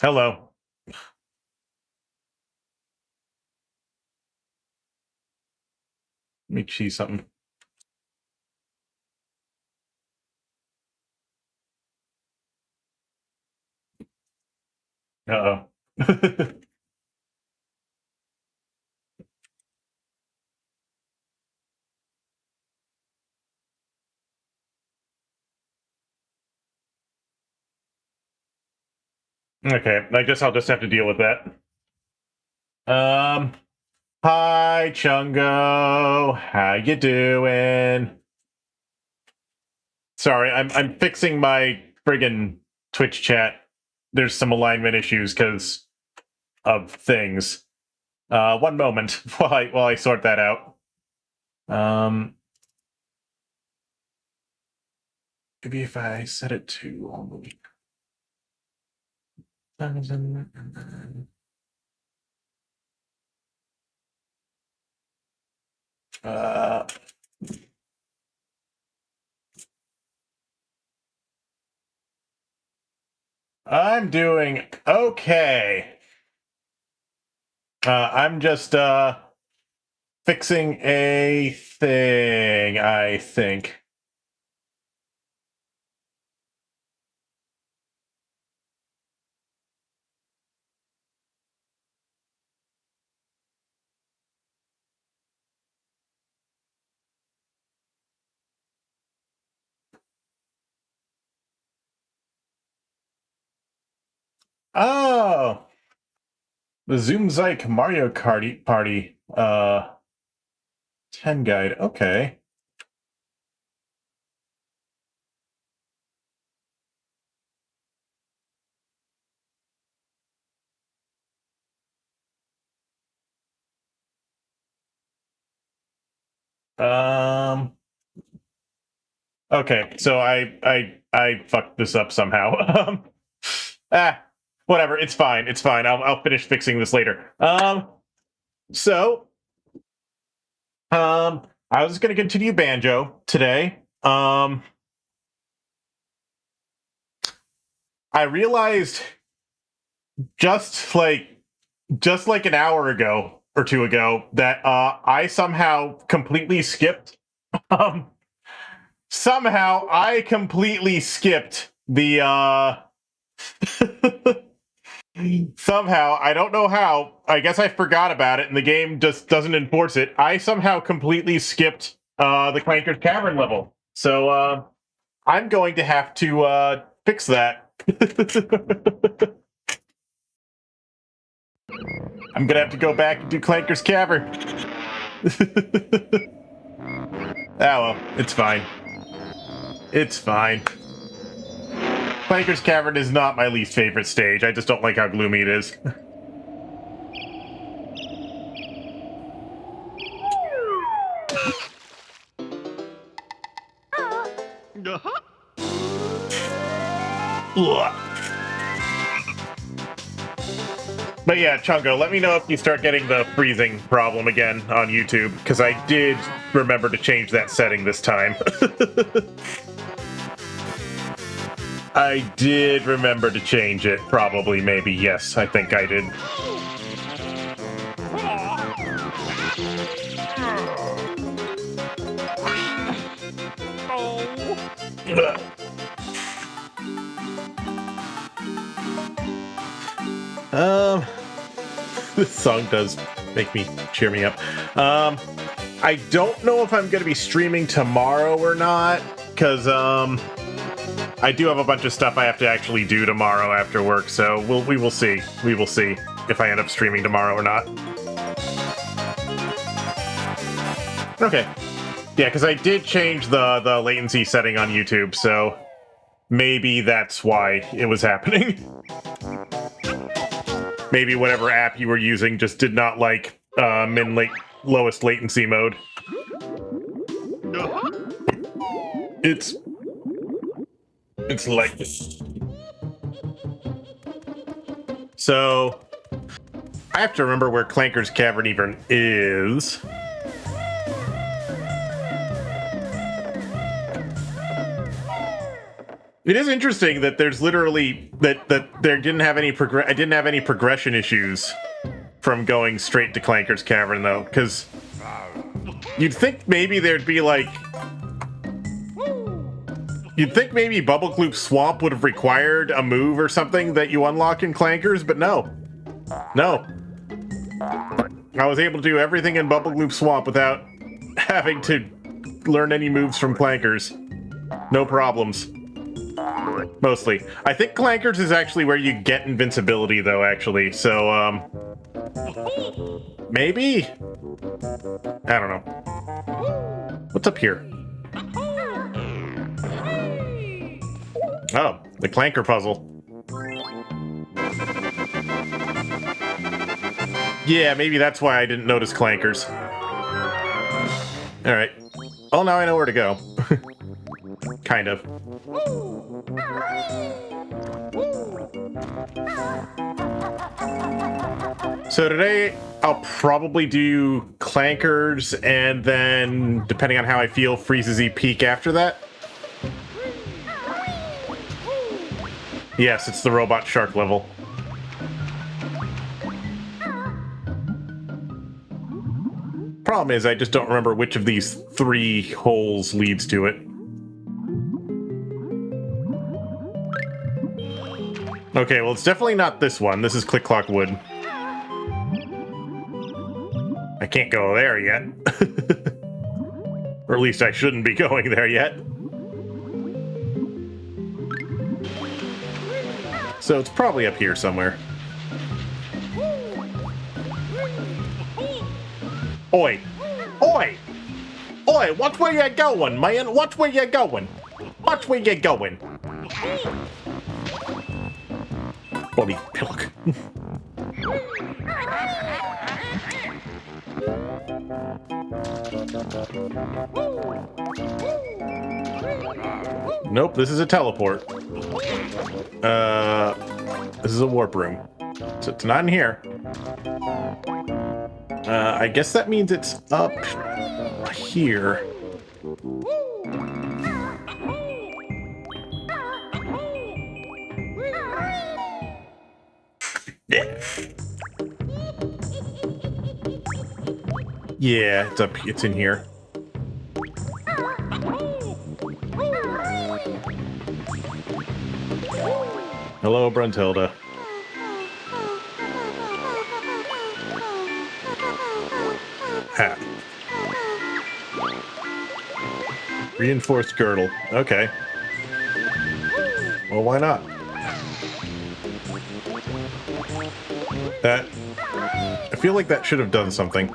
Hello. Let me cheese something. Uh-oh. Okay, I guess I'll just have to deal with that. Um, Hi, Chungo. How you doing? Sorry, I'm fixing my friggin' Twitch chat. There's some alignment issues because of things. One moment while I sort that out. Maybe if I set it to all the week. Uh, I'm doing okay. I'm just fixing a thing, I think. Oh, The Zoom Zyke Mario Kart Party 10 guide. Okay. Okay, so I fucked this up somehow. Whatever. It's fine. It's fine. I'll finish fixing this later. So I was going to continue Banjo today. I realized just like an hour ago or two ago that I somehow completely skipped. Somehow I completely skipped the somehow, I don't know how, I guess I forgot about it and the game just doesn't enforce it. I somehow completely skipped the Clanker's Cavern level. So I'm going to have to fix that. I'm gonna have to go back and do Clanker's Cavern. Well, it's fine. It's fine. Clanker's Cavern is not my least favorite stage. I just don't like how gloomy it is. But yeah, Chungo, let me know if you start getting the freezing problem again on YouTube, because I did remember to change that setting this time. I did remember to change it, probably, maybe, yes, I think I did. This song does make me cheer me up. I don't know if I'm going to be streaming tomorrow or not, because I do have a bunch of stuff I have to actually do tomorrow after work, so we will see. We will see if I end up streaming tomorrow or not. Okay. Yeah, because I did change the latency setting on YouTube, so maybe that's why it was happening. Maybe whatever app you were using just did not like lowest latency mode. It's like this. So I have to remember where Clanker's Cavern even is. It is interesting that there's literally that there didn't have any I didn't have any progression issues from going straight to Clanker's Cavern though, because you'd think maybe there'd be like Bubble Gloop Swamp would have required a move or something that you unlock in Clankers, but no. I was able to do everything in Bubble Gloop Swamp without having to learn any moves from Clankers. No problems. Mostly. I think Clankers is actually where you get invincibility, though, actually. So, maybe? I don't know. What's up here? Oh, the Clanker puzzle. Yeah, maybe that's why I didn't notice Clankers. Alright. Well, now I know where to go. Kind of. So today, I'll probably do Clankers, and then, depending on how I feel, Freezes Peak after that. Yes, it's the robot shark level. Problem is, I just don't remember which of these 3 holes leads to it. Okay, well, it's definitely not this one. This is Click Clock Wood. I can't go there yet. Or at least I shouldn't be going there yet. So it's probably up here somewhere. Oi! Oi! Oi! Watch where you're going, man! Watch where you're going! Watch where you're going! Body pillock. Nope, this is a teleport. This is a warp room. So it's not in here. I guess that means it's up here. Yeah, it's up. It's in here. Hello, Bruntilda. Ha. Reinforced girdle. Okay. Well, why not? That... I feel like that should have done something.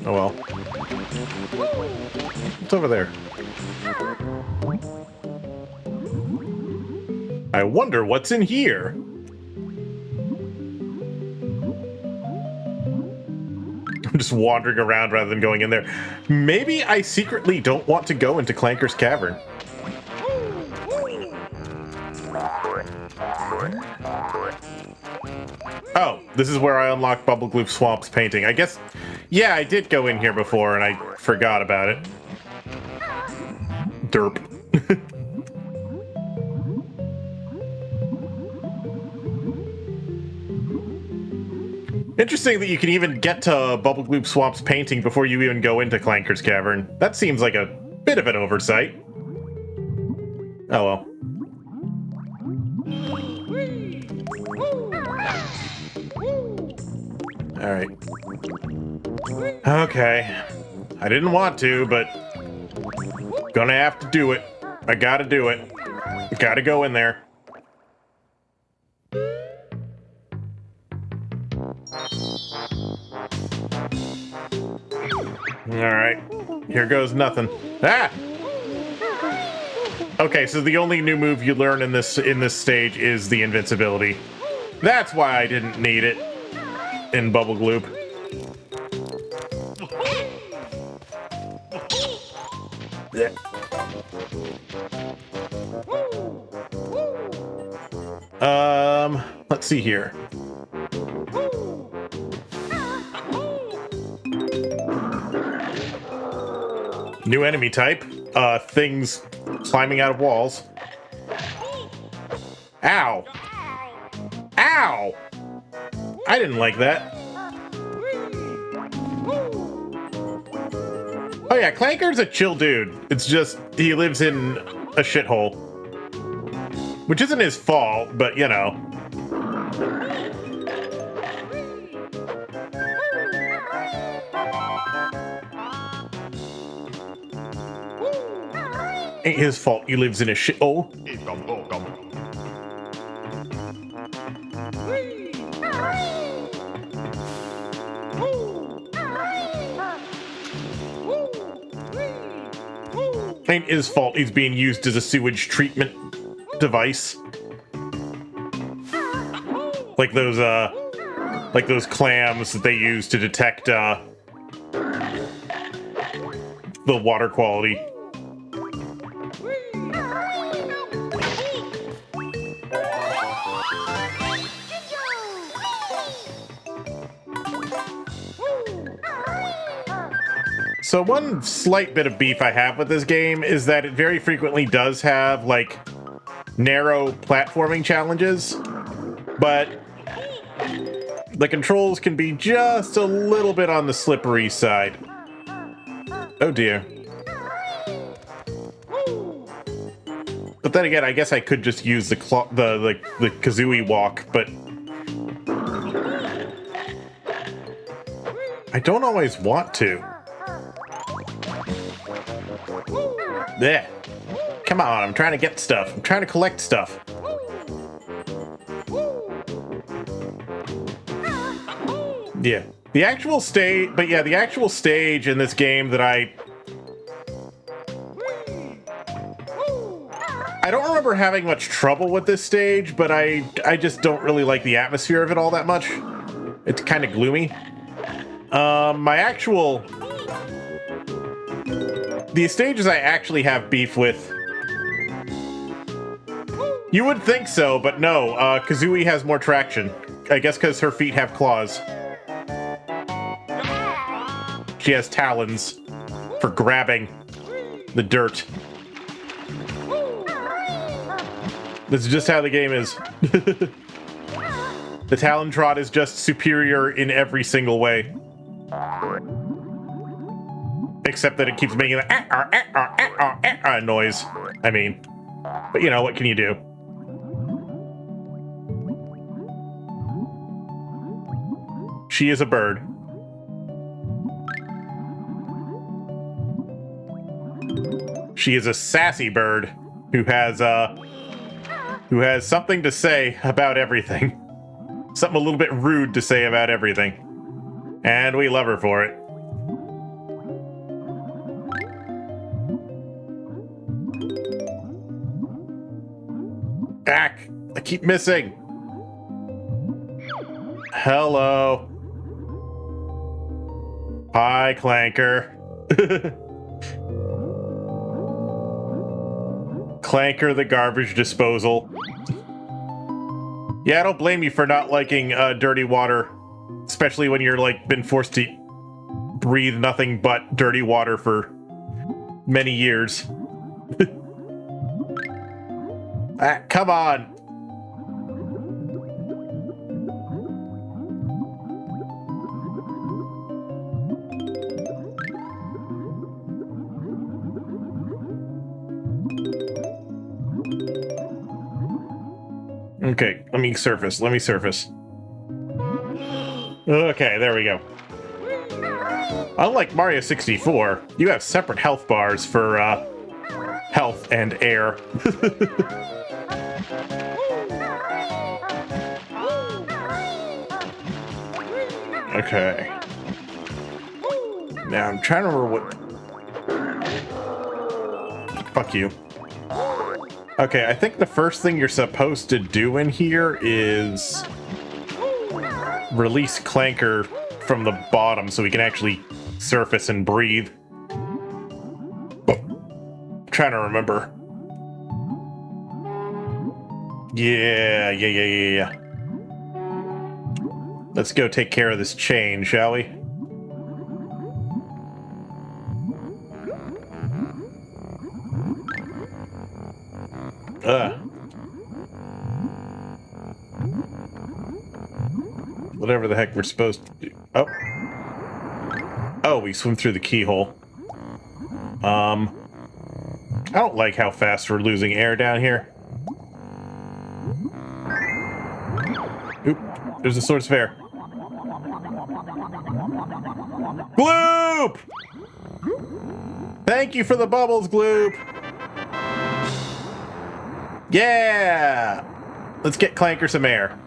Oh well. What's over there? I wonder what's in here. I'm just wandering around rather than going in there. Maybe I secretly don't want to go into Clanker's cavern. Oh, this is where I unlocked Bubble Gloop Swamp's painting. I guess, yeah, I did go in here before and I forgot about it. Derp. Interesting that you can even get to Bubble Gloop Swamp's painting before you even go into Clanker's cavern. That seems like a bit of an oversight. Oh well. Alright. Okay. I didn't want to, but gonna have to do it. I gotta do it. Gotta go in there. Alright. Here goes nothing. Ah! Okay, so the only new move you learn in this stage is the invincibility. That's why I didn't need it in Bubble Gloop. Let's see here. New enemy type. Things climbing out of walls. Ow! Ow! I didn't like that. Oh yeah, Clanker's a chill dude. It's just, he lives in a shithole. Which isn't his fault, but you know. Ain't his fault he lives in a shithole. Ain't his fault he's being used as a sewage treatment device. Like those clams that they use to detect the water quality. So one slight bit of beef I have with this game is that it very frequently does have, like, narrow platforming challenges, but the controls can be just a little bit on the slippery side. Oh dear. But then again, I guess I could just use the Kazooie walk, but I don't always want to. There. Come on, I'm trying to get stuff. I'm trying to collect stuff. Yeah. The actual stage, but yeah, the actual stage in this game that I don't remember having much trouble with this stage, but I just don't really like the atmosphere of it all that much. It's kind of gloomy. The stages I actually have beef with, you would think so, but no, Kazooie has more traction. I guess because her feet have claws. She has talons for grabbing the dirt. This is just how the game is. The Talon Trot is just superior in every single way. Except that it keeps making the noise. I mean, but you know, what can you do? She is a bird. She is a sassy bird who has something to say about everything. Something a little bit rude to say about everything. And we love her for it. Ack! I keep missing! Hello. Hi, Clanker. Clanker the garbage disposal. Yeah, I don't blame you for not liking dirty water, especially when you're like been forced to breathe nothing but dirty water for many years. Ah, come on. Okay, let me surface. Okay, there we go. Unlike Mario 64, you have separate health bars for health and air. Okay. Now I'm trying to remember what... Fuck you. Okay, I think the first thing you're supposed to do in here is release Clanker from the bottom so we can actually surface and breathe. I'm trying to remember. Yeah. Let's go take care of this chain, shall we? Whatever the heck we're supposed to do. Oh, we swim through the keyhole. I don't like how fast we're losing air down here. Oop, there's a source of air. Gloop! Thank you for the bubbles, Gloop! Yeah! Let's get Clanker some air.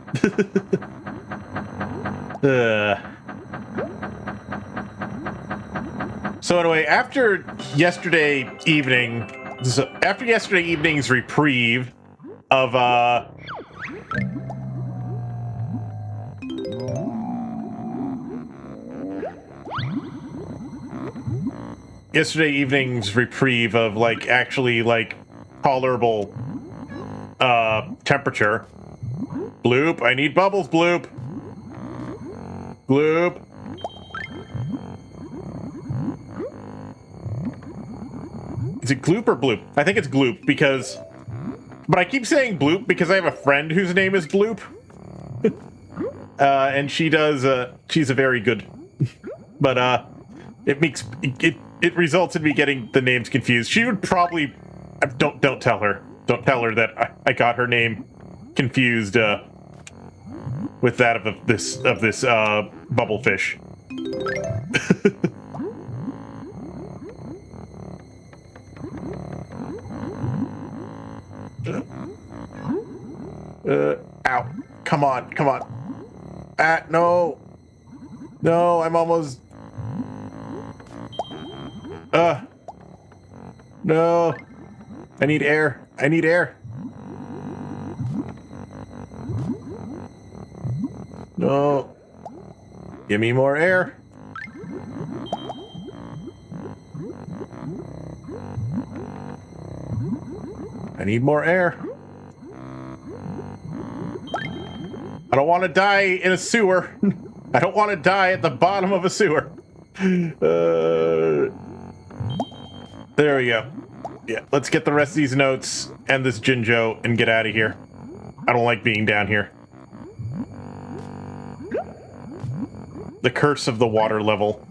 So anyway, after yesterday evening's reprieve of like actually like tolerable temperature. Bloop, I need bubbles, Bloop. Gloop. Is it Gloop or Bloop? I think it's Gloop because... But I keep saying Bloop because I have a friend whose name is Bloop. And she does, she's a very good... But, it results in me getting the names confused. She would probably... Don't tell her. Don't tell her that I got her name confused, with that of this bubblefish. Ow. Come on. Ah, no. No, I'm almost... No. I need air. I need air. No. Give me more air. I need more air. I don't want to die in a sewer. I don't want to die at the bottom of a sewer. There we go. Yeah, let's get the rest of these notes and this Jinjo and get out of here. I don't like being down here. The curse of the water level.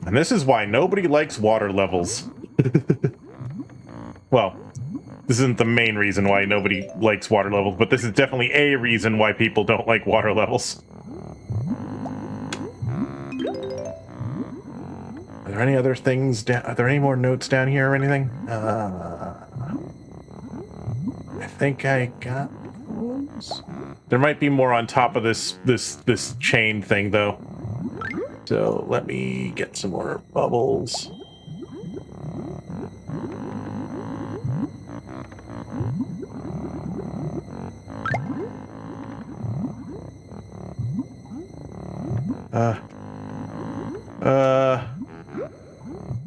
And this is why nobody likes water levels. Well, this isn't the main reason why nobody likes water levels, but this is definitely a reason why people don't like water levels. Are there any other things down? Are there any more notes down here or anything? I think I got those. There might be more on top of this chain thing though. So let me get some more bubbles.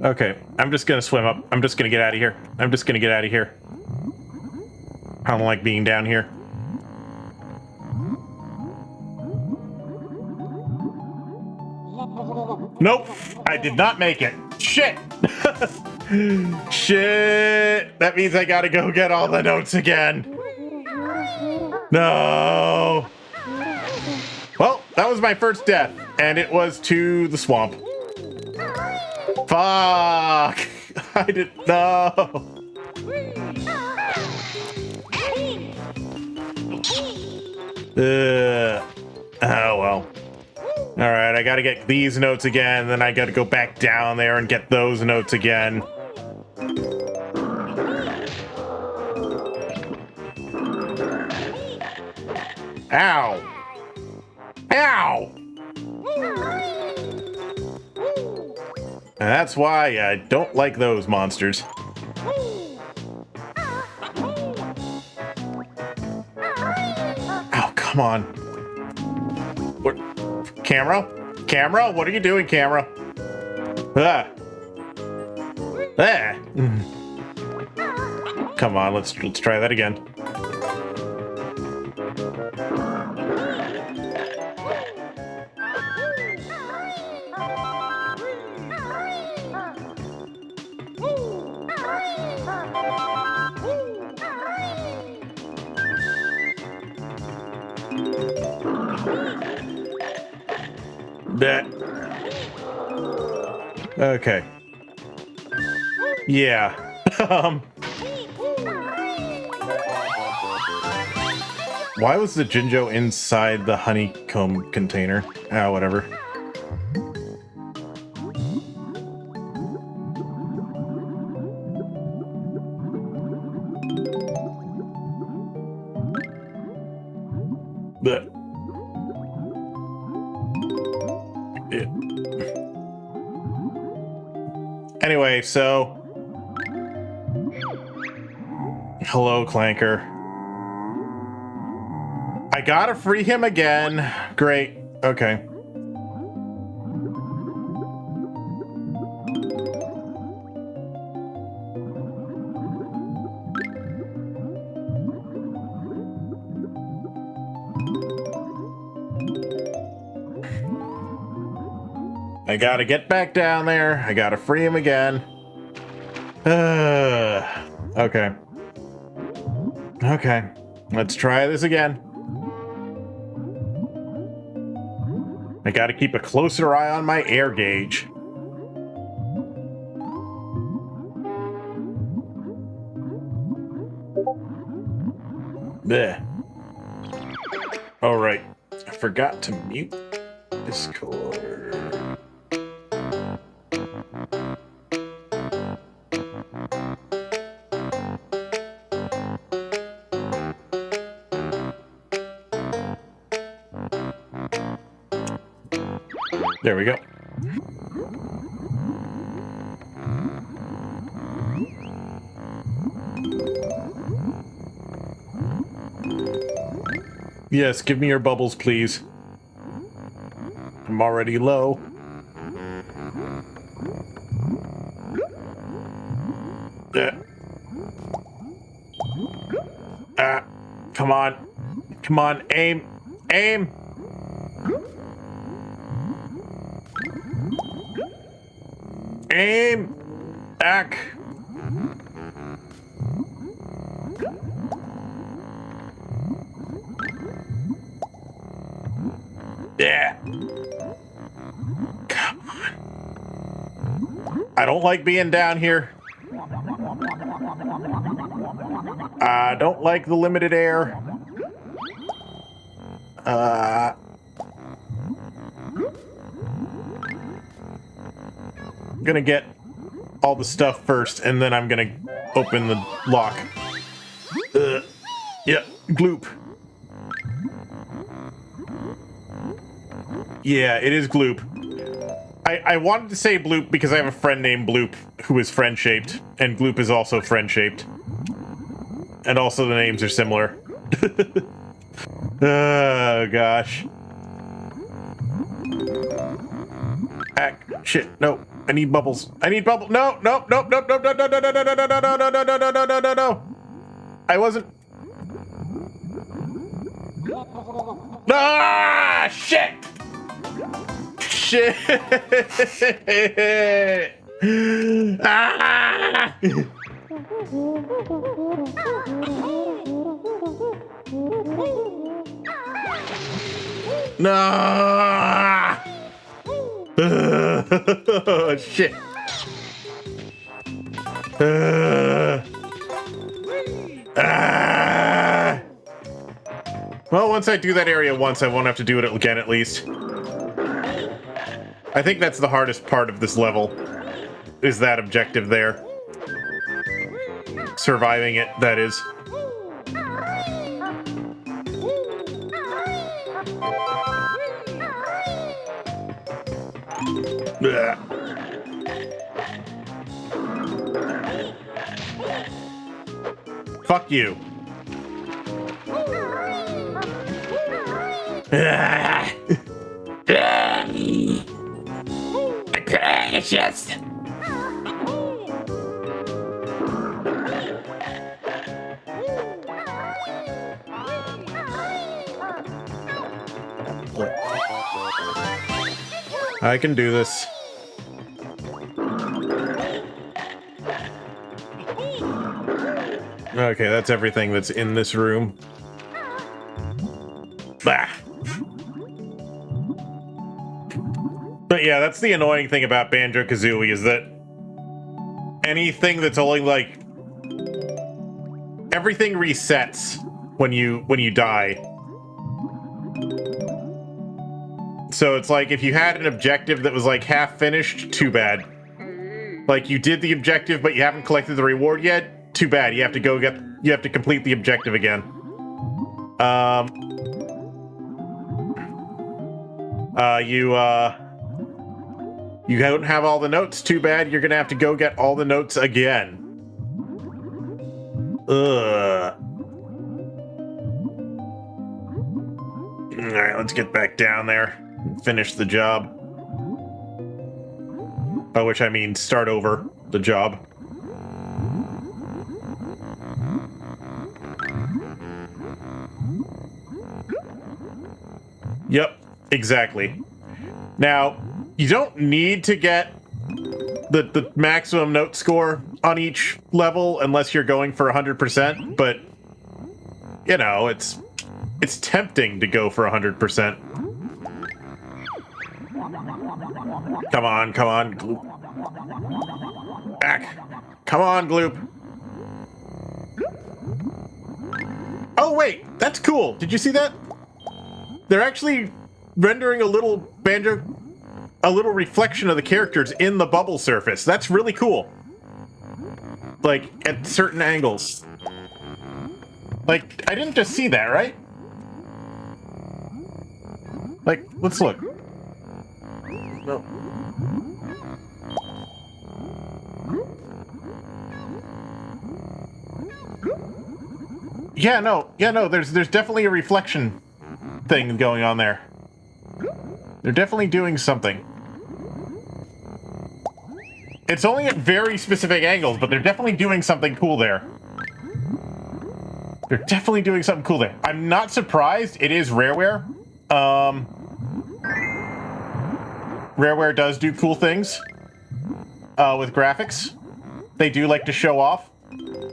Okay, I'm just gonna swim up. I'm just gonna get out of here. I'm just gonna get out of here. I don't like being down here. Nope, I did not make it. Shit! Shit! That means I gotta go get all the notes again. No! Well, that was my first death, and it was to the swamp. Fuck! I didn't know. Oh well. Alright, I gotta get these notes again, then I gotta go back down there and get those notes again. Ow! Ow! And that's why I don't like those monsters. Oh, come on. What? Camera? Camera? What are you doing, camera? Ah. Ah. Come on, let's try that again. That. Okay. Yeah. Why was the Jinjo inside the honeycomb container? Ah, whatever. Blech. Anyway, so... Hello, Clanker. I gotta free him again. Great. Okay. I gotta get back down there. I gotta free him again. Okay. Okay. Let's try this again. I gotta keep a closer eye on my air gauge. Bleh. All right. I forgot to mute Discord. There we go. Yes, give me your bubbles, please. I'm already low. Come on. Come on, aim. Aim! Aim! Back! Yeah! Come on. I don't like being down here. I don't like the limited air. I'm gonna get all the stuff first, and then I'm gonna open the lock. Yeah, gloop. Yeah, it is gloop. I wanted to say bloop because I have a friend named Bloop who is friend-shaped, and gloop is also friend-shaped. And also the names are similar. Oh, gosh. Shit, no. I need bubbles. I need bubbles. No, no, no, no, no, no, no, no, no, no, no, no, no, no, no, no, no, no, no, no. I wasn't. Ah, shit. Shit. Ah. No! Oh, shit. Well, once I do that area once, I won't have to do it again, at least. I think that's the hardest part of this level, is that objective there. Surviving it, that is. Blech. Fuck you. Precious. I can do this. Okay, that's everything that's in this room. Bah. But yeah, that's the annoying thing about Banjo-Kazooie, is that anything that's only like everything resets when you die. So it's like if you had an objective that was like half finished, too bad. Like you did the objective but you haven't collected the reward yet, too bad. You have to complete the objective again. You don't have all the notes, too bad. You're gonna have to go get all the notes again. Ugh. Alright, let's get back down there and finish the job. By which I mean start over the job. Yep, exactly. Now, you don't need to get the maximum note score on each level unless you're going for 100%, but, you know, it's tempting to go for 100%. Come on, come on, Gloop. Back. Come on, Gloop. Oh, wait, that's cool. Did you see that? They're actually rendering a little reflection of the characters in the bubble surface. That's really cool. Like, at certain angles. Like, I didn't just see that, right? Like, let's look. no. Yeah, no, there's definitely a reflection thing going on there. They're definitely doing something. It's only at very specific angles, but they're definitely doing something cool there. They're definitely doing something cool there. I'm not surprised. It is Rareware. Rareware does do cool things with graphics. They do like to show off.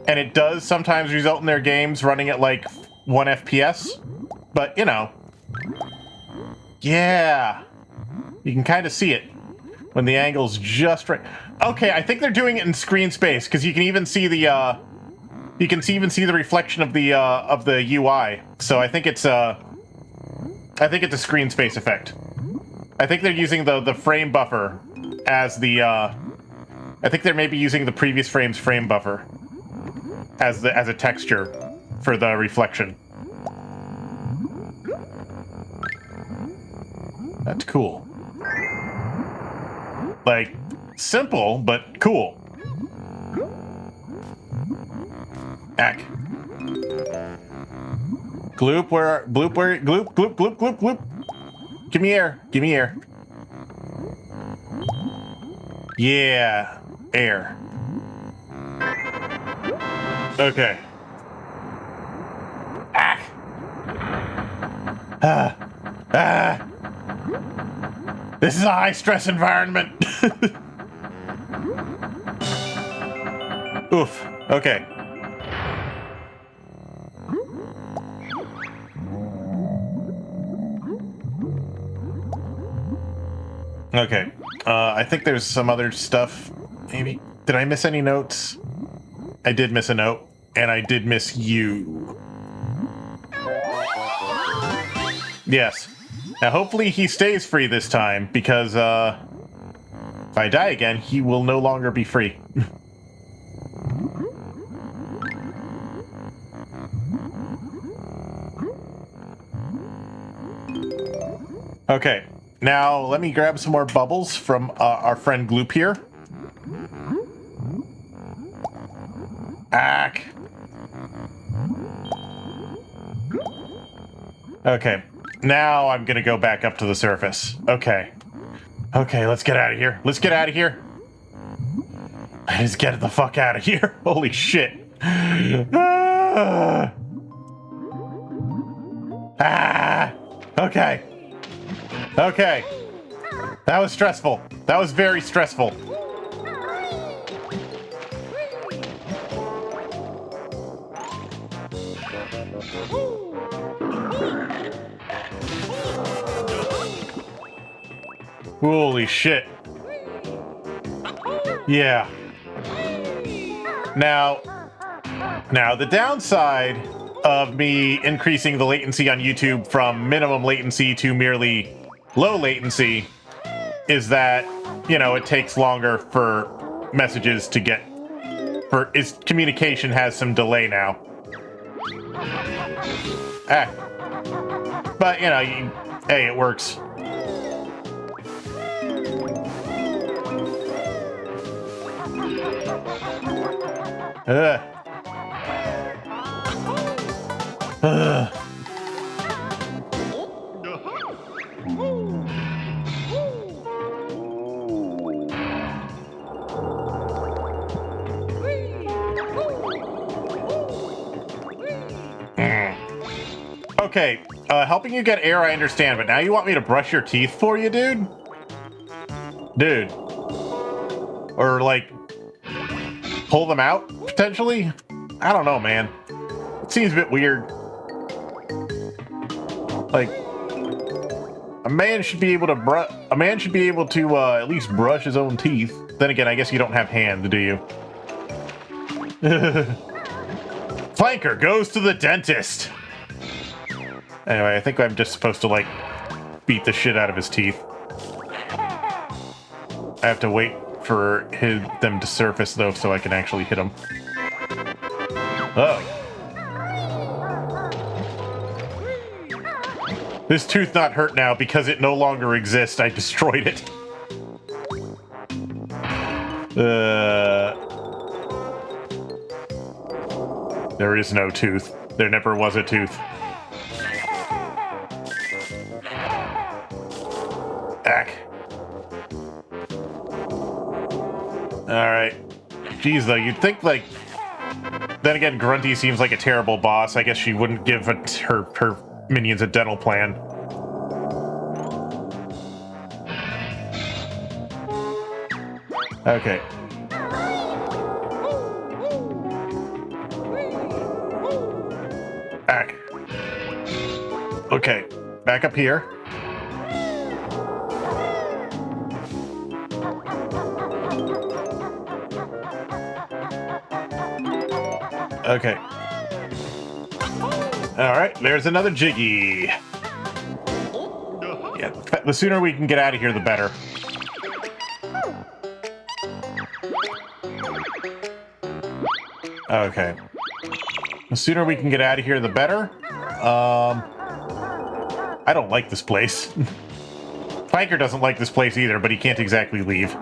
And it does sometimes result in their games running at like 1 FPS. But, you know. Yeah. You can kind of see it when the angle's just right. Okay, I think they're doing it in screen space because you can even see the you can even see the reflection of the UI. So I think it's a screen space effect. I think they're using the frame buffer as the I think they're maybe using the previous frame's frame buffer as a texture for the reflection. That's cool. Like, simple, but cool. Ack. Gloop, gloop, gloop, gloop, gloop, gloop. Give me air, give me air. Yeah, air. Okay. Ack. This is a high-stress environment. Oof. Okay. Okay. I think there's some other stuff. Maybe. Did I miss any notes? I did miss a note, and I did miss you. Yes. Now, hopefully he stays free this time, because, if I die again, he will no longer be free. Okay. Now, let me grab some more bubbles from our friend Gloop here. Ack. Okay. Now I'm gonna go back up to the surface. Okay. Okay, let's get out of here. Let's get out of here. Let's get the fuck out of here. Holy shit. Ah. Ah. Okay. Okay. That was stressful. That was very stressful. Holy shit. Yeah. Now, the downside of me increasing the latency on YouTube from minimum latency to merely low latency is that, you know, it takes longer for messages to get, for its communication has some delay now. But, you know, hey, it works. Ugh. Ugh. Okay, helping you get air, I understand, but now you want me to brush your teeth for you, dude? Dude. Or, like, pull them out, potentially? I don't know, man. It seems a bit weird. Like, a man should be able to at least brush his own teeth. Then again, I guess you don't have hands, do you? Clanker goes to the dentist. Anyway, I think I'm just supposed to, like, beat the shit out of his teeth. I have to wait for them to surface, though, so I can actually hit them. Oh. This tooth not hurt now because it no longer exists. I destroyed it. There is no tooth. There never was a tooth. Ack. Alright. Geez, though, you'd think, like... Then again, Grunty seems like a terrible boss. I guess she wouldn't give her minions a dental plan. Okay. Back. Okay. Back up here. Okay. Alright, there's another Jiggy. Yeah, the sooner we can get out of here, the better. Okay. The sooner we can get out of here, the better. I don't like this place. Clanker doesn't like this place either, but he can't exactly leave.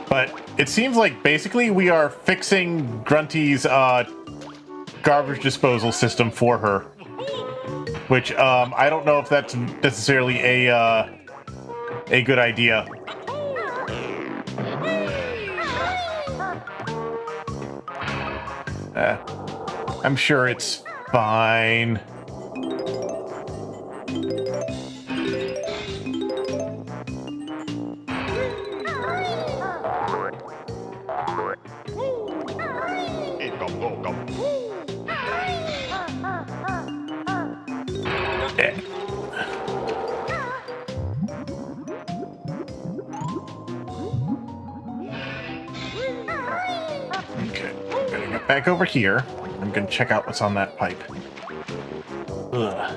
But it seems like basically we are fixing Grunty's garbage disposal system for her, which I don't know if that's necessarily a good idea. I'm sure it's fine. Back over here. I'm gonna check out what's on that pipe. Ugh.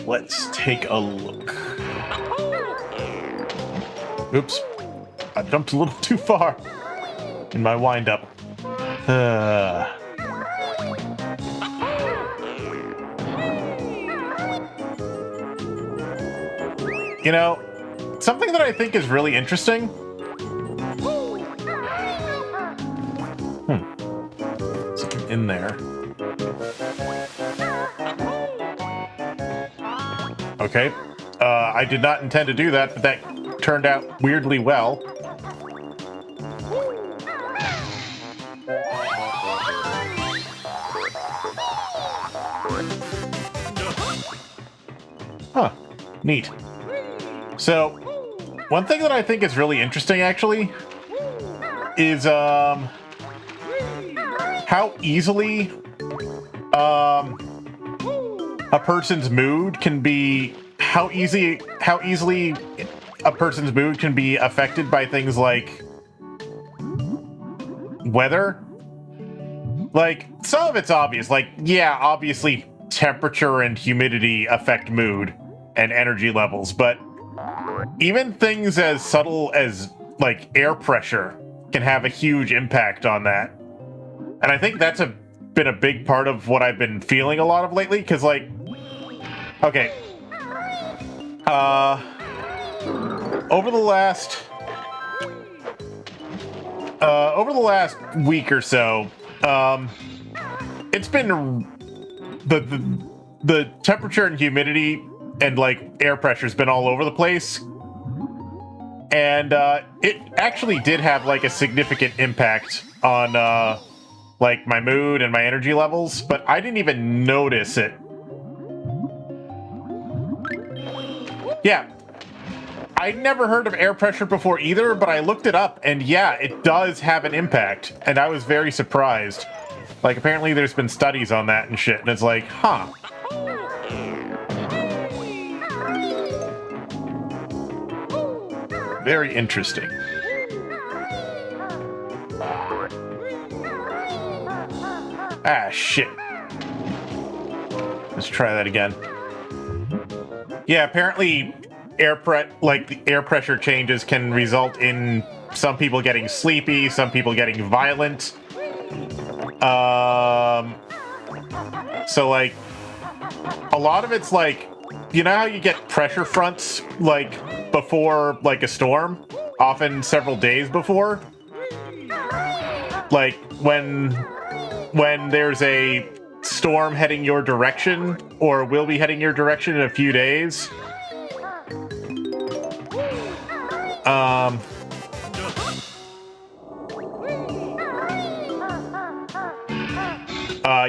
Let's take a look. Oops. I jumped a little too far in my wind-up. You know, something that I think is really interesting. Something in there. Okay. I did not intend to do that, but that turned out weirdly well. Huh. Neat. So, one thing that I think is really interesting, actually, is, how easily, a person's mood can be, how easily a person's mood can be affected by things like weather. Like, some of it's obvious, like, yeah, obviously temperature and humidity affect mood and energy levels, but even things as subtle as, like, air pressure can have a huge impact on that. And I think that's been a big part of what I've been feeling a lot of lately, because, like, okay, over the last week or so, it's been the temperature and humidity and, like, air pressure's been all over the place. And it actually did have, like, a significant impact on like my mood and my energy levels, but I didn't even notice it. Yeah, I'd never heard of air pressure before either, but I looked it up, and yeah, it does have an impact, and I was very surprised. Like, apparently there's been studies on that and shit, and it's like, huh. Very interesting. Ah, shit. Let's try that again. Yeah, apparently the air pressure changes can result in some people getting sleepy, some people getting violent. So like a lot of it's like, you know how you get pressure fronts like before like a storm, often several days before? Like when there's a storm heading your direction or will be heading your direction in a few days.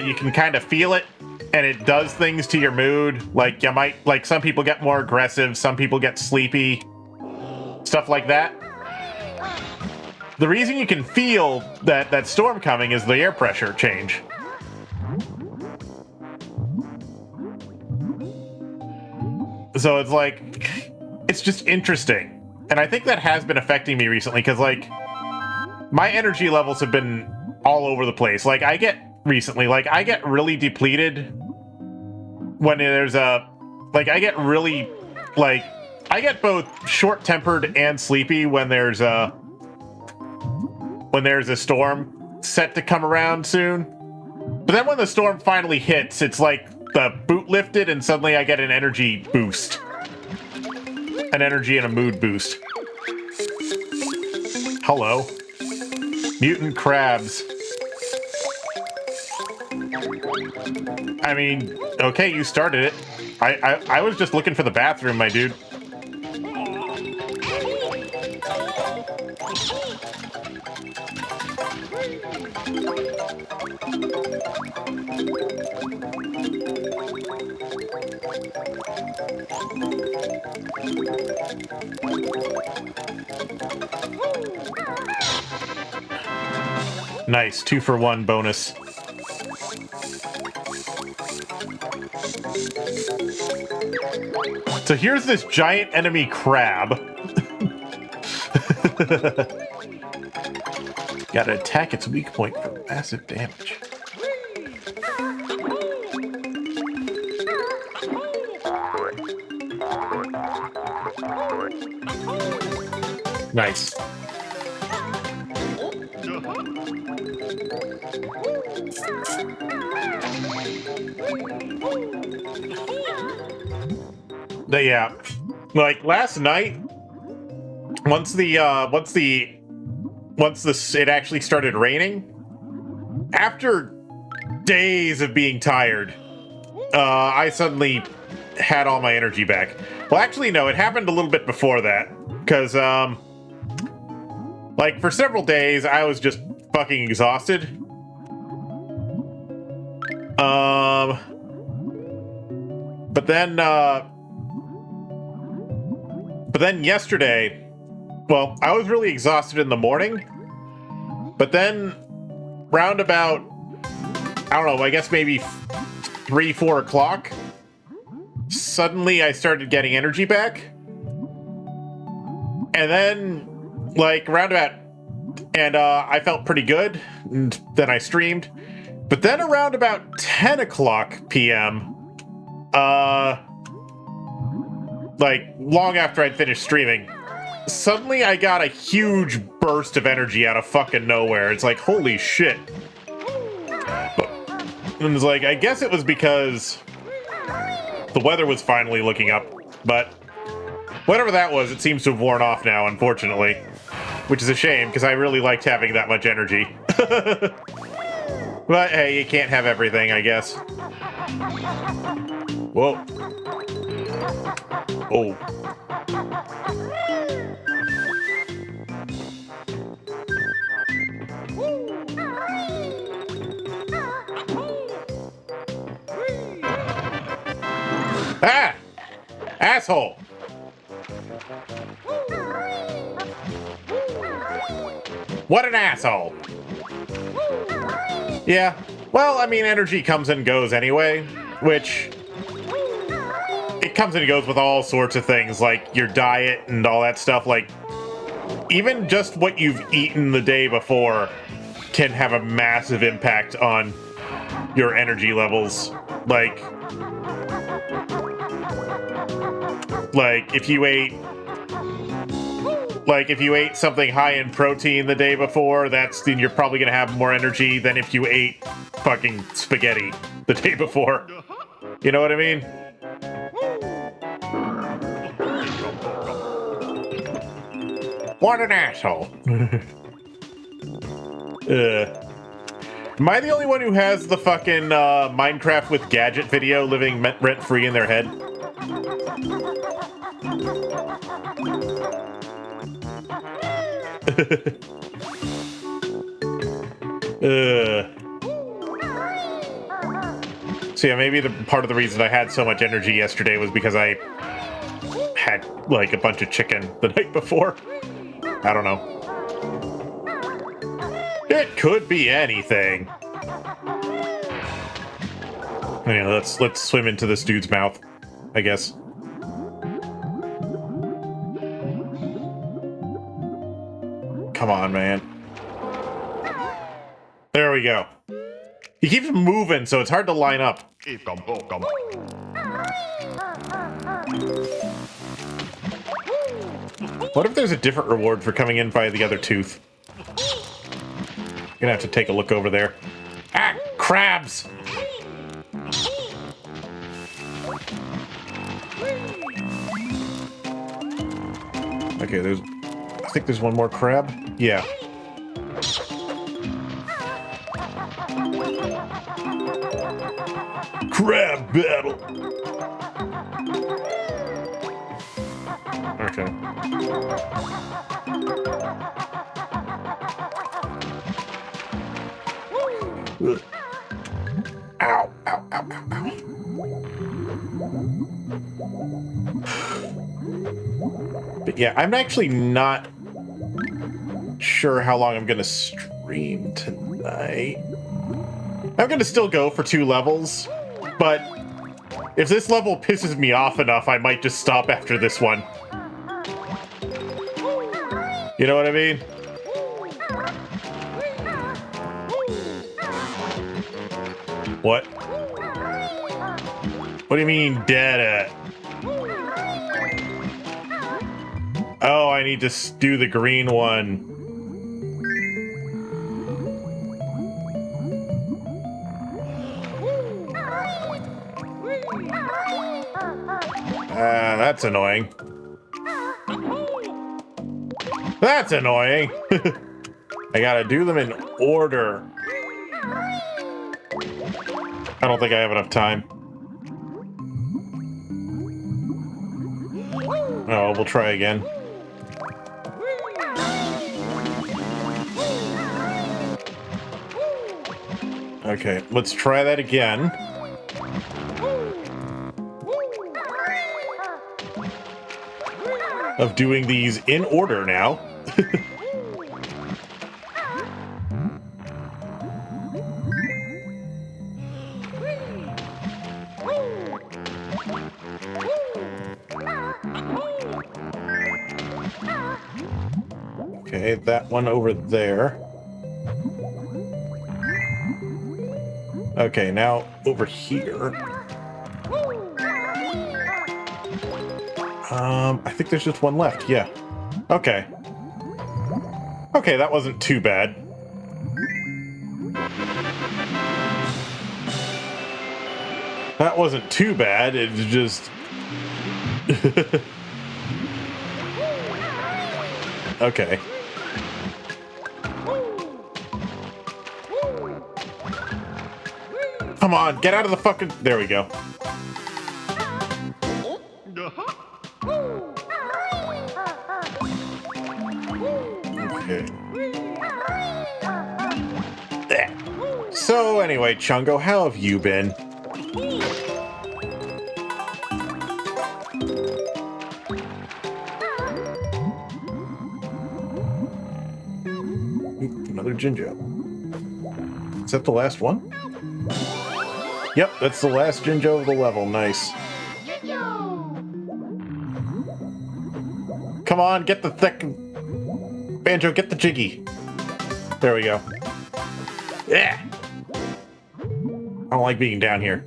You can kind of feel it, and it does things to your mood. Like you might, like some people get more aggressive, some people get sleepy, stuff like that. The reason you can feel that storm coming is the air pressure change. So it's like, it's just interesting. And I think that has been affecting me recently, because like my energy levels have been all over the place. Like I get really depleted when there's I get both short-tempered and sleepy when there's a storm set to come around soon. But then when the storm finally hits, it's like the boot lifted and suddenly I get an energy boost. An energy and a mood boost. Hello. Mutant crabs. I mean, okay, you started it. I was just looking for the bathroom, my dude. Nice, 2-for-1 bonus. So here's this giant enemy crab. Gotta attack its weak point for massive damage. Nice. Yeah, like last night, once it actually started raining, after days of being tired, I suddenly had all my energy back. Well, actually, no, it happened a little bit before that, because like for several days I was just fucking exhausted. But then yesterday, well, I was really exhausted in the morning, but then round about, I don't know, I guess maybe 3-4 o'clock, suddenly I started getting energy back. And then, like, roundabout, and I felt pretty good, and then I streamed. But then around about 10 o'clock p.m., like, long after I'd finished streaming, suddenly I got a huge burst of energy out of fucking nowhere. It's like, holy shit. And it's like, I guess it was because the weather was finally looking up, but whatever that was, it seems to have worn off now, unfortunately. Which is a shame, because I really liked having that much energy. But hey, you can't have everything, I guess. Whoa. Oh. Ah! Asshole! What an asshole! Yeah, well, I mean, energy comes and goes anyway, which... it comes and goes with all sorts of things, like your diet and all that stuff. Like, even just what you've eaten the day before can have a massive impact on your energy levels. Like Like, if you ate something high in protein the day before, then you're probably gonna have more energy than if you ate fucking spaghetti the day before. You know what I mean? What an asshole. Am I the only one who has the fucking Minecraft with gadget video living rent-free in their head? So yeah, maybe the part of the reason I had so much energy yesterday was because I had like a bunch of chicken the night before. I don't know. It could be anything. Anyway, let's swim into this dude's mouth, I guess. Come on, man. There we go. He keeps moving, so it's hard to line up. What if there's a different reward for coming in via the other tooth? Gonna have to take a look over there. Ah, crabs! Okay, I think there's one more crab. Yeah. Crab battle! Okay. Ugh. Ow, ow, ow, ow, ow. But yeah, I'm actually not sure how long I'm gonna stream tonight. I'm gonna still go for 2 levels, but if this level pisses me off enough, I might just stop after this one. You know what I mean? What? What do you mean, dead at? Oh, I need to do the green one. That's annoying. That's annoying. I gotta do them in order. I don't think I have enough time. Oh, we'll try again. Okay, let's try that again. Of doing these in order now. Okay, that one over there. Okay, now over here. I think there's just one left, yeah. Okay. Okay, that wasn't too bad. That wasn't too bad, it's just... Okay. Come on, get out of the fucking... There we go. Okay. So anyway, Chungo, how have you been? Another Jinjo. Is that the last one? Yep, that's the last Jinjo of the level. Nice. Come on, get the thick... Banjo, get the jiggy. There we go. Yeah. I don't like being down here.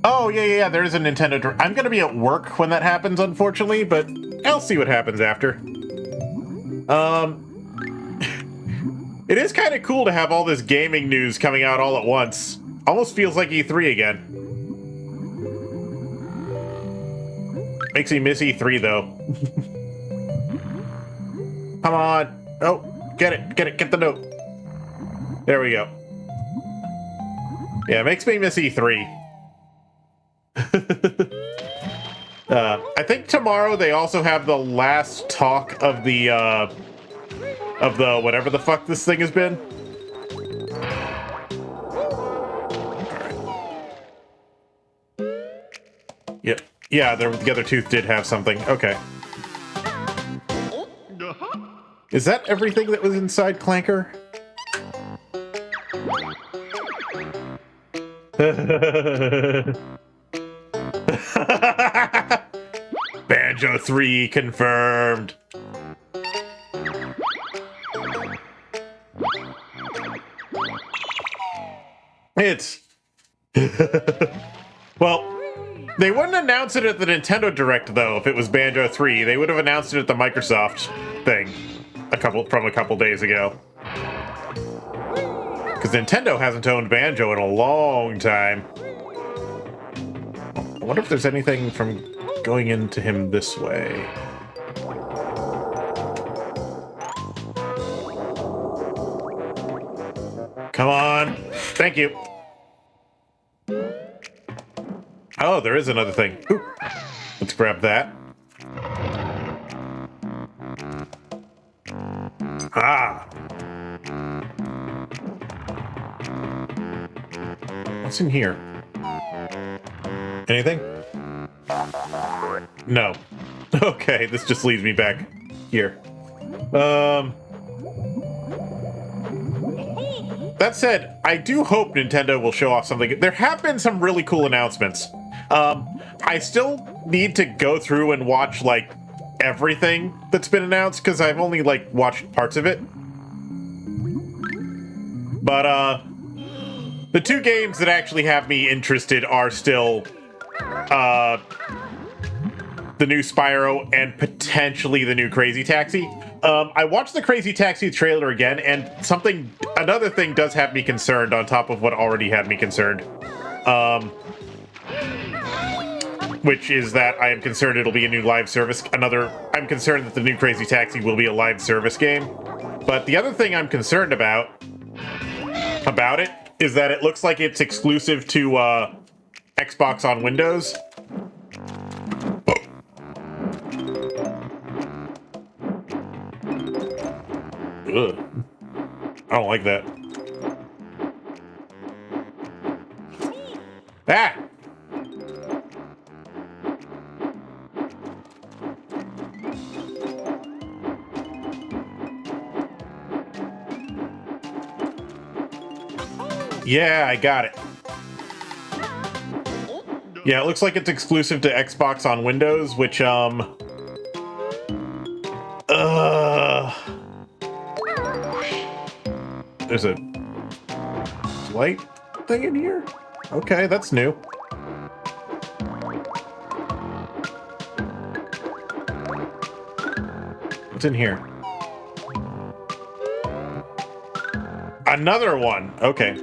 Oh, yeah, there is a Nintendo Direct. I'm gonna be at work when that happens, unfortunately, but I'll see what happens after. It is kind of cool to have all this gaming news coming out all at once. Almost feels like E3 again. Makes me miss E3, though. Come on. Oh, get the note. There we go. Yeah, it makes me miss E3. I think tomorrow they also have the last talk of the whatever the fuck this thing has been. Yep. Yeah, the other tooth did have something. Okay. Is that everything that was inside Clanker? Banjo 3 confirmed. It's... Well, they wouldn't announce it at the Nintendo Direct, though, if it was Banjo 3. They would have announced it at the Microsoft thing a couple days ago. Because Nintendo hasn't owned Banjo in a long time. I wonder if there's anything from going into him this way. Come on. Thank you. Oh, there is another thing. Ooh. Let's grab that. Ah. What's in here? Anything? No. Okay, this just leads me back here. That said, I do hope Nintendo will show off something. There have been some really cool announcements. I still need to go through and watch, like, everything that's been announced, because I've only, like, watched parts of it. But, the two games that actually have me interested are still, the new Spyro and potentially the new Crazy Taxi. I watched the Crazy Taxi trailer again, and another thing does have me concerned on top of what already had me concerned. Which is that I am concerned it'll be a new live service. I'm concerned that the new Crazy Taxi will be a live service game. But the other thing I'm concerned about it is that it looks like it's exclusive to Xbox on Windows. Ugh. I don't like that. Ah! Yeah, I got it. Yeah, it looks like it's exclusive to Xbox on Windows, which, there's a light thing in here? Okay, that's new. What's in here? Another one. Okay.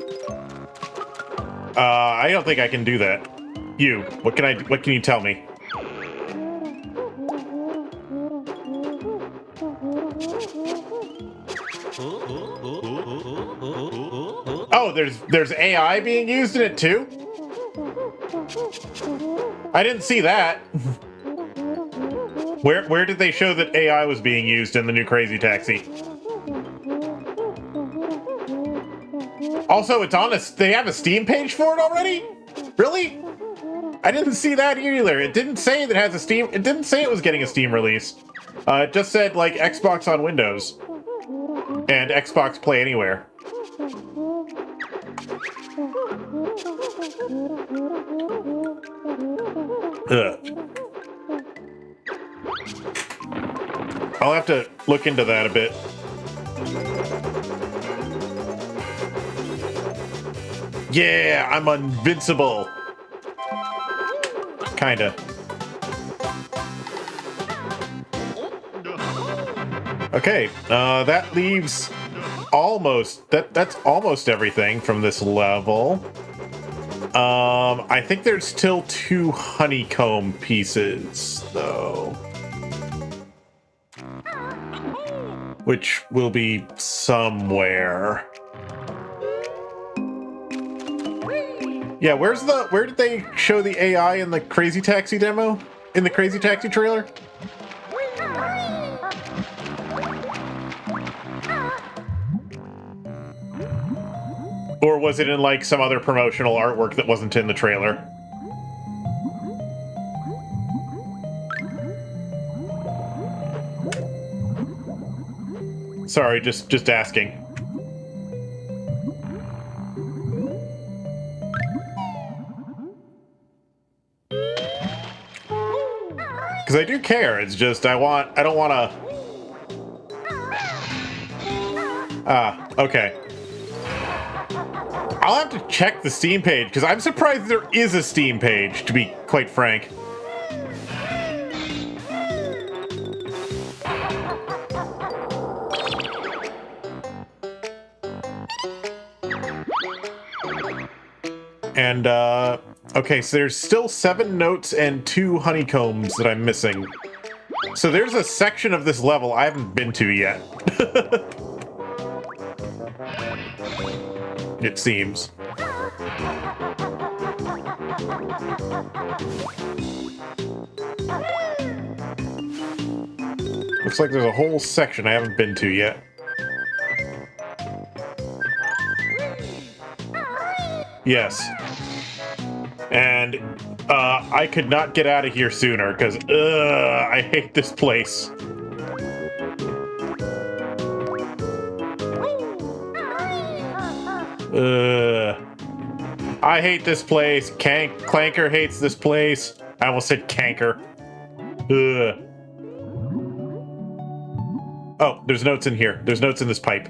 I don't think I can do that. What can you tell me? Oh, there's AI being used in it too? I didn't see that. Where did they show that AI was being used in the new Crazy Taxi? Also, they have a Steam page for it already? Really? I didn't see that either. It didn't say it has a Steam. It didn't say it was getting a Steam release. It just said like Xbox on Windows and Xbox Play Anywhere. Ugh. I'll have to look into that a bit. Yeah, I'm invincible. kinda. Okay, that leaves almost that's almost everything from this level. I think there's still 2 honeycomb pieces though, which will be somewhere. Yeah, where did they show the AI in the Crazy Taxi demo? In the Crazy Taxi trailer? Or was it in like some other promotional artwork that wasn't in the trailer? Sorry, just asking. Because I do care. It's just I don't want to. Ah, okay. I'll have to check the Steam page, because I'm surprised there is a Steam page, to be quite frank. And, okay, so there's still 7 notes and 2 honeycombs that I'm missing. So there's a section of this level I haven't been to yet. It seems. Looks like there's a whole section I haven't been to yet. Yes. And I could not get out of here sooner because I hate this place. I hate this place. Clanker hates this place. I almost said canker. Oh, there's notes in here. There's notes in this pipe.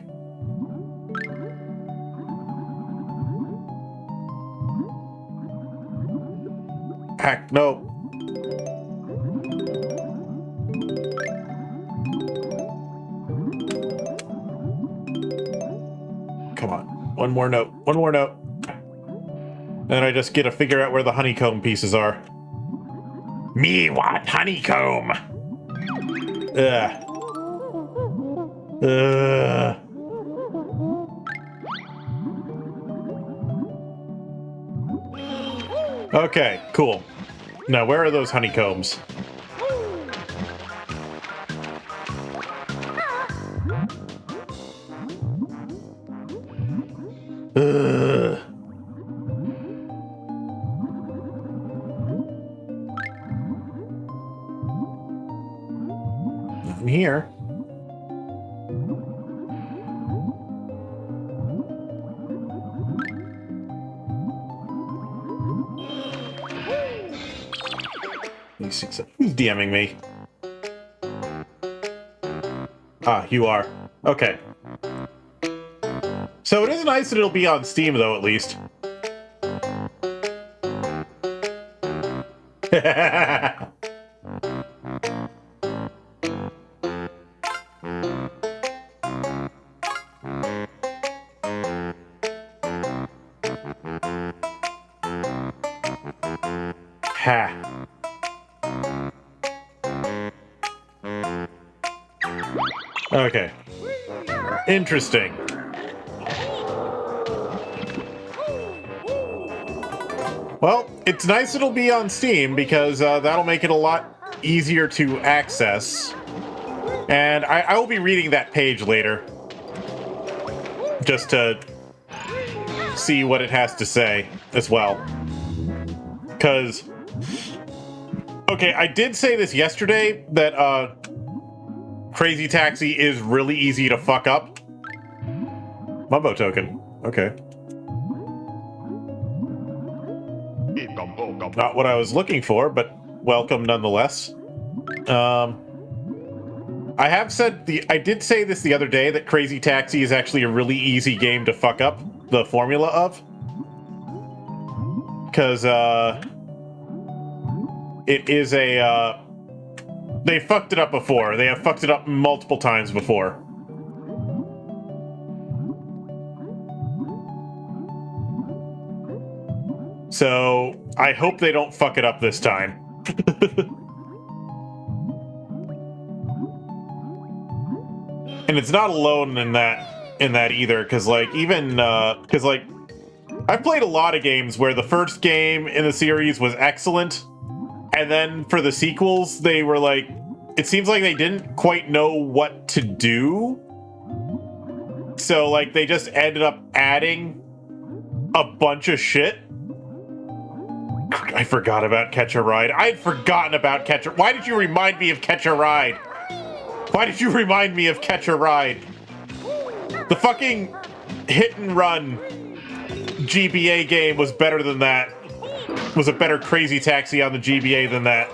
Heck, no. Come on. One more note. One more note. And I just get to figure out where the honeycomb pieces are. Me want honeycomb! Ugh. Ugh. Okay, cool. Now, where are those honeycombs? Ugh. Nothing here. Who's DMing me? Ah, you are. Okay. So it is nice that it'll be on Steam, though, at least. Ha. Okay. Interesting. Well, it's nice it'll be on Steam because that'll make it a lot easier to access. And I will be reading that page later. Just to see what it has to say as well. Because... Okay, I did say this yesterday, that Crazy Taxi is really easy to fuck up. Mumbo token. Okay. Not what I was looking for, but welcome nonetheless. I have said I did say this the other day, that Crazy Taxi is actually a really easy game to fuck up the formula of. Because, it is a, they fucked it up before. They have fucked it up multiple times before. So, I hope they don't fuck it up this time. And it's not alone in that either, because like even because like I've played a lot of games where the first game in the series was excellent, and then for the sequels they were like, it seems like they didn't quite know what to do, so like they just ended up adding a bunch of shit. I forgot about Catch a Ride. I'd forgotten about Catch a... Why did you remind me of Catch a Ride? Why did you remind me of Catch a Ride? The fucking hit and run GBA game was better than that. Was a better Crazy Taxi on the GBA than that.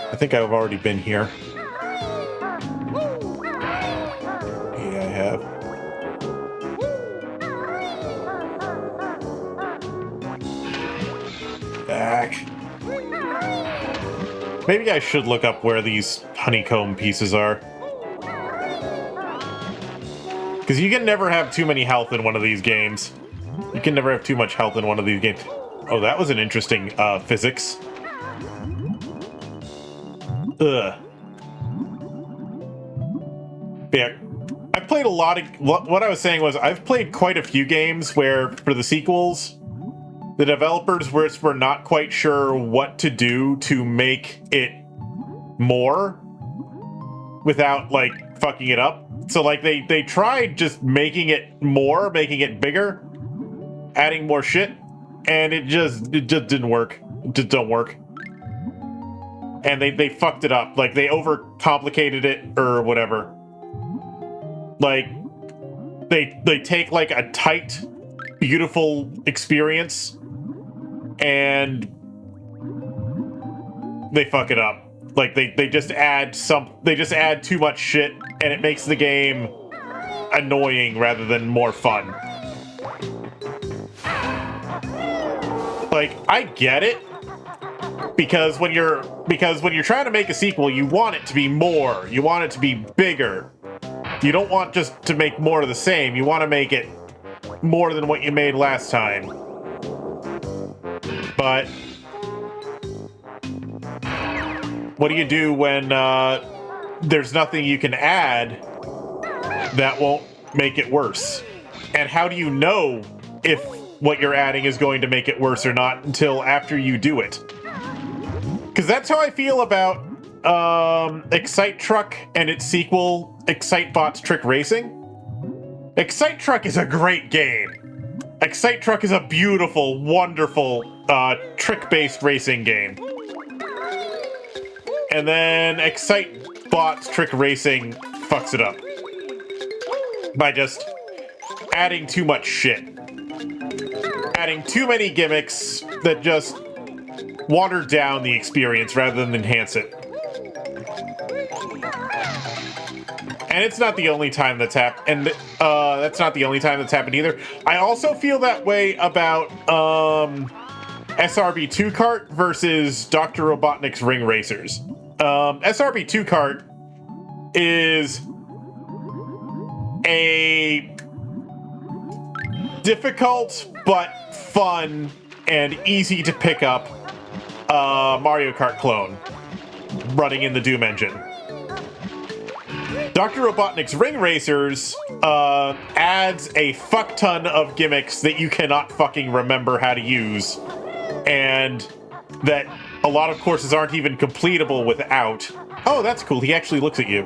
I think I've already been here. Yeah, I have. Back. Maybe I should look up where these honeycomb pieces are. Because you can never have too many health in one of these games. You can never have too much health in one of these games. Oh, that was an interesting physics. Ugh. Yeah, I've played a lot of... What I was saying was, I've played quite a few games where, for the sequels, the developers were not quite sure what to do to make it more without, like, fucking it up. So, like, they tried just making it more, making it bigger, adding more shit, and it just didn't work. It just don't work. And they fucked it up. Like, they overcomplicated it or whatever. Like, they take, like, a tight, beautiful experience and they fuck it up. Like, they just add too much shit, and it makes the game annoying rather than more fun. Like, I get it. Because when you're trying to make a sequel, you want it to be more. You want it to be bigger. You don't want just to make more of the same. You want to make it more than what you made last time. But what do you do when there's nothing you can add that won't make it worse? And how do you know if what you're adding is going to make it worse or not until after you do it? Because that's how I feel about Excite Truck and its sequel, Excite Bot's Trick Racing. Excite Truck is a great game. Excite Truck is a beautiful, wonderful, trick-based racing game. And then Excite Bot's Trick Racing fucks it up by just adding too much shit. Adding too many gimmicks that just water down the experience rather than enhance it. And it's not the only time that's happened. And that's not the only time that's happened either. I also feel that way about SRB2 Kart versus Dr. Robotnik's Ring Racers. SRB2 Kart is a difficult but fun and easy to pick up Mario Kart clone running in the Doom engine. Dr. Robotnik's Ring Racers adds a fuck ton of gimmicks that you cannot fucking remember how to use, and that a lot of courses aren't even completable without. Oh, that's cool. He actually looks at you.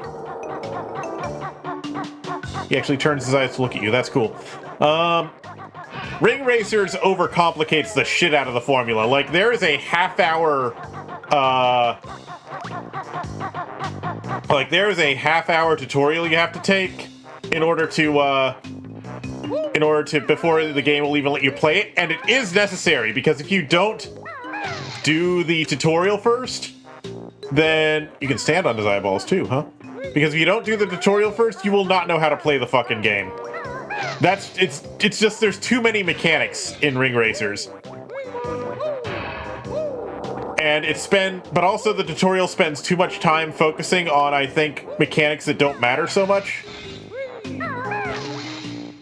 He actually turns his eyes to look at you. That's cool. Ring Racers overcomplicates the shit out of the formula. Like, there is a half-hour tutorial you have to take in order to before the game will even let you play it, and it is necessary because if you don't do the tutorial first, then you can stand on his eyeballs too, huh? Because if you don't do the tutorial first, you will not know how to play the fucking game. It's just there's too many mechanics in Ring Racers. And but also the tutorial spends too much time focusing on, I think, mechanics that don't matter so much.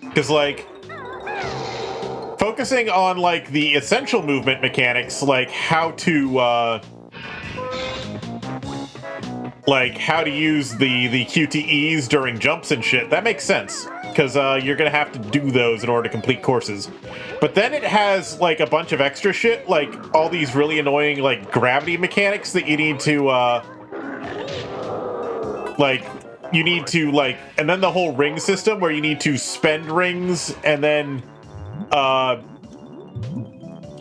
Because, like, focusing on, like, the essential movement mechanics, like how to use the QTEs during jumps and shit, that makes sense. Because you're gonna have to do those in order to complete courses. But then it has, like, a bunch of extra shit, like all these really annoying, like, gravity mechanics that you need to, and then the whole ring system where you need to spend rings and then,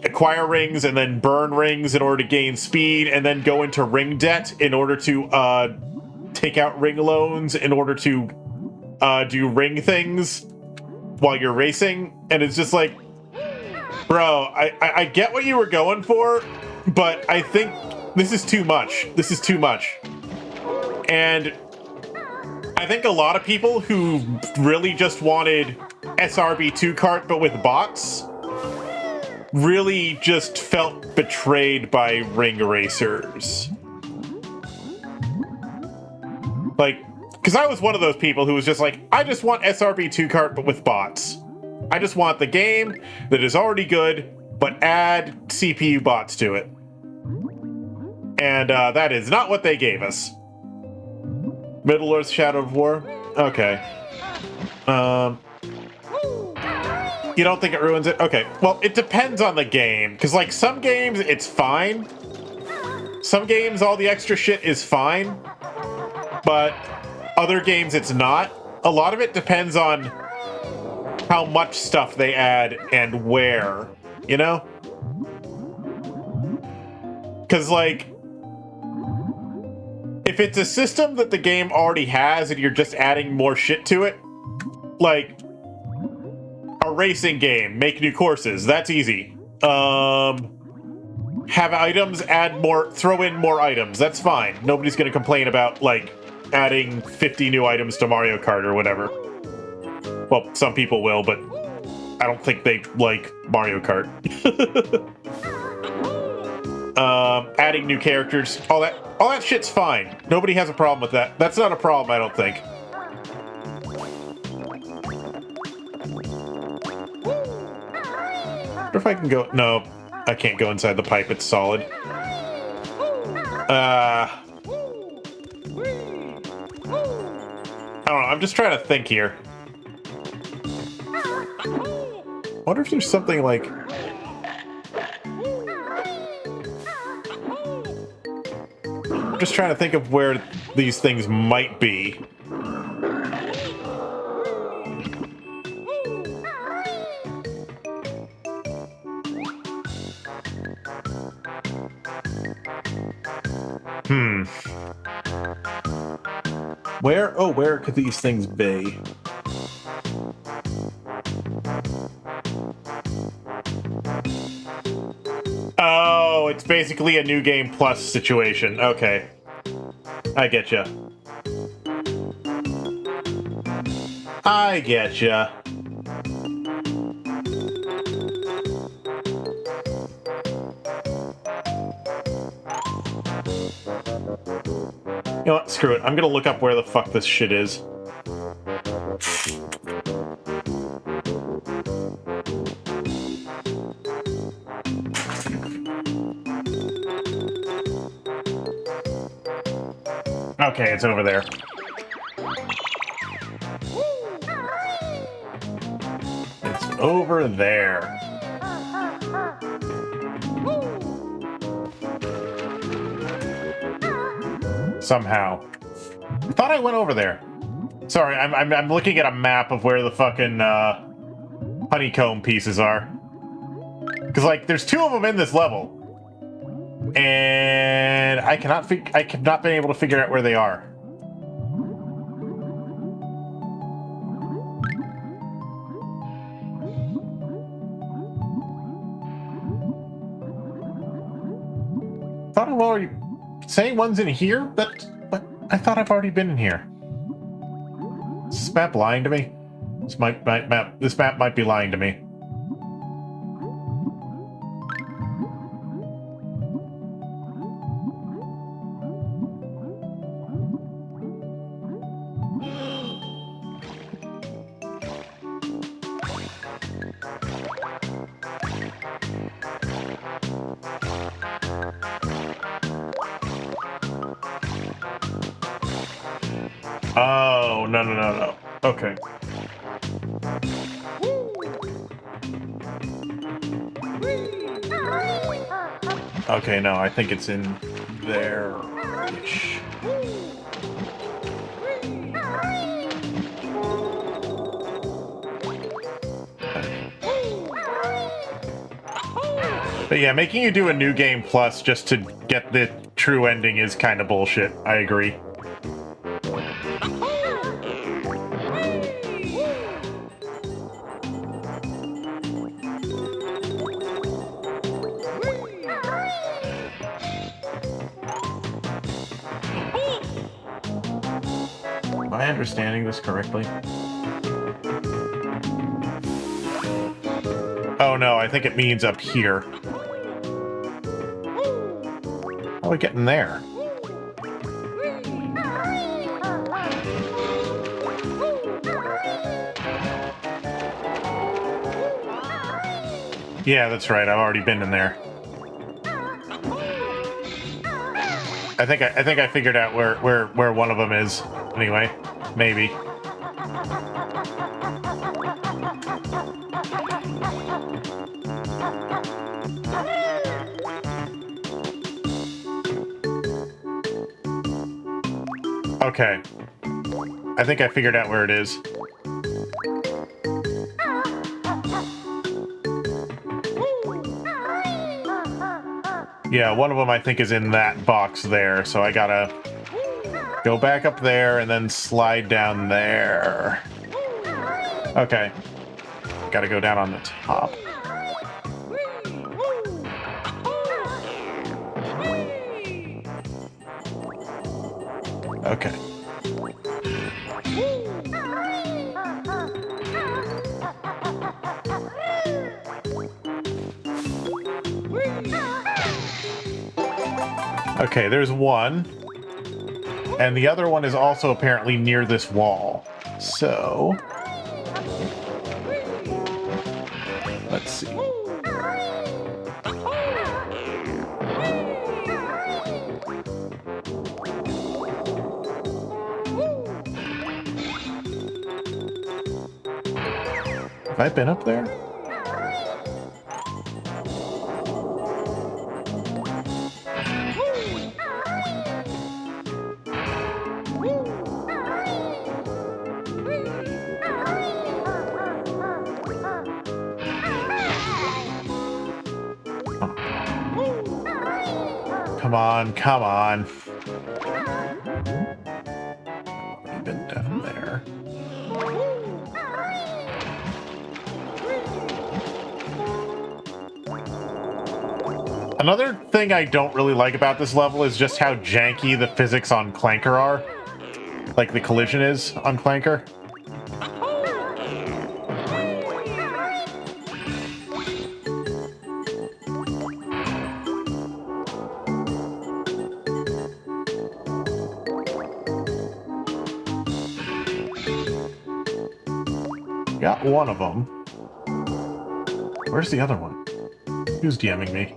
acquire rings and then burn rings in order to gain speed and then go into ring debt in order to, take out ring loans in order to, do ring things while you're racing. And it's just like, bro, I get what you were going for, but I think this is too much. This is too much. And I think a lot of people who really just wanted SRB2 kart but with bots really just felt betrayed by Ring Racers. Like, because I was one of those people who was just like, I just want SRB2 kart but with bots. I just want the game that is already good, but add CPU bots to it. And that is not what they gave us. Middle-earth Shadow of War? Okay. You don't think it ruins it? Okay. Well, it depends on the game. Because, like, some games, it's fine. Some games, all the extra shit is fine. But other games, it's not. A lot of it depends on how much stuff they add and where. You know? Because, like, if it's a system that the game already has and you're just adding more shit to it, like a racing game, make new courses, that's easy. Have items, throw in more items, that's fine. Nobody's gonna complain about, like, adding 50 new items to Mario Kart or whatever. Well, some people will, but I don't think they like Mario Kart. Adding new characters, all that shit's fine. Nobody has a problem with that. That's not a problem, I don't think. I wonder if I can go... No, I can't go inside the pipe. It's solid. I don't know. I'm just trying to think here. I wonder if there's something like... I'm just trying to think of where these things might be. Where could these things be? Oh, it's basically a New Game Plus situation. Okay. I getcha. I getcha. You know what? Screw it. I'm gonna look up where the fuck this shit is. Okay, it's over there. It's over there. Somehow. I thought I went over there. Sorry, I'm looking at a map of where the fucking honeycomb pieces are. Because, like, there's two of them in this level. And I have not been able to figure out where they are. thought I've already... Saying one's in here? But I thought I've already been in here. Is this map lying to me? This map might be lying to me. Oh, no. Okay. Okay, no, I think it's in there-ish. But yeah, making you do a new game plus just to get the true ending is kind of bullshit. I agree. Am I understanding this correctly? Oh no, I think it means up here. How are we getting there? Yeah, that's right. I've already been in there. I think I figured out where one of them is. Anyway, maybe. Okay. I think I figured out where it is. Yeah, one of them I think is in that box there, so I gotta go back up there and then slide down there. Okay. Gotta go down on the top. Okay. Okay, there's one. And the other one is also apparently near this wall. So... let's see. Have I been up there? Come on, come on. I've been down there. Another thing I don't really like about this level is just how janky the physics on Clanker are. Like the collision is on Clanker. Got one of them. Where's the other one? Who's DMing me?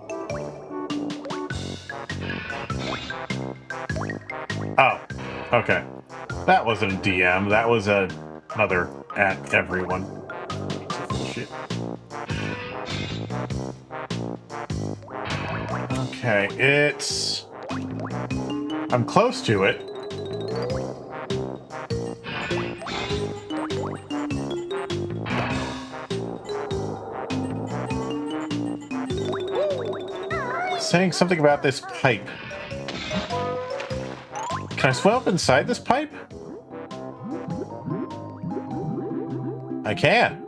Oh, okay. That wasn't a DM. That was another at everyone. Bullshit. Okay, it's... I'm close to it. Saying something about this pipe. Can I swim up inside this pipe? I can.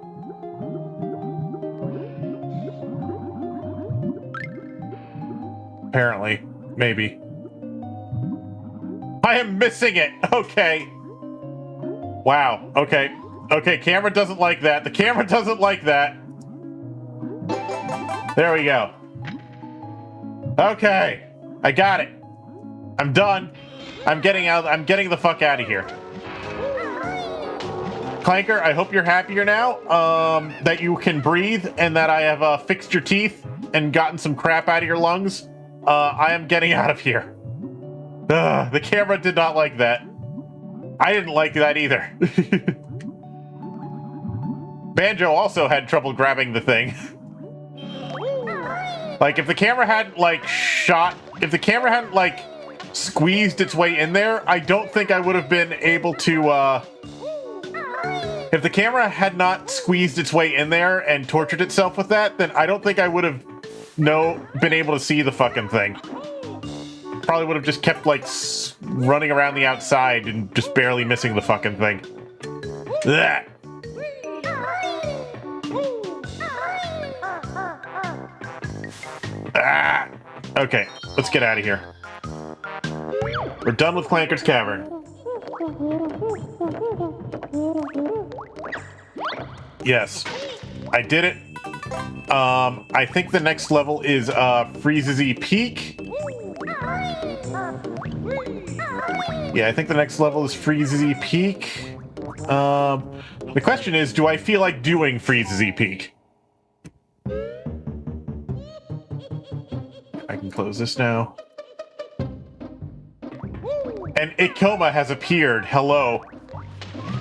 Apparently. Maybe. I am missing it! Okay. Wow, okay. Okay, camera doesn't like that. The camera doesn't like that. There we go. Okay. I got it. I'm done. I'm getting out. I'm getting the fuck out of here. Clanker, I hope you're happier now, that you can breathe and that I have fixed your teeth and gotten some crap out of your lungs. I am getting out of here. The camera did not like that. I didn't like that either. Banjo also had trouble grabbing the thing. Like, if the camera hadn't, like, if the camera hadn't, like, squeezed its way in there, I don't think I would have been able to, if the camera had not squeezed its way in there and tortured itself with that, then I don't think I would have, been able to see the fucking thing. Probably would have just kept, like, running around the outside and just barely missing the fucking thing. Blech. Ah! Okay, let's get out of here. We're done with Clanker's Cavern. Yes, I did it. I think the next level is Freezy Peak. Yeah, I think the next level is Freezy Peak. The question is, do I feel like doing Freezy Peak? I can close this now. And Ikoma has appeared. Hello.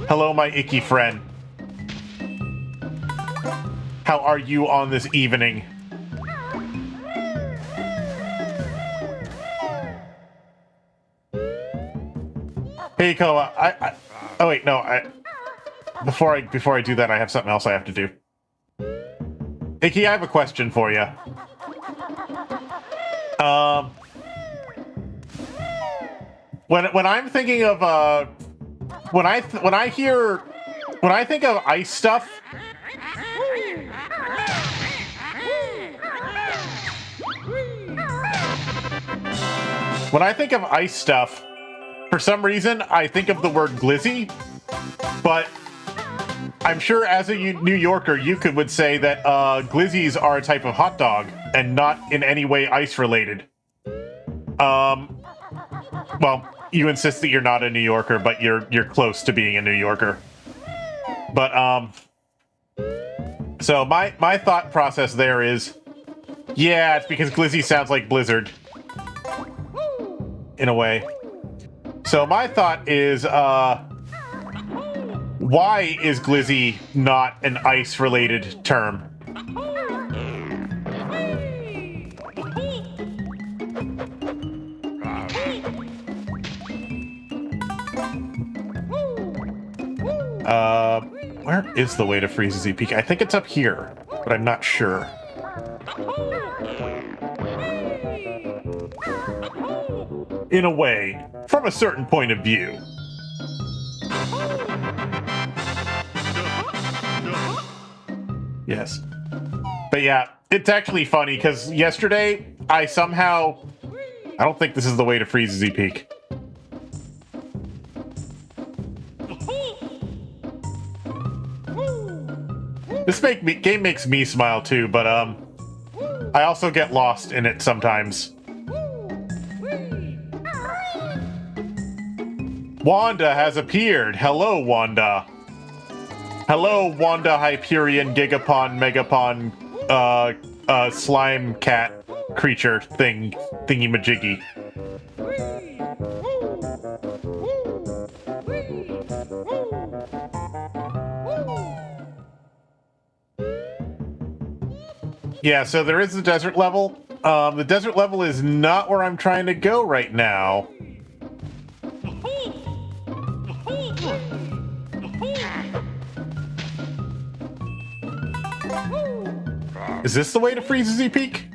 Hello, my icky friend. How are you on this evening? Hey, Ikoma, oh wait, no, before I do that, I have something else I have to do. Icky, I have a question for you. When I'm thinking of when I think of ice stuff, when I think of ice stuff, for some reason I think of the word glizzy, but I'm sure as a New Yorker you would say that glizzies are a type of hot dog and not in any way ice related. Well, you insist that you're not a New Yorker, but you're close to being a New Yorker. But so my thought process there is, yeah, it's because glizzy sounds like blizzard in a way. So my thought is, why is glizzy not an ice related term? Where is the way to Freezy Peak? I think it's up here, but I'm not sure. In a way, from a certain point of view. Yes. But yeah, it's actually funny, because yesterday, I don't think this is the way to Freezy Peak. This game makes me smile too, but I also get lost in it sometimes. Wanda has appeared. Hello, Wanda. Hello, Wanda, Hyperion, Gigapon, Megapon, slime cat creature thingy-majiggy. Yeah, so there is the desert level. The desert level is not where I'm trying to go right now. Is this the way to Freezy Peak?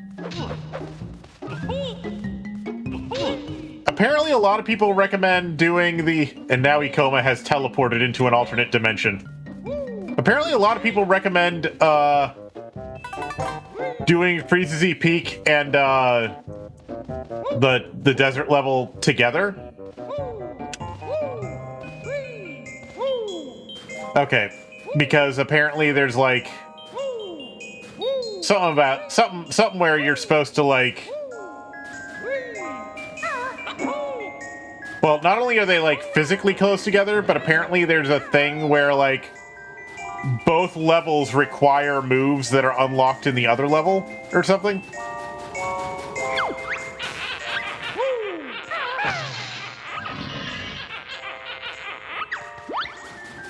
Apparently a lot of people recommend doing and now Ikoma has teleported into an alternate dimension. Apparently a lot of people recommend, doing Freezy Peak and, the desert level together. Okay, because apparently there's like something where you're supposed to like. Well, not only are they like physically close together, but apparently there's a thing where like both levels require moves that are unlocked in the other level or something.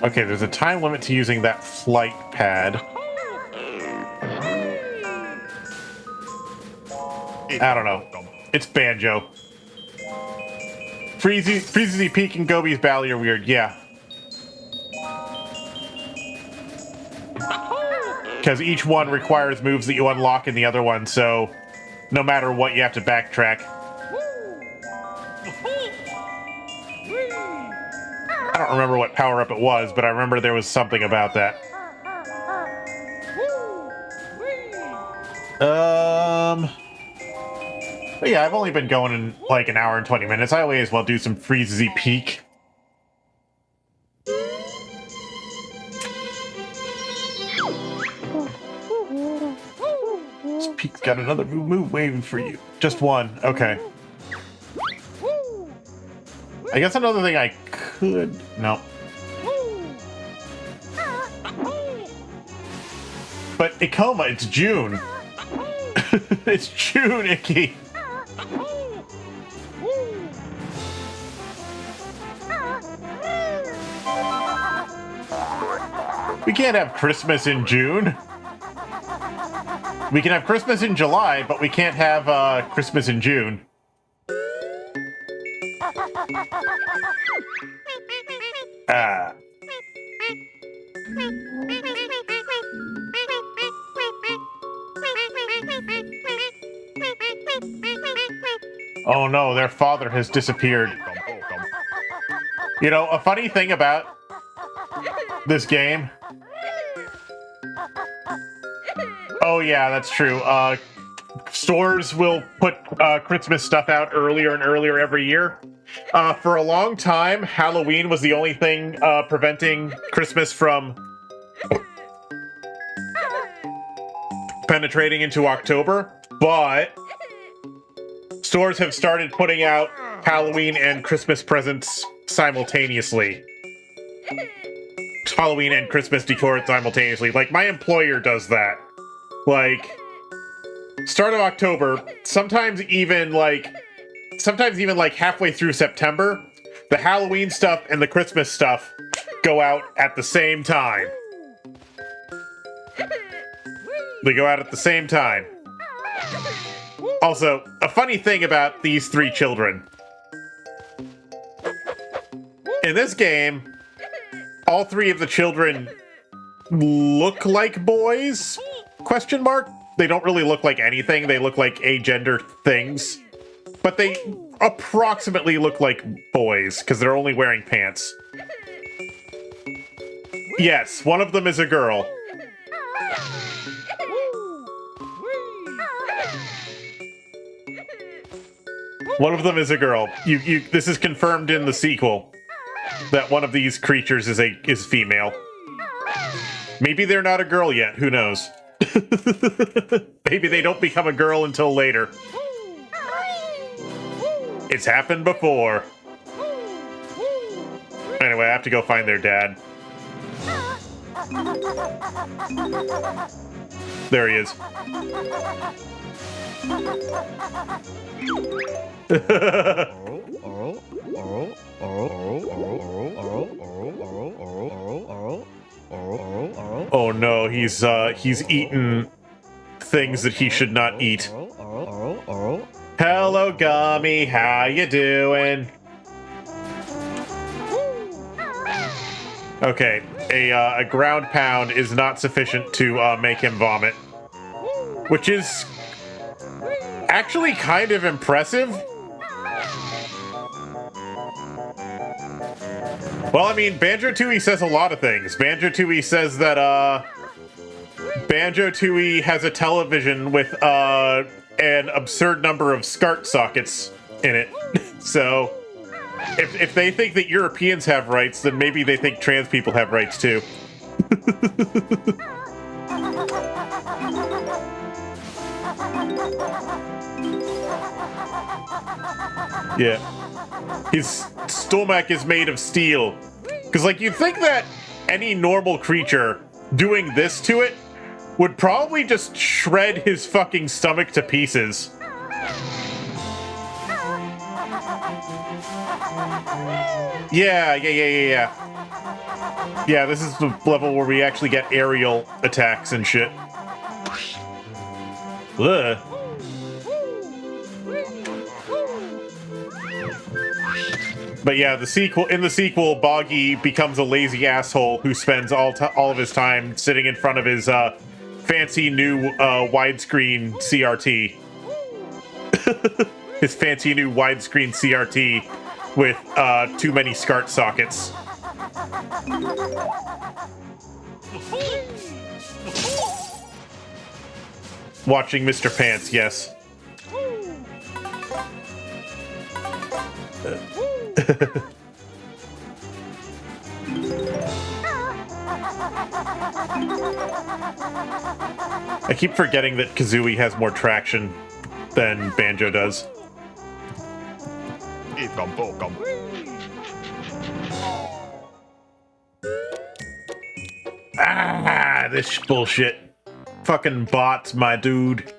Okay, there's a time limit to using that flight pad. I don't know. It's Banjo. Freezy Peak and Gobi's Valley are weird, yeah. Because each one requires moves that you unlock in the other one, so no matter what, you have to backtrack. I don't remember what power-up it was, but I remember there was something about that. But yeah, I've only been going in like an hour and 20 minutes. I may as well do some Freezy Peak. This Peak's got another move waiting for you. Just one. Okay. I guess another thing I could... No. But Ikoma, it's June. It's June, Icky. We can't have Christmas in June. We can have Christmas in July, but we can't have Christmas in June. Ah. Oh no, their father has disappeared. You know, a funny thing about this game... Oh yeah, that's true. Stores will put Christmas stuff out earlier and earlier every year. For a long time, Halloween was the only thing preventing Christmas from penetrating into October, but stores have started putting out Halloween and Christmas presents simultaneously. Halloween and Christmas decor simultaneously. Like, my employer does that. Like, start of October, sometimes even like halfway through September, the Halloween stuff and the Christmas stuff go out at the same time. They go out at the same time. Also, a funny thing about these three children. In this game, all three of the children look like boys? Question mark? They don't really look like anything. They look like agender things. But they approximately look like boys, because they're only wearing pants. Yes, one of them is a girl. One of them is a girl. This is confirmed in the sequel that one of these creatures is female. Maybe they're not a girl yet. Who knows? Maybe they don't become a girl until later. It's happened before. Anyway, I have to go find their dad. There he is. Oh no, he's eaten things that he should not eat. Hello, Gummy, how you doing? Okay, a ground pound is not sufficient to make him vomit, which is actually kind of impressive. Well, I mean, Banjo-Tooie says a lot of things. Banjo-Tooie says that Banjo-Tooie has a television with an absurd number of SCART sockets in it. So if they think that Europeans have rights, then maybe they think trans people have rights too. Yeah. His stomach is made of steel. Because, like, you'd think that any normal creature doing this to it would probably just shred his fucking stomach to pieces. Yeah. Yeah, this is the level where we actually get aerial attacks and shit. Ugh. But yeah, in the sequel, Boggy becomes a lazy asshole who spends all of his time sitting in front of his fancy new widescreen CRT. His fancy new widescreen CRT with too many SCART sockets. Watching Mr. Pants, yes. I keep forgetting that Kazooie has more traction than Banjo does. Ah, this bullshit. Fucking bots, my dude.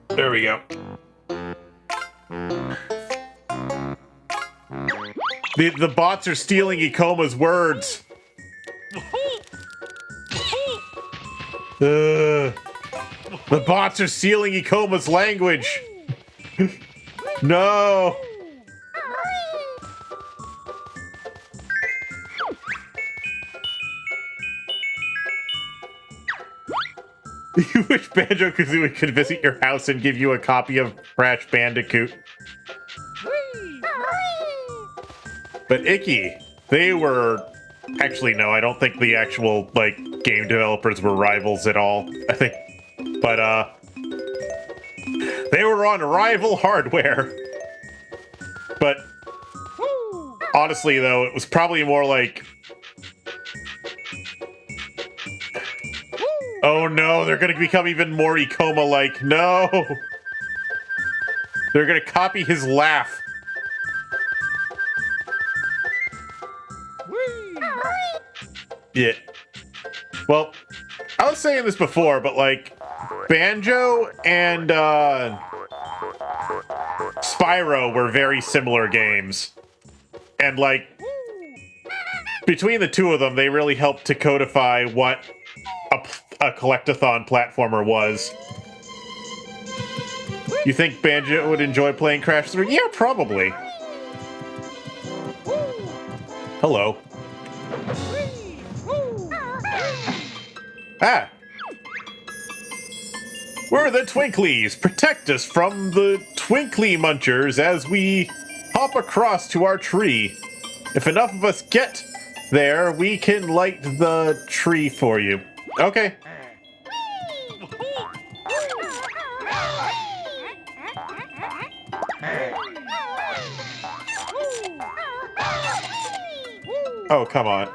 There we go. The bots are stealing Ikoma's words. The bots are stealing Ikoma's language. No. You wish Banjo-Kazooie could visit your house and give you a copy of Crash Bandicoot. But Icky, they were... Actually, no, I don't think the actual, like, game developers were rivals at all. I think... But, they were on rival hardware. But, honestly, though, it was probably more like... Oh no, they're gonna become even more Ikoma-like. No! They're gonna copy his laugh. Yeah. Well, I was saying this before, but like, Banjo and Spyro were very similar games. And like, between the two of them, they really helped to codify what a collectathon platformer was. You think Banjo would enjoy playing Crash 3? Yeah, probably. Hello. Ah! We're the Twinklies. Protect us from the Twinkly Munchers as we hop across to our tree. If enough of us get there, we can light the tree for you. Okay. Oh, come on.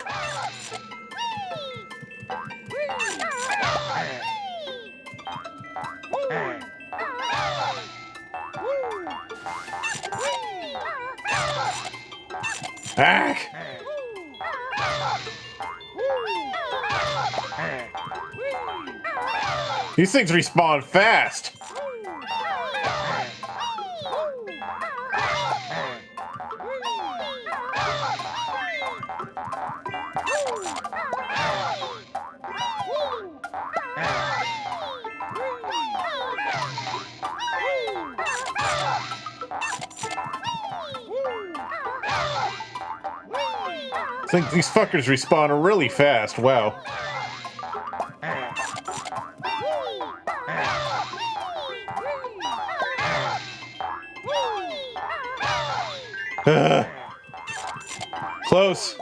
Ah! These things respawn fast. I think these fuckers respawn really fast. Wow. Close.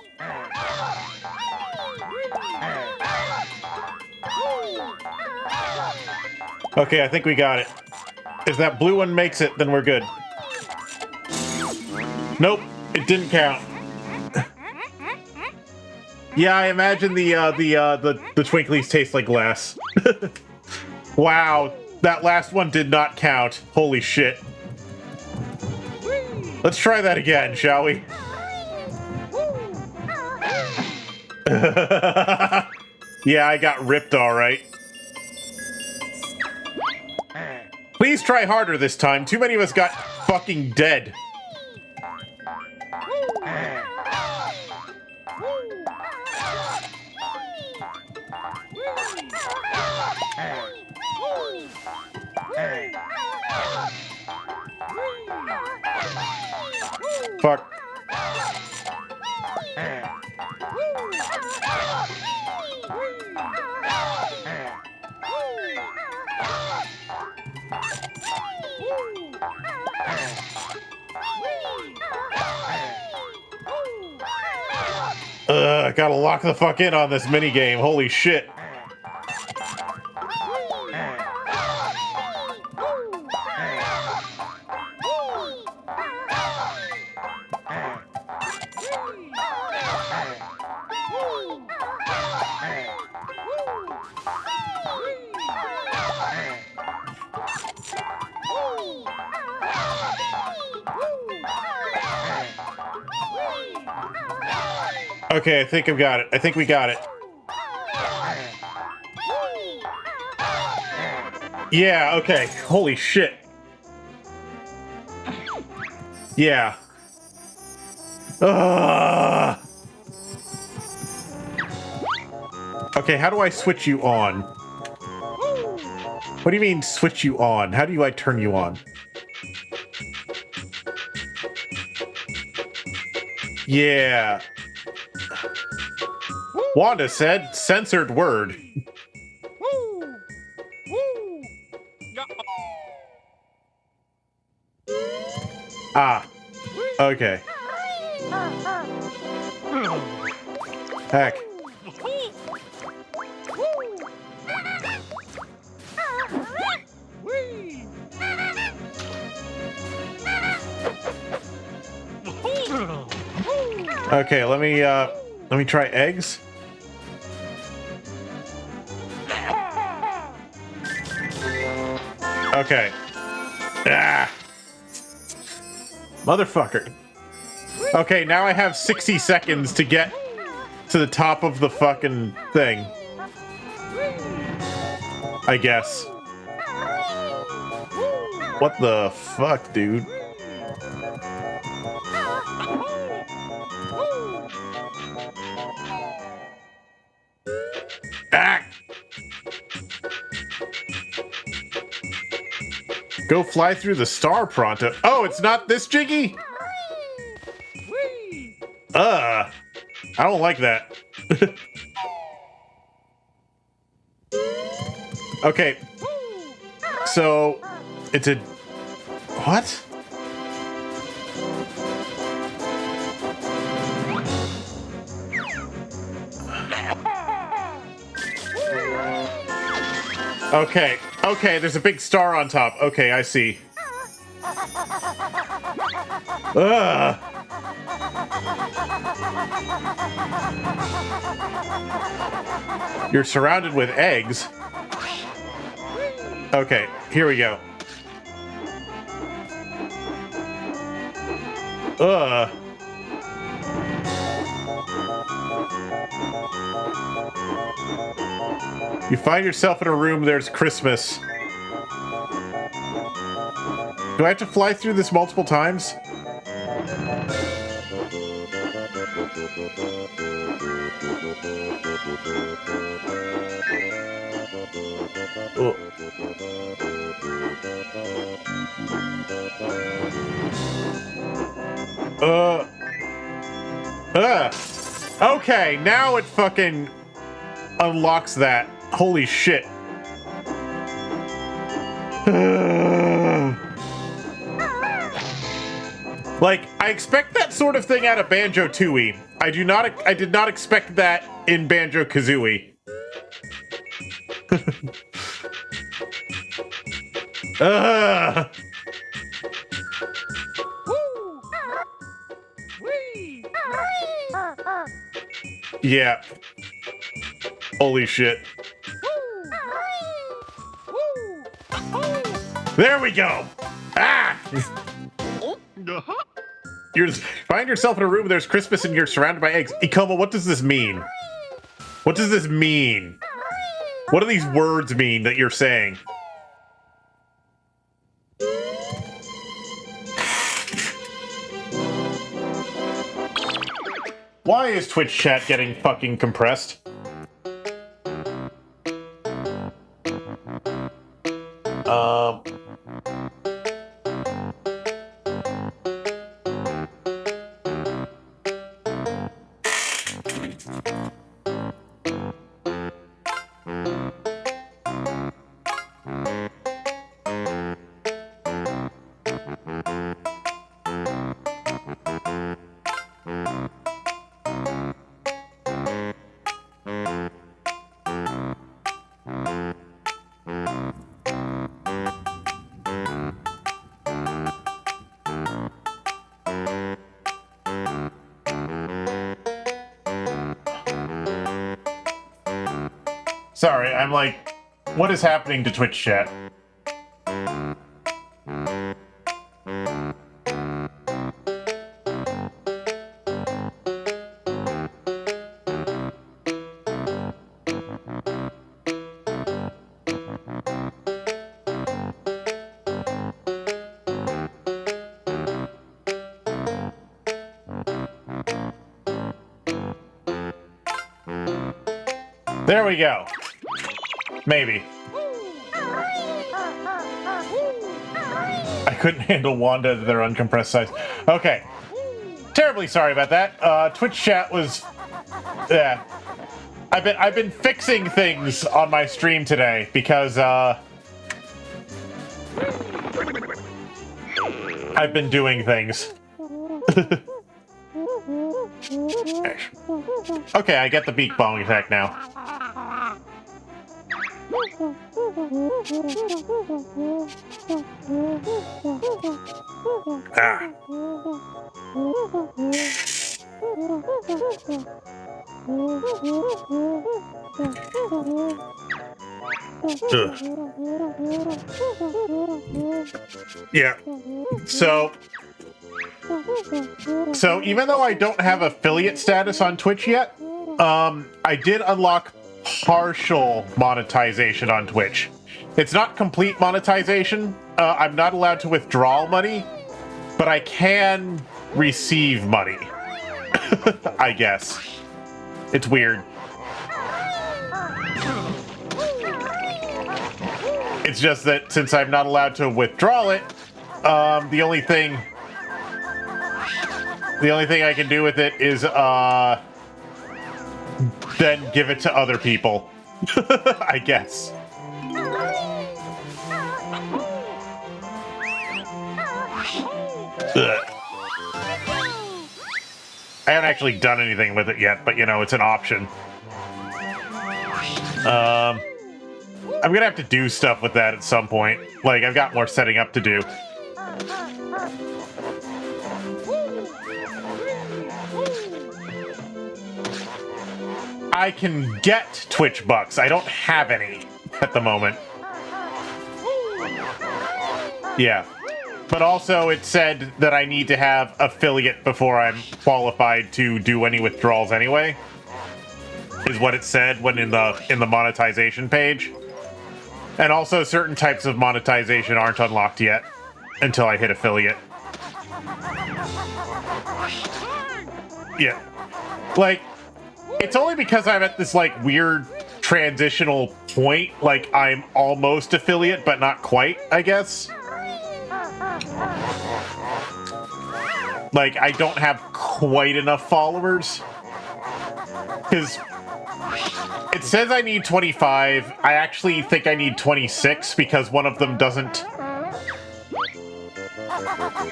Okay, I think we got it. If that blue one makes it, then we're good. Nope, it didn't count. Yeah, I imagine the Twinklies taste like glass. Wow, that last one did not count. Holy shit. Let's try that again, shall we? Yeah, I got ripped all right. Please try harder this time. Too many of us got fucking dead. Fuck. I gotta lock the fuck in on this minigame. Holy shit. Okay, I think I've got it. I think we got it. Yeah, okay. Holy shit. Yeah. Ugh. Okay, how do I switch you on? What do you mean, switch you on? How do I turn you on? Yeah. Wanda said, censored word. Ah. Okay. Heck. Okay, let me try eggs. Okay. Ah. Motherfucker. Okay, now I have 60 seconds to get to the top of the fucking thing. I guess. What the fuck, dude? Ah! Go fly through the star pronto. Oh, it's not this jiggy? I don't like that. Okay. So, it's a... What? Okay. Okay, there's a big star on top. Okay, I see. Ugh. You're surrounded with eggs. Okay, here we go. Ugh. You find yourself in a room, there's Christmas. Do I have to fly through this multiple times? Okay, now it fucking unlocks that. Holy shit. Like, I expect that sort of thing out of Banjo Tooie. I did not expect that in Banjo Kazooie. Yeah. Holy shit. There we go. Ah! You find yourself in a room where there's Christmas and you're surrounded by eggs. Ikoma, what does this mean? What does this mean? What do these words mean that you're saying? Why is Twitch chat getting fucking compressed? Sorry, I'm like, what is happening to Twitch chat? There we go. Maybe. I couldn't handle Wanda at their uncompressed size. Okay. Terribly sorry about that. Twitch chat was... Yeah. I've been fixing things on my stream today because, I've been doing things. Okay, I get the beak bong attack now. Ah. Yeah. So even though I don't have affiliate status on Twitch yet, I did unlock partial monetization on Twitch. It's not complete monetization. I'm not allowed to withdraw money, but I can receive money. I guess. It's weird. It's just that since I'm not allowed to withdraw it, the only thing I can do with it is then give it to other people. I guess. Ugh. I haven't actually done anything with it yet, but you know, it's an option. I'm gonna have to do stuff with that at some point. Like, I've got more setting up to do. I can get Twitch bucks. I don't have any at the moment. Yeah. But also it said that I need to have affiliate before I'm qualified to do any withdrawals anyway. Is what it said when in the monetization page. And also certain types of monetization aren't unlocked yet until I hit affiliate. Yeah. Like, it's only because I'm at this, like, weird transitional point. Like, I'm almost affiliate, but not quite, I guess. Like, I don't have quite enough followers. Because it says I need 25. I actually think I need 26 because one of them doesn't...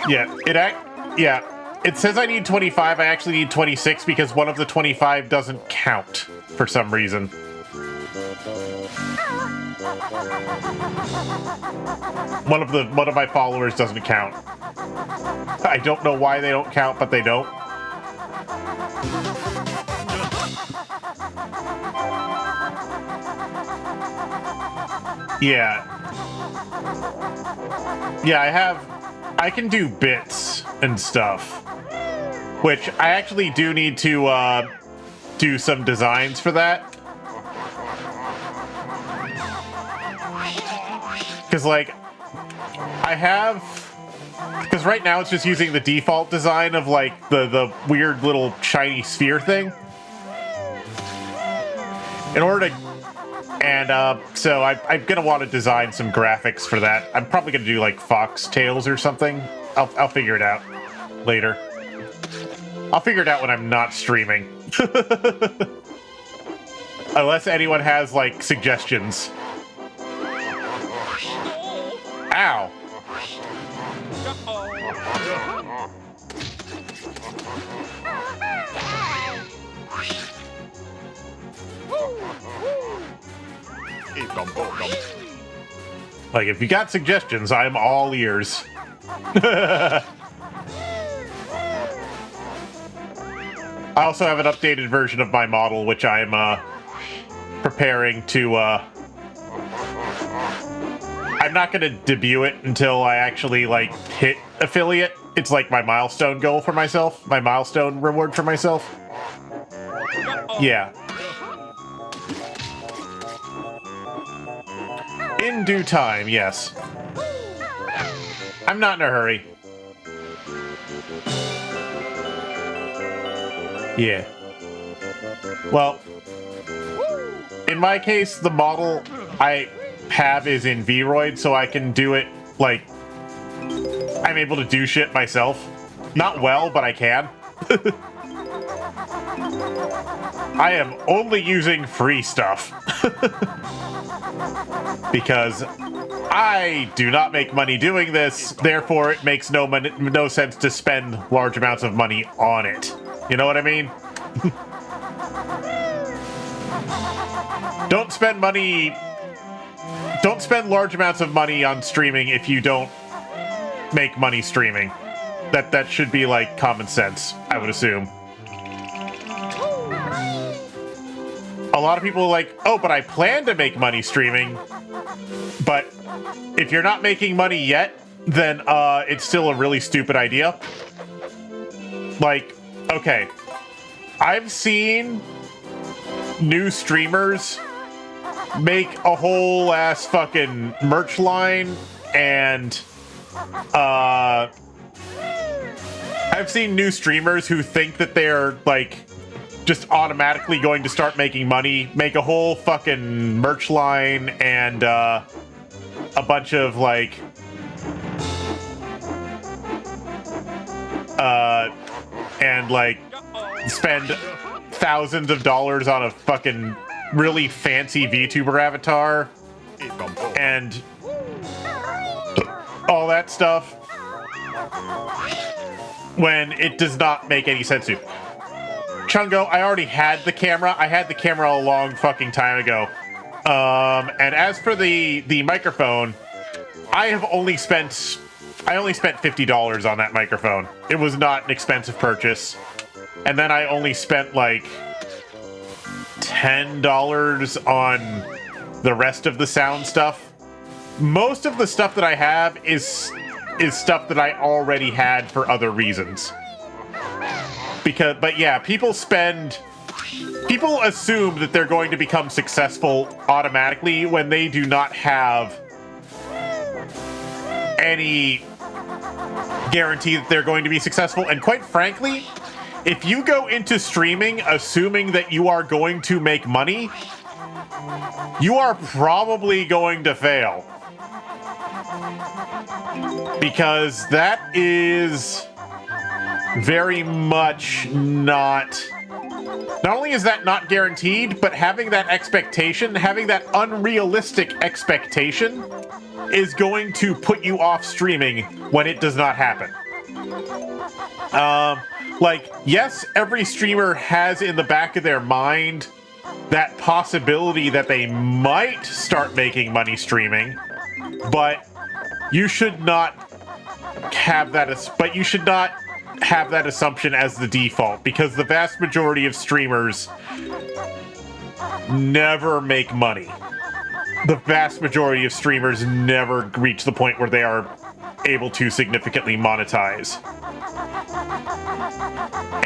Yeah, Yeah, it says I need 25. I actually need 26 because one of the 25 doesn't count for some reason. One of my followers doesn't count. I don't know why they don't count, but they don't. Yeah. Yeah, I can do bits and stuff, which I actually do need to do some designs for that. Because, like, because right now it's just using the default design of, like, the weird little shiny sphere thing. In order to, and, so I'm gonna want to design some graphics for that. I'm probably gonna do, like, foxtails or something. I'll figure it out later. I'll figure it out when I'm not streaming. Unless anyone has, like, suggestions. Ow. Like, if you got suggestions, I'm all ears. I also have an updated version of my model, which I'm preparing to I'm not going to debut it until I actually, like, hit affiliate. It's like my milestone goal for myself. My milestone reward for myself. Yeah. In due time, yes. I'm not in a hurry. Yeah. Well, in my case, the model I have is in Vroid, so I can do it, like, I'm able to do shit myself. Not well, but I can. I am only using free stuff. Because I do not make money doing this, therefore it makes no sense to spend large amounts of money on it. You know what I mean? Don't spend large amounts of money on streaming if you don't make money streaming. That should be, like, common sense, I would assume. A lot of people are like, oh, but I plan to make money streaming. But if you're not making money yet, then it's still a really stupid idea. Like, okay, I've seen new streamers make a whole ass fucking merch line, and I've seen new streamers who think that they're, like, just automatically going to start making money, make a whole fucking merch line and a bunch of, like, and, like, spend thousands of dollars on a fucking really fancy VTuber avatar and all that stuff when it does not make any sense to you. Chungo, I already had the camera. I had the camera a long fucking time ago. And as for the microphone, I only spent $50 on that microphone. It was not an expensive purchase. And then I only spent, like, $10 on the rest of the sound stuff. Most of the stuff that I have is stuff that I already had for other reasons. But yeah, people assume that they're going to become successful automatically when they do not have any guarantee that they're going to be successful. And quite frankly, if you go into streaming assuming that you are going to make money, you are probably going to fail. Because that is very much not only is that not guaranteed, but having that expectation, having that unrealistic expectation is going to put you off streaming when it does not happen. Like, yes, every streamer has in the back of their mind that possibility that they might start making money streaming, but you should not have that assumption as the default, because the vast majority of streamers never make money. The vast majority of streamers never reach the point where they are able to significantly monetize.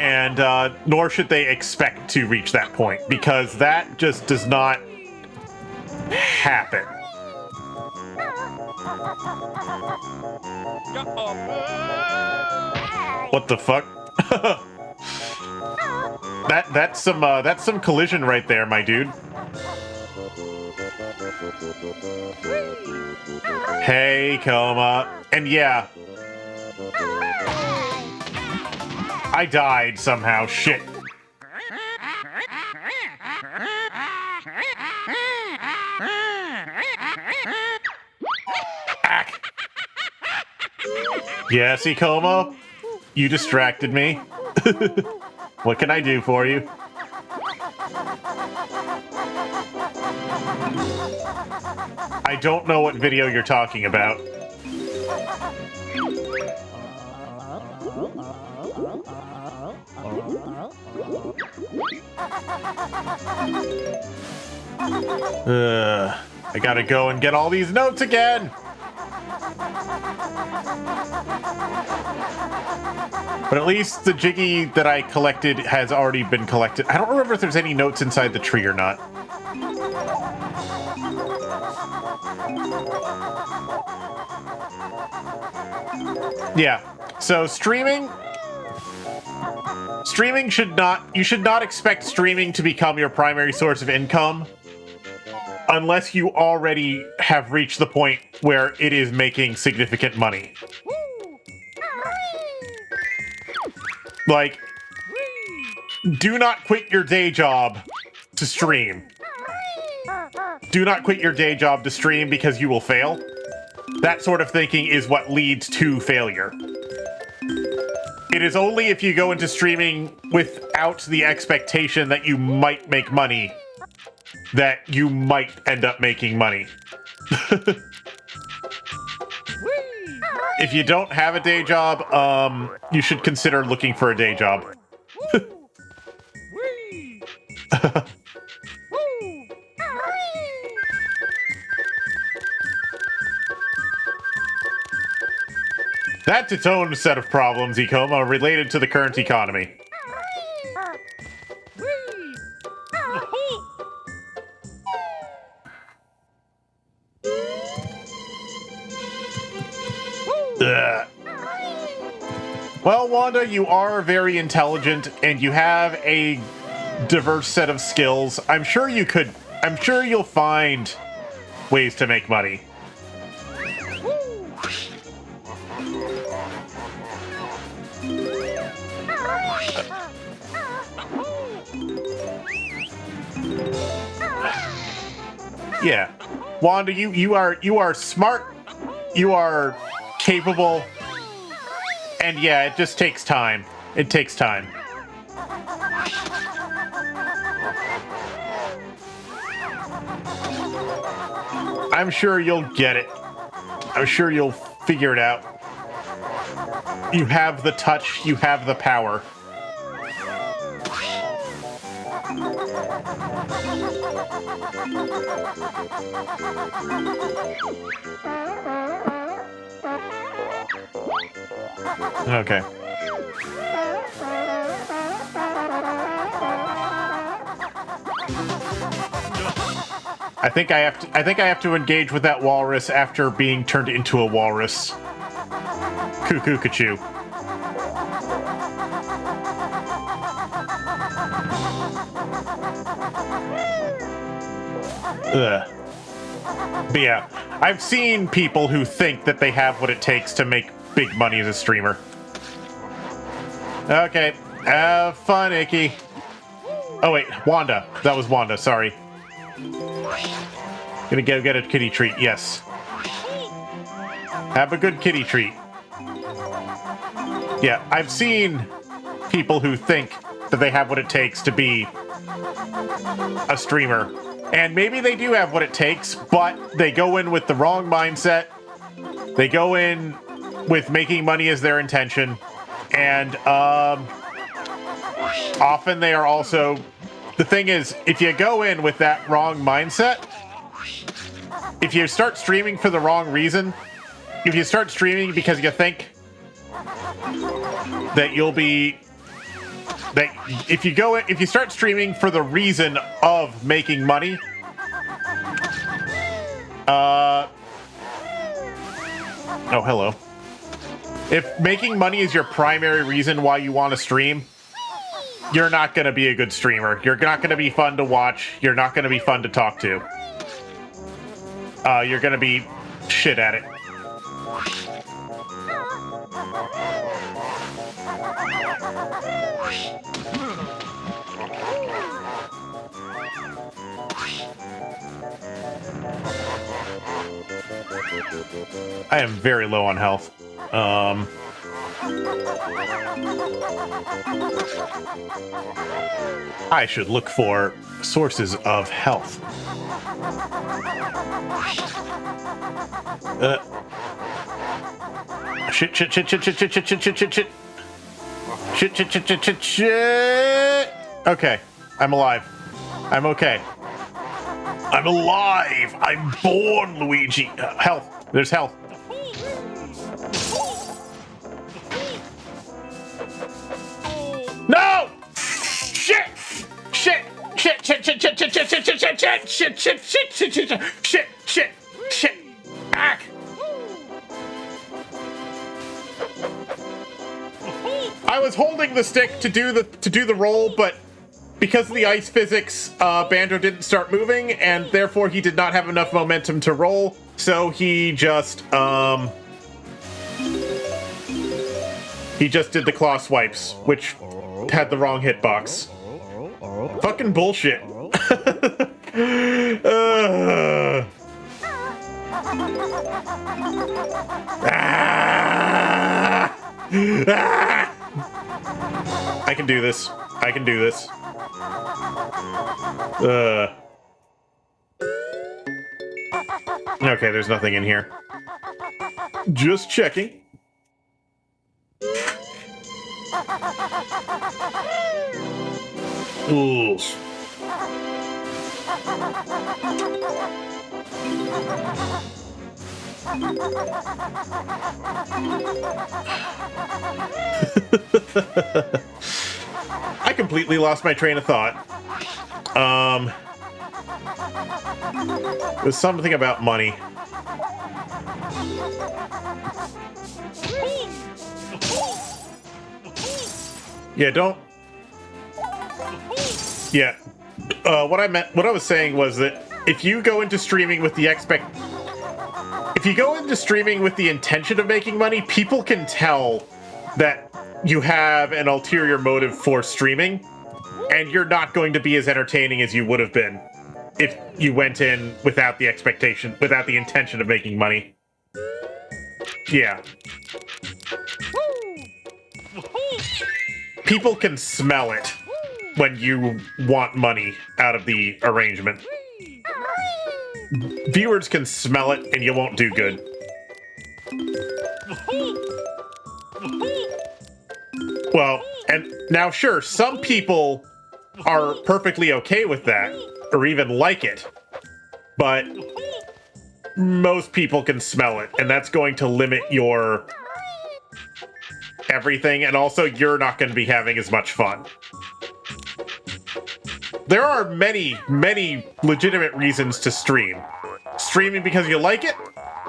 And nor should they expect to reach that point, because that just does not happen. What the fuck? That's some collision right there, my dude. Hey, Coma. And yeah, I died somehow. Shit. Ack. Yes, Ikoma? You distracted me. What can I do for you? I don't know what video you're talking about. I gotta go and get all these notes again! But at least the Jiggy that I collected has already been collected. I don't remember if there's any notes inside the tree or not. Yeah, so streaming should not, you should not expect streaming to become your primary source of income unless you already have reached the point where it is making significant money. Like, do not quit your day job to stream. Do not quit your day job to stream because you will fail. That sort of thinking is what leads to failure. It is only if you go into streaming without the expectation that you might make money that you might end up making money. If you don't have a day job, you should consider looking for a day job. That's its own set of problems, Ikoma, related to the current economy. Ugh. Well, Wanda, you are very intelligent, and you have a diverse set of skills. I'm sure you'll find ways to make money. Yeah, Wanda, you are smart, you are capable, and yeah, it just takes time. It takes time. I'm sure you'll get it. I'm sure you'll figure it out. You have the touch, you have the power. Okay. I think I have to engage with that walrus after being turned into a walrus. Cuckoo Kachoo. Ugh. But yeah, I've seen people who think that they have what it takes to make big money as a streamer. Okay, have fun, Icky. Oh wait, Wanda. That was Wanda, sorry. Gonna go get a kitty treat, yes. Have a good kitty treat. Yeah, I've seen people who think that they have what it takes to be a streamer. And maybe they do have what it takes, but they go in with the wrong mindset. They go in with making money as their intention. And often they are also... The thing is, if you go in with that wrong mindset, if you start streaming for the wrong reason, if you start streaming because you think that you'll be... That if you start streaming for the reason of making money, oh, hello. If making money is your primary reason why you want to stream, you're not going to be a good streamer. You're not going to be fun to watch. You're not going to be fun to talk to. You're going to be shit at it. I am very low on health. I should look for sources of health. Shit. Okay, I'm alive. I'm okay. I'm alive! I'm born, Luigi! Health. There's health. No! Shit! Shit! Shit! Back! I was holding the stick to do the roll, but because of the ice physics, Banjo didn't start moving, and therefore he did not have enough momentum to roll, so he just did the claw swipes, which had the wrong hitbox. Fucking bullshit. I can do this. I can do this. Okay, there's nothing in here. Just checking. Ooh. I completely lost my train of thought. There's something about money. Yeah, don't... Yeah. What I was saying was that if you go into streaming with the if you go into streaming with the intention of making money, people can tell that you have an ulterior motive for streaming, and you're not going to be as entertaining as you would have been if you went in without the expectation, without the intention of making money. Yeah. People can smell it when you want money out of the arrangement. Viewers can smell it, and you won't do good. Well, and now sure, some people are perfectly okay with that, or even like it, but most people can smell it, and that's going to limit your everything, and also you're not going to be having as much fun. There are many, many legitimate reasons to stream. Streaming because you like it?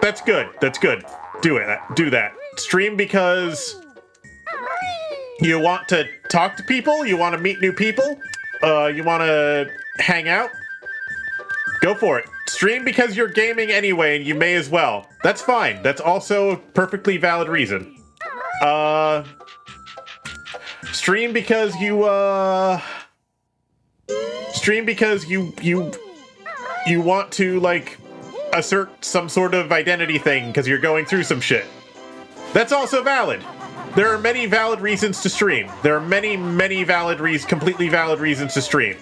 That's good. That's good. Do it. Do that. Stream because you want to talk to people? You want to meet new people? You want to hang out? Go for it. Stream because you're gaming anyway, and you may as well. That's fine. That's also a perfectly valid reason. Stream because you, stream because you want to, like, assert some sort of identity thing because you're going through some shit. That's also valid. There are many valid reasons to stream. There are many, many valid completely valid reasons to stream.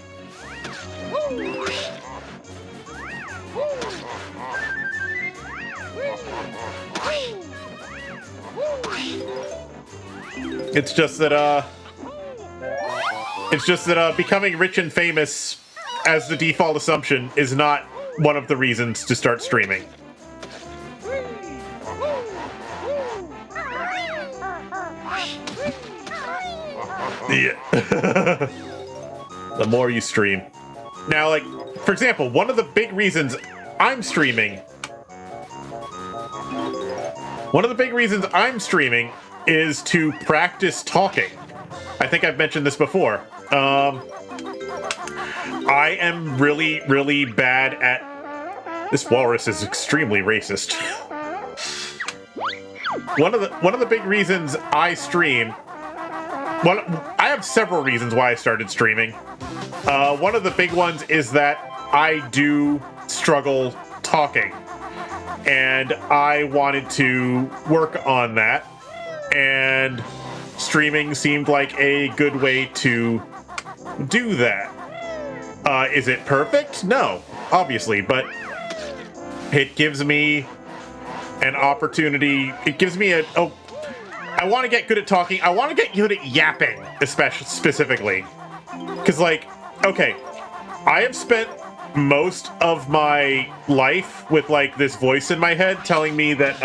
It's just that becoming rich and famous as the default assumption is not one of the reasons to start streaming. Yeah. The more you stream. Now, like, for example, one of the big reasons I'm streaming is to practice talking. I think I've mentioned this before. I am really, really bad at... This walrus is extremely racist. One of the big reasons I stream... I have several reasons why I started streaming. One of the big ones is that I do struggle talking. And I wanted to work on that. And streaming seemed like a good way to do that. Is it perfect? No, obviously, but it gives me an opportunity. It gives me I want to get good at talking. I want to get good at yapping, specifically. Because, like, okay, I have spent most of my life with, like, this voice in my head telling me that,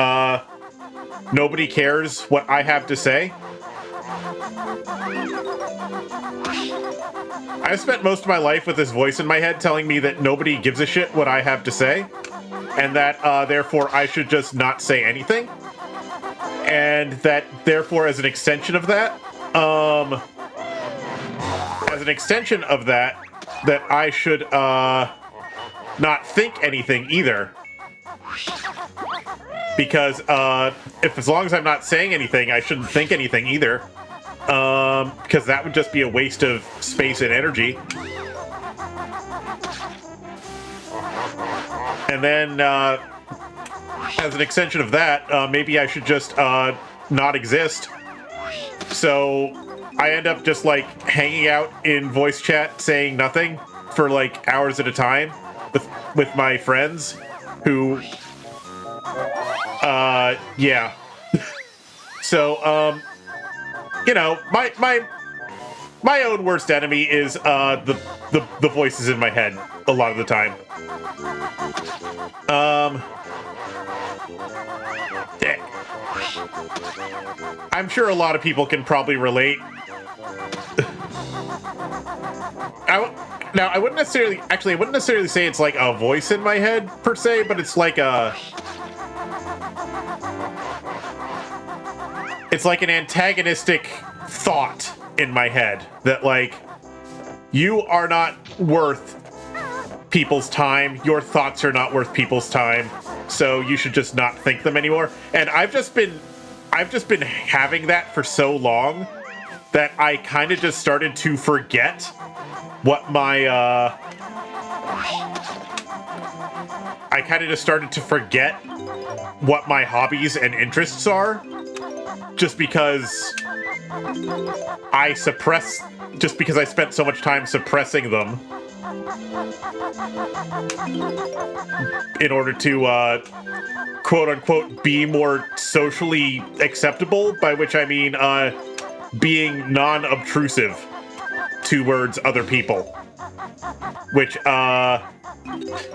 nobody cares what I have to say. I've spent most of my life with this voice in my head telling me that nobody gives a shit what I have to say, and that, therefore, I should just not say anything. And that, therefore, as an extension of that, that I should, not think anything either. Because, as long as I'm not saying anything, I shouldn't think anything either. Because that would just be a waste of space and energy. And then, as an extension of that, maybe I should just, not exist. So, I end up just, like, hanging out in voice chat, saying nothing for, like, hours at a time with my friends, who... yeah. So, you know, my own worst enemy is, the voices in my head a lot of the time. I'm sure a lot of people can probably relate. Now, I wouldn't necessarily say it's like a voice in my head, per se, but it's like it's like an antagonistic thought in my head that, like, you are not worth people's time, your thoughts are not worth people's time, so you should just not think them anymore. And I've just been having that for so long that I kind of just started to forget what my hobbies and interests are, just because I spent so much time suppressing them in order to quote unquote be more socially acceptable, by which I mean being non-obtrusive towards other people, which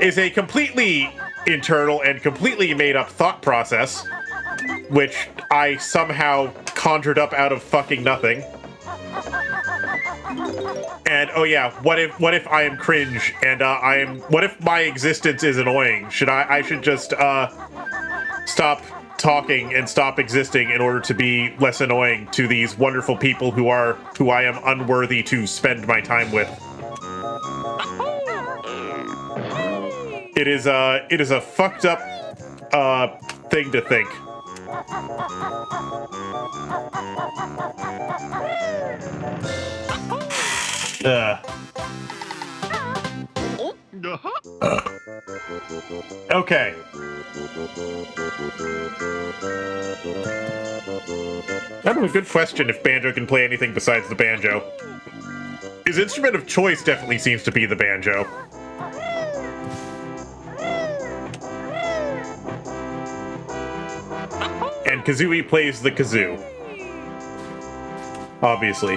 is a completely internal and completely made up thought process, which I somehow conjured up out of fucking nothing. And oh yeah, what if I am cringe and what if my existence is annoying? I should just stop talking and stop existing in order to be less annoying to these wonderful people who I am unworthy to spend my time with. It is a fucked up thing to think. Okay. That's a good question if Banjo can play anything besides the banjo. His instrument of choice definitely seems to be the banjo. And Kazooie plays the kazoo. Obviously.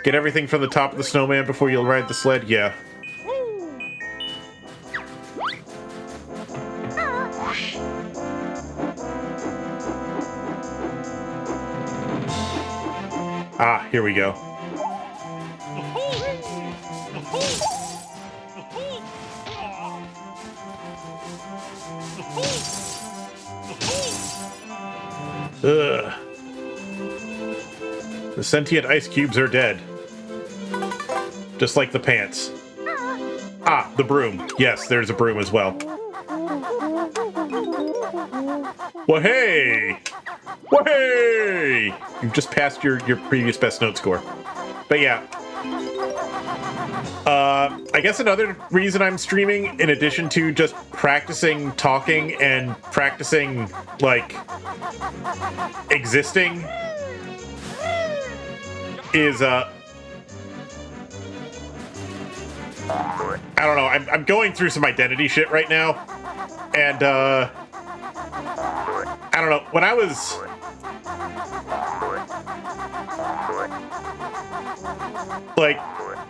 Get everything from the top of the snowman before you'll ride the sled? Yeah. Ah, here we go. Ugh. The sentient ice cubes are dead. Just like the pants. Ah, the broom. Yes, there's a broom as well. Well, hey! Well, hey! You've just passed your previous best note score. But yeah. I guess another reason I'm streaming, in addition to just practicing talking and practicing, like, existing, is, I don't know, I'm going through some identity shit right now, and, I don't know, when I was... like,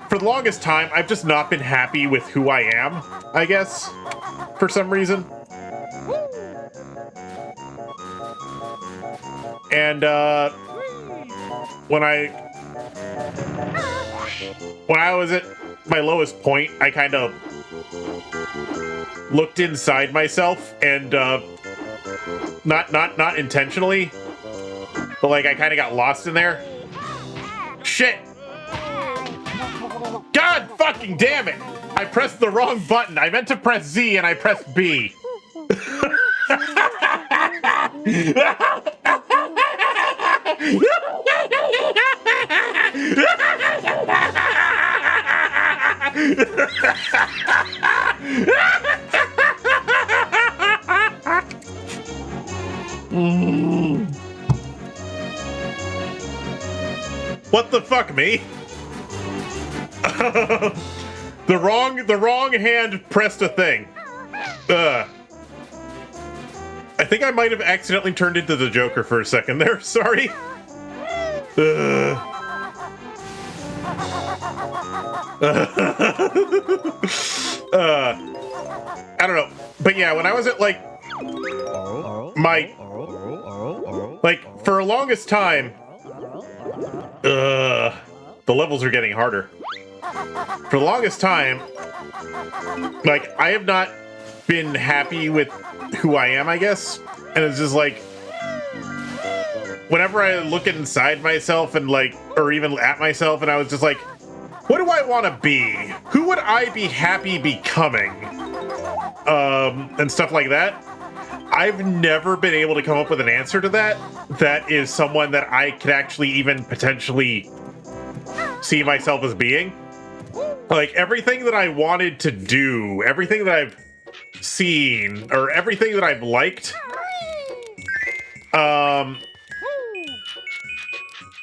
for the longest time, I've just not been happy with who I am, I guess, for some reason. And, when I was at my lowest point, I kind of looked inside myself and, not intentionally, but, like, I kind of got lost in there. Shit! God fucking damn it! I pressed the wrong button. I meant to press Z and I pressed B. What the fuck, me? The wrong hand pressed a thing. I think I might have accidentally turned into the Joker for a second there. Sorry. I don't know. But yeah, when I was at like for the longest time, the levels are getting harder. For the longest time, like, I have not been happy with who I am, I guess. And it's just like, whenever I look inside myself and like, or even at myself, and I was just like, what do I want to be? Who would I be happy becoming? And stuff like that. I've never been able to come up with an answer to that. That is someone that I could actually even potentially see myself as being. Like, everything that I wanted to do, everything that I've seen, or everything that I've liked,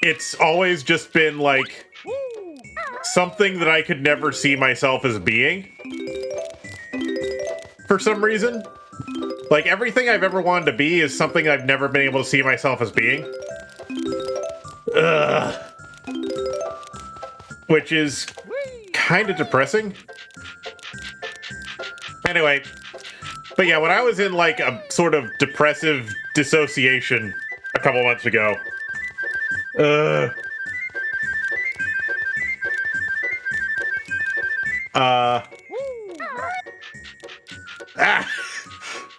it's always just been, like, something that I could never see myself as being. For some reason. Like, everything I've ever wanted to be is something I've never been able to see myself as being. Ugh. Which is kind of depressing. Anyway, but yeah, when I was in like a sort of depressive dissociation a couple months ago,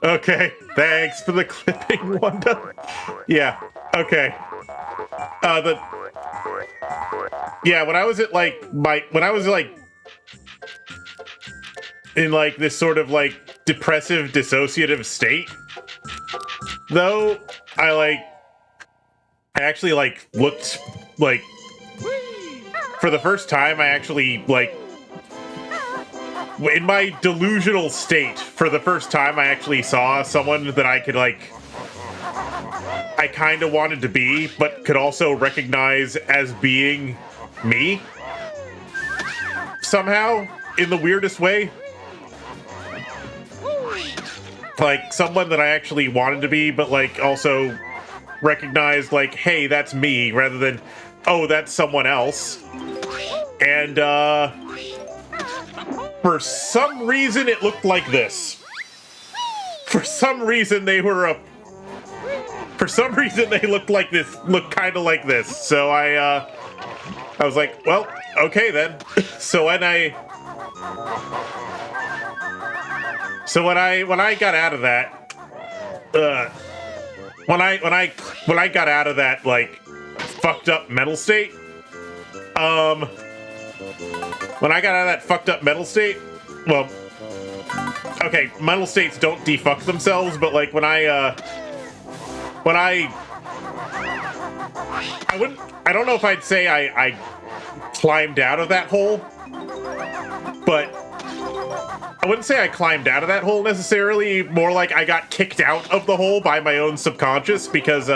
okay, thanks for the clipping, Wanda. Yeah, okay. Yeah, when I was at like when I was like in like this sort of like depressive dissociative state, though, I actually like looked like, for the first time, I actually like in my delusional state, for the first time, I actually saw someone that I could, like, I kind of wanted to be, but could also recognize as being me. Somehow, in the weirdest way. Like, someone that I actually wanted to be, but, like, also recognized, like, hey, that's me, rather than, oh, that's someone else. And, for some reason, it looked like this. For some reason, they were for some reason, they looked like this, looked kind of like this. So I was like, well, okay then. So when I got out of that, when I got out of that, like, fucked up mental state, when I got out of that fucked up mental state, well, okay, mental states don't defuck themselves, but, like, I don't know if I'd say I climbed out of that hole, but I wouldn't say I climbed out of that hole necessarily, more like I got kicked out of the hole by my own subconscious, because,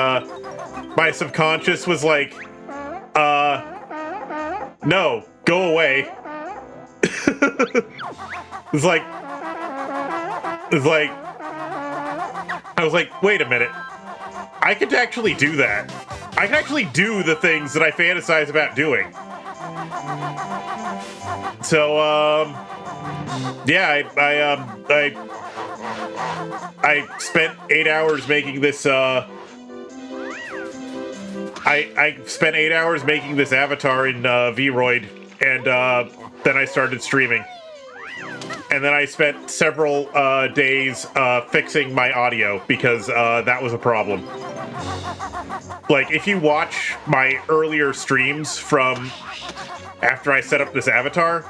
my subconscious was like, no, go away. It's like, I was like, wait a minute. I could actually do that. I can actually do the things that I fantasize about doing. So, yeah, I spent 8 hours making this, I spent 8 hours making this avatar in, Vroid, and, then I started streaming. And then I spent several, days, fixing my audio, because, that was a problem. Like, if you watch my earlier streams from after I set up this avatar,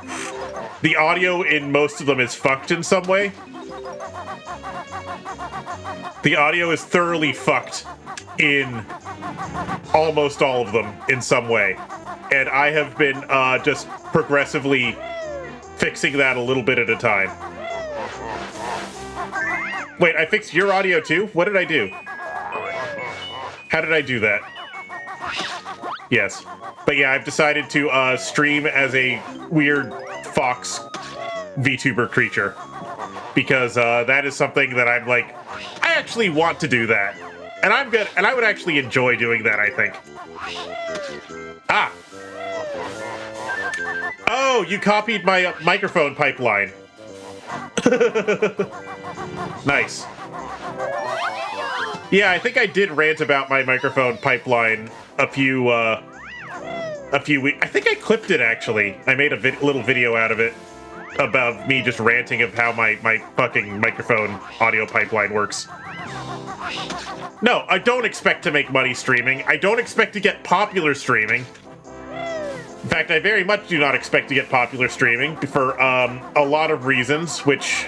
the audio in most of them is fucked in some way. The audio is thoroughly fucked in almost all of them in some way. And I have been just progressively fixing that a little bit at a time. Wait, I fixed your audio too? What did I do? How did I do that? Yes. But yeah, I've decided to stream as a weird fox VTuber creature. Because that is something that I'm like, I actually want to do that. And I'm good, and I would actually enjoy doing that, I think. Ah! Oh, you copied my microphone pipeline. Nice. Yeah, I think I did rant about my microphone pipeline a few weeks. I think I clipped it, actually. I made a little video out of it about me just ranting of how my fucking microphone audio pipeline works. No, I don't expect to make money streaming. I don't expect to get popular streaming. In fact, I very much do not expect to get popular streaming for a lot of reasons, which,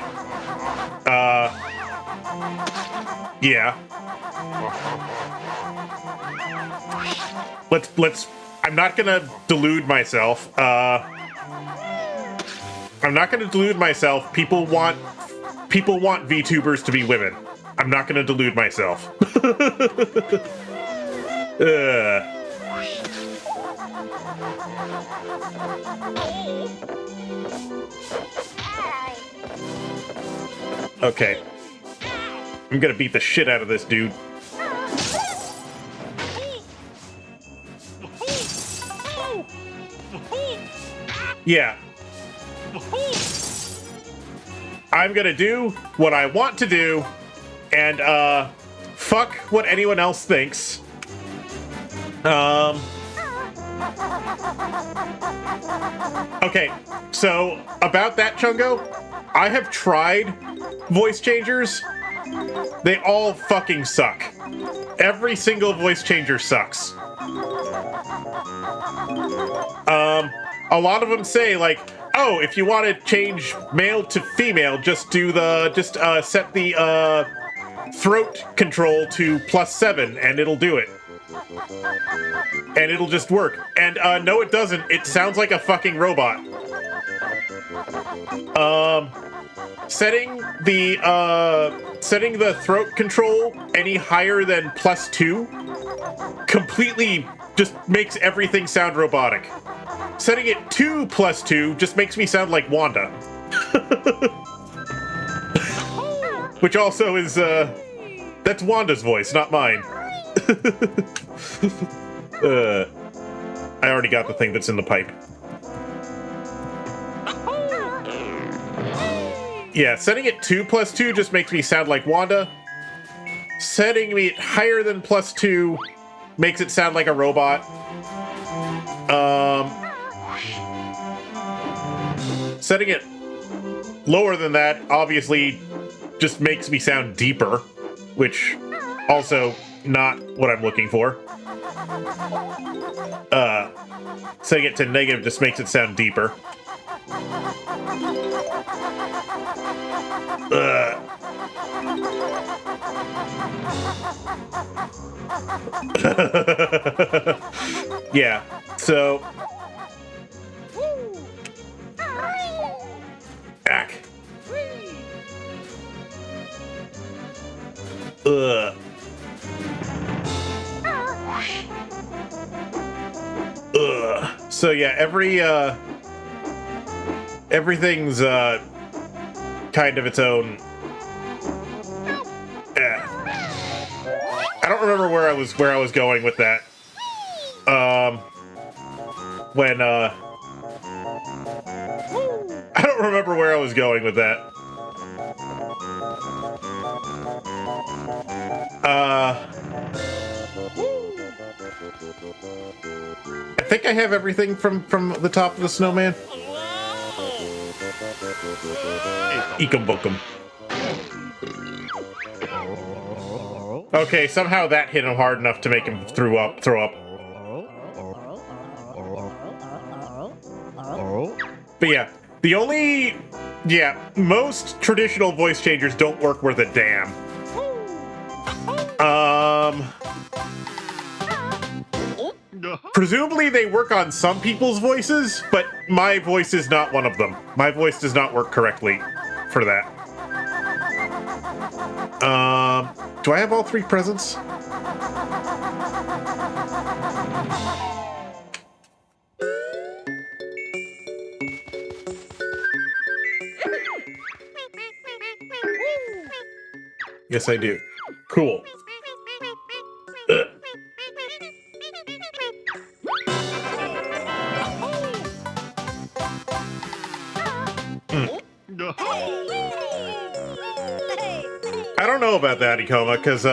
yeah. I'm not gonna delude myself. I'm not gonna delude myself. People want VTubers to be women. I'm not gonna delude myself. Okay. I'm gonna beat the shit out of this dude. Yeah. I'm gonna do what I want to do, and, fuck what anyone else thinks. Okay, so, about that, Chungo, I have tried voice changers. They all fucking suck. Every single voice changer sucks. A lot of them say, like, oh, if you want to change male to female, just set the, throat control to +7, and it'll do it. And it'll just work. And, no, it doesn't. It sounds like a fucking robot. Setting the throat control any higher than +2 completely just makes everything sound robotic. Setting it to +2 just makes me sound like Wanda. Which also is, that's Wanda's voice, not mine. I already got the thing that's in the pipe. Yeah, setting it to +2 just makes me sound like Wanda. Setting it higher than +2 makes it sound like a robot. Setting it lower than that obviously just makes me sound deeper, which also not what I'm looking for. Setting it to negative just makes it sound deeper. Yeah, so... Back. So yeah, everything's kind of its own. I don't remember where I was going with that. I don't remember where I was going with that. I think I have everything from the top of the snowman. Ekum bookum. Okay, somehow that hit him hard enough to make him throw up. But yeah, most traditional voice changers don't work worth a damn. Presumably they work on some people's voices, but my voice is not one of them. My voice does not work correctly for that. Do I have all 3 presents? Yes, I do. Cool. I don't know about that, Ikoma, because,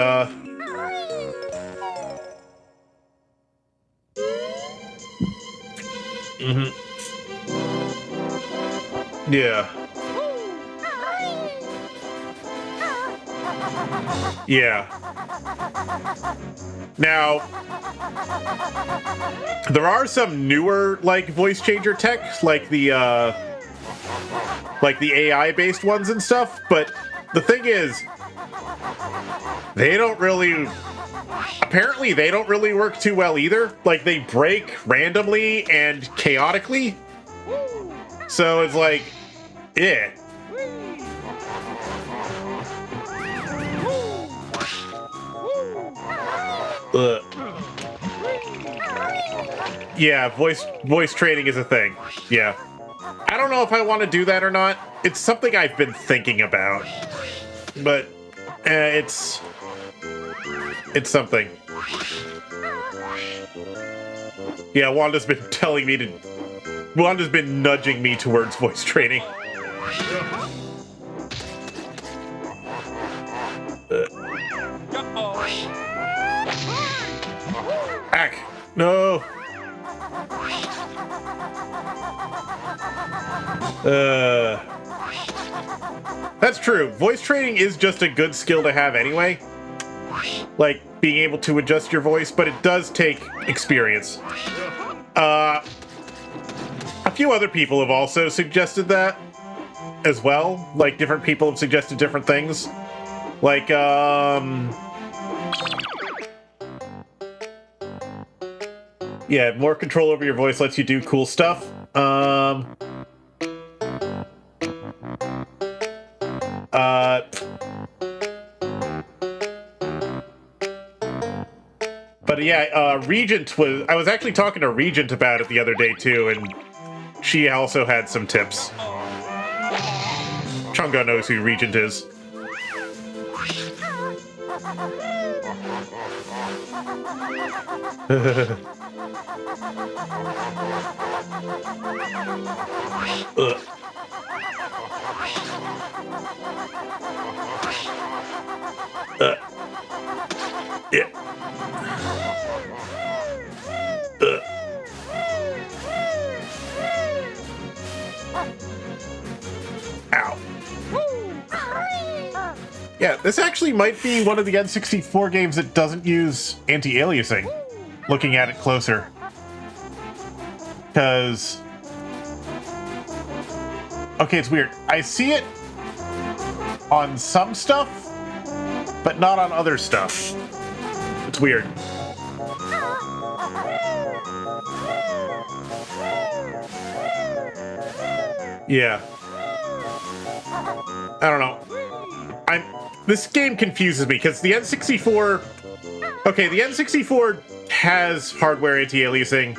Yeah. Yeah. Now, there are some newer, like, voice changer tech, like the AI-based ones and stuff, but the thing is, apparently they don't really work too well either. Like, they break randomly and chaotically. So it's like, yeah. Yeah, voice training is a thing. Yeah. I don't know if I want to do that or not. It's something I've been thinking about. But it's something. Yeah, Wanda's been nudging me towards voice training. Ack! No! That's true. Voice training is just a good skill to have anyway. Like, being able to adjust your voice, but it does take experience. A few other people have also suggested that as well. Like, different people have suggested different things. Like, yeah, more control over your voice lets you do cool stuff. But yeah, Regent was... I was actually talking to Regent about it the other day, too, and she also had some tips. Chunga knows who Regent is. Ugh. Yeah. Ow. Yeah, this actually might be one of the N64 games that doesn't use anti-aliasing, looking at it closer. Because... okay, it's weird. I see it on some stuff, but not on other stuff. It's weird. Yeah. I don't know. This game confuses me, because the N64... okay, the N64 has hardware anti-aliasing.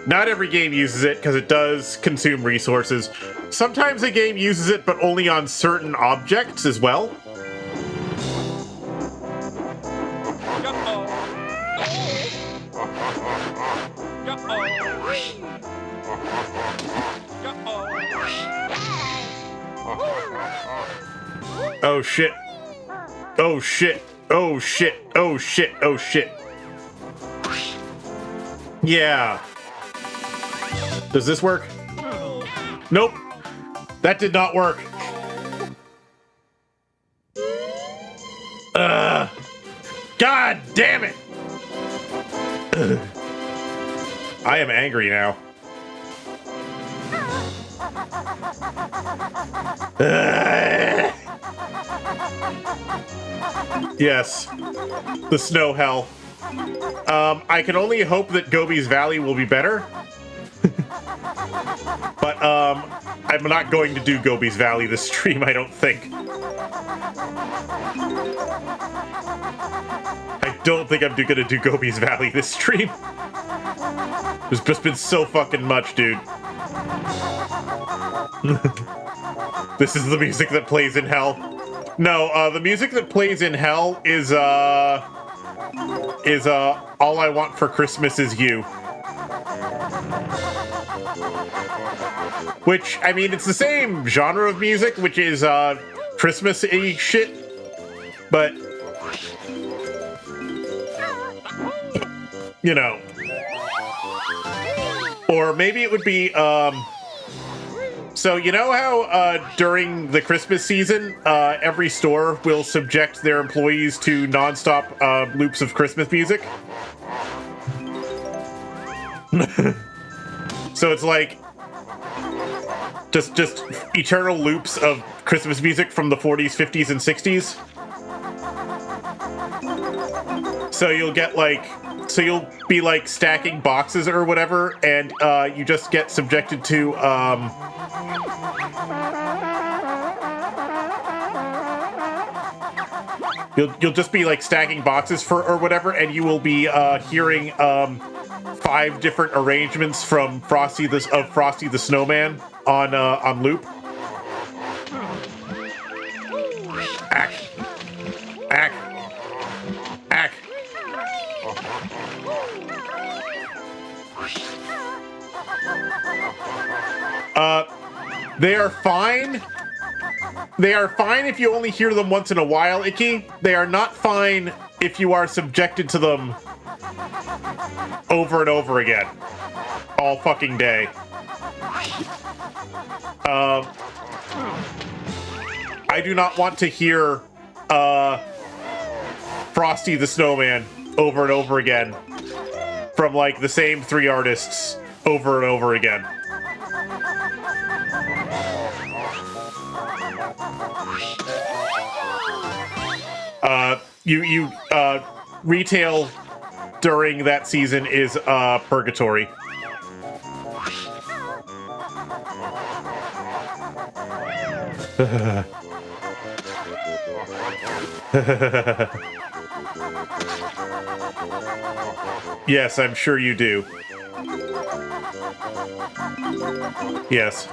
Not every game uses it, because it does consume resources. Sometimes a game uses it, but only on certain objects as well. Oh shit. Oh shit. Oh shit. Oh shit. Oh shit. Yeah. Does this work? Nope. That did not work. God damn it. I am angry now. Yes. The snow hell. I can only hope that Gobi's Valley will be better. But, I'm not going to do Gobi's Valley this stream, I don't think. I don't think I'm gonna do Gobi's Valley this stream. There's just been so fucking much, dude. This is the music that plays in hell. No, the music that plays in hell is All I Want for Christmas Is You. Which, I mean, it's the same genre of music, which is, Christmas-y shit, but, you know. Or maybe it would be, so you know how, during the Christmas season, every store will subject their employees to non-stop, loops of Christmas music? So it's like, just eternal loops of Christmas music from the 40s, 50s, and 60s. So you'll get like, so you'll be like stacking boxes or whatever, and you just get subjected to you'll just be like stacking boxes for or whatever, and you will be hearing 5 different arrangements from Frosty the Snowman on loop. Ack. Ack. Ack. They are fine. They are fine if you only hear them once in a while, Icky. They are not fine if you are subjected to them over and over again. All fucking day. I do not want to hear Frosty the Snowman over and over again from like the same 3 artists over and over again. Retail during that season is purgatory. Yes, I'm sure you do. Yes.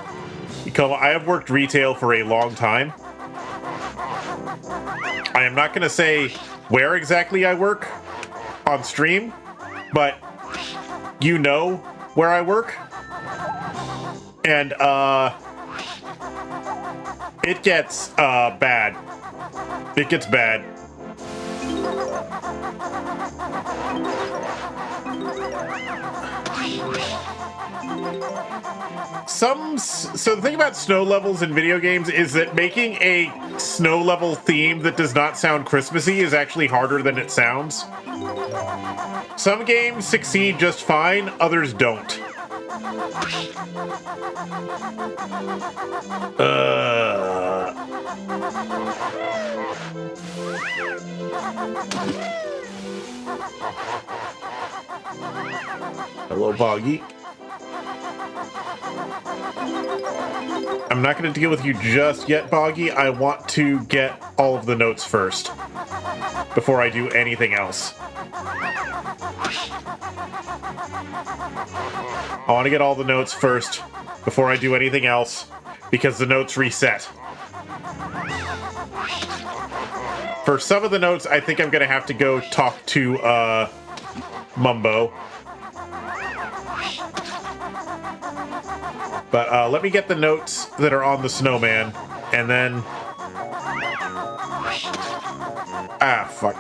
I have worked retail for a long time. I am not going to say where exactly I work on stream, but you know where I work. And, it gets, bad. It gets bad. So the thing about snow levels in video games is that making a snow level theme that does not sound Christmassy is actually harder than it sounds. Some games succeed just fine, others don't. Hello, Boggy. I'm not going to deal with you just yet, Boggy. I want to get all of the notes first before I do anything else. I want to get all the notes first before I do anything else because the notes reset. For some of the notes, I think I'm going to have to go talk to Mumbo. But let me get the notes that are on the snowman, and then... Ah, fuck.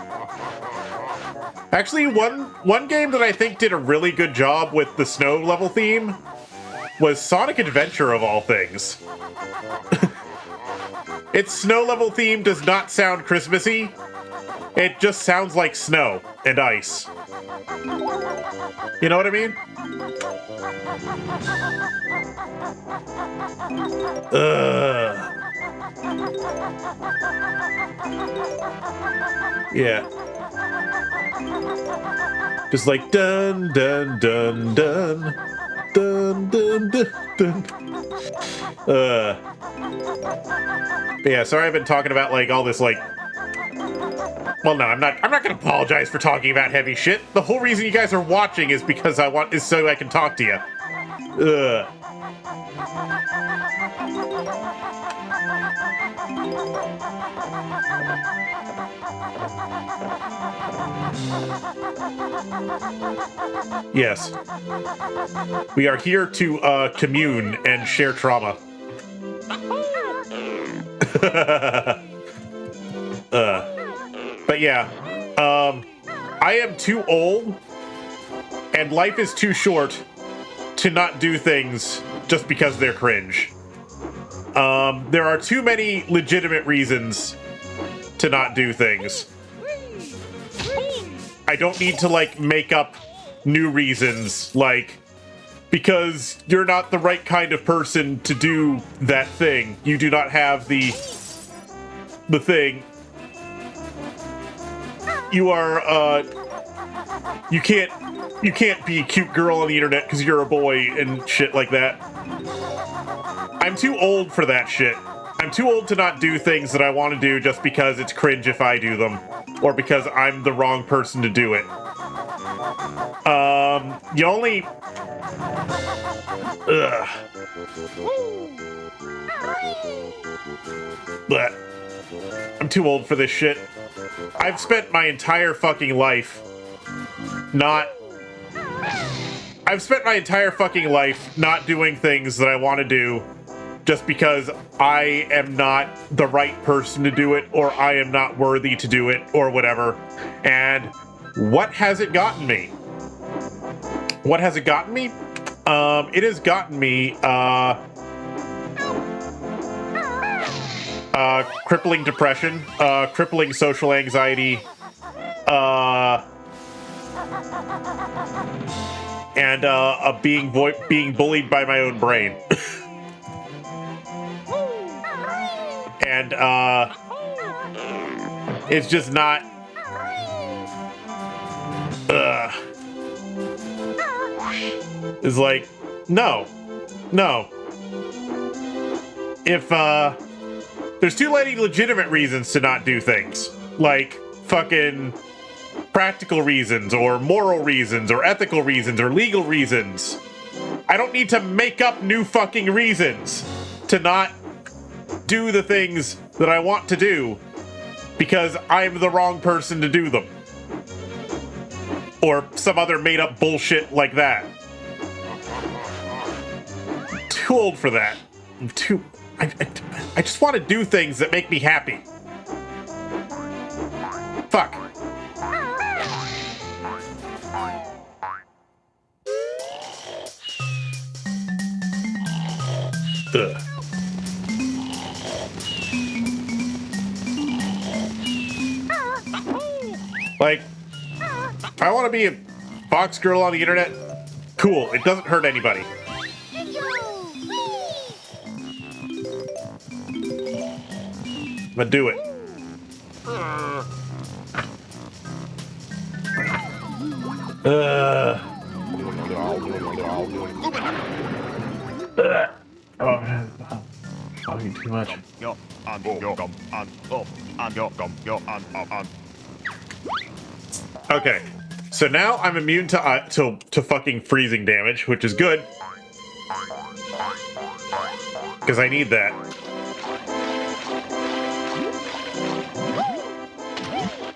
Actually, one game that I think did a really good job with the snow level theme was Sonic Adventure, of all things. Its snow level theme does not sound Christmassy. It just sounds like snow and ice. You know what I mean? Yeah. Just like dun dun dun dun dun dun dun dun. But yeah, sorry I've been talking about like all this like. Well, no, I'm not gonna apologize for talking about heavy shit. The whole reason you guys are watching is because is so I can talk to you. Yes. We are here to commune and share trauma. But yeah, I am too old and life is too short to not do things just because they're cringe. There are too many legitimate reasons to not do things. I don't need to, like, make up new reasons, like, because you're not the right kind of person to do that thing. You do not have the thing. You are, you can't be a cute girl on the internet because you're a boy and shit like that. I'm too old for that shit. I'm too old to not do things that I want to do just because it's cringe if I do them. Or because I'm the wrong person to do it. You only... Ugh. But I'm too old for this shit. I've spent my entire fucking life not doing things that I want to do just because I am not the right person to do it, or I am not worthy to do it, or whatever. And what has it gotten me? What has it gotten me? It has gotten me, crippling depression, crippling social anxiety, and being bullied by my own brain. And it's just not. It's like, no. If there's too many legitimate reasons to not do things, like fucking practical reasons or moral reasons or ethical reasons or legal reasons. I don't need to make up new fucking reasons to not do the things that I want to do because I'm the wrong person to do them. Or some other made up bullshit like that. Too old for that. I just want to do things that make me happy. Fuck. Ugh. Like, I want to be a box girl on the internet. Cool, it doesn't hurt anybody. But do it. Oh man, talking too much. Okay, so now I'm immune to fucking freezing damage, which is good because I need that.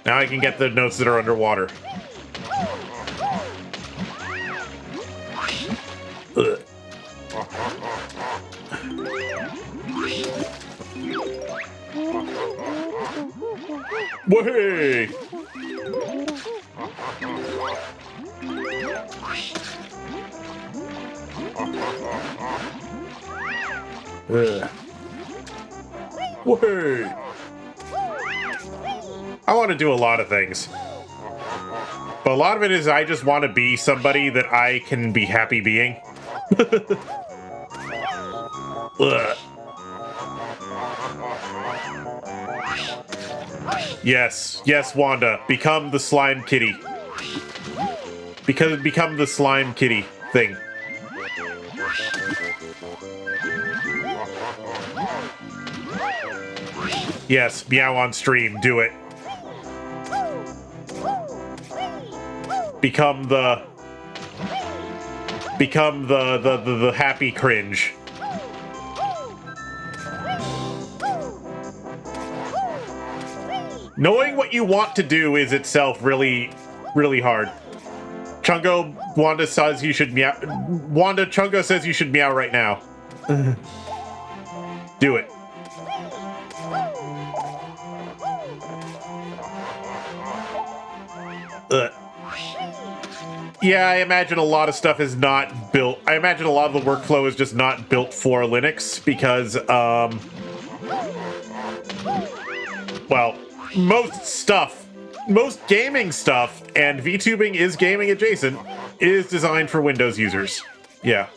Now I can get the notes that are underwater. Ugh. Way! Way! I want to do a lot of things. But a lot of it is I just want to be somebody that I can be happy being. Ugh. Yes, yes, Wanda, become the slime kitty. Become the slime kitty thing. Yes, meow on stream, do it. Become the happy cringe. Knowing what you want to do is itself really, really hard. Chungo, Wanda says you should meow. Wanda, Chungo says you should meow right now. Do it. Yeah, I imagine a lot of stuff is not built. I imagine a lot of the workflow is just not built for Linux because, well, most gaming stuff, and VTubing is gaming adjacent, is designed for Windows users. Yeah.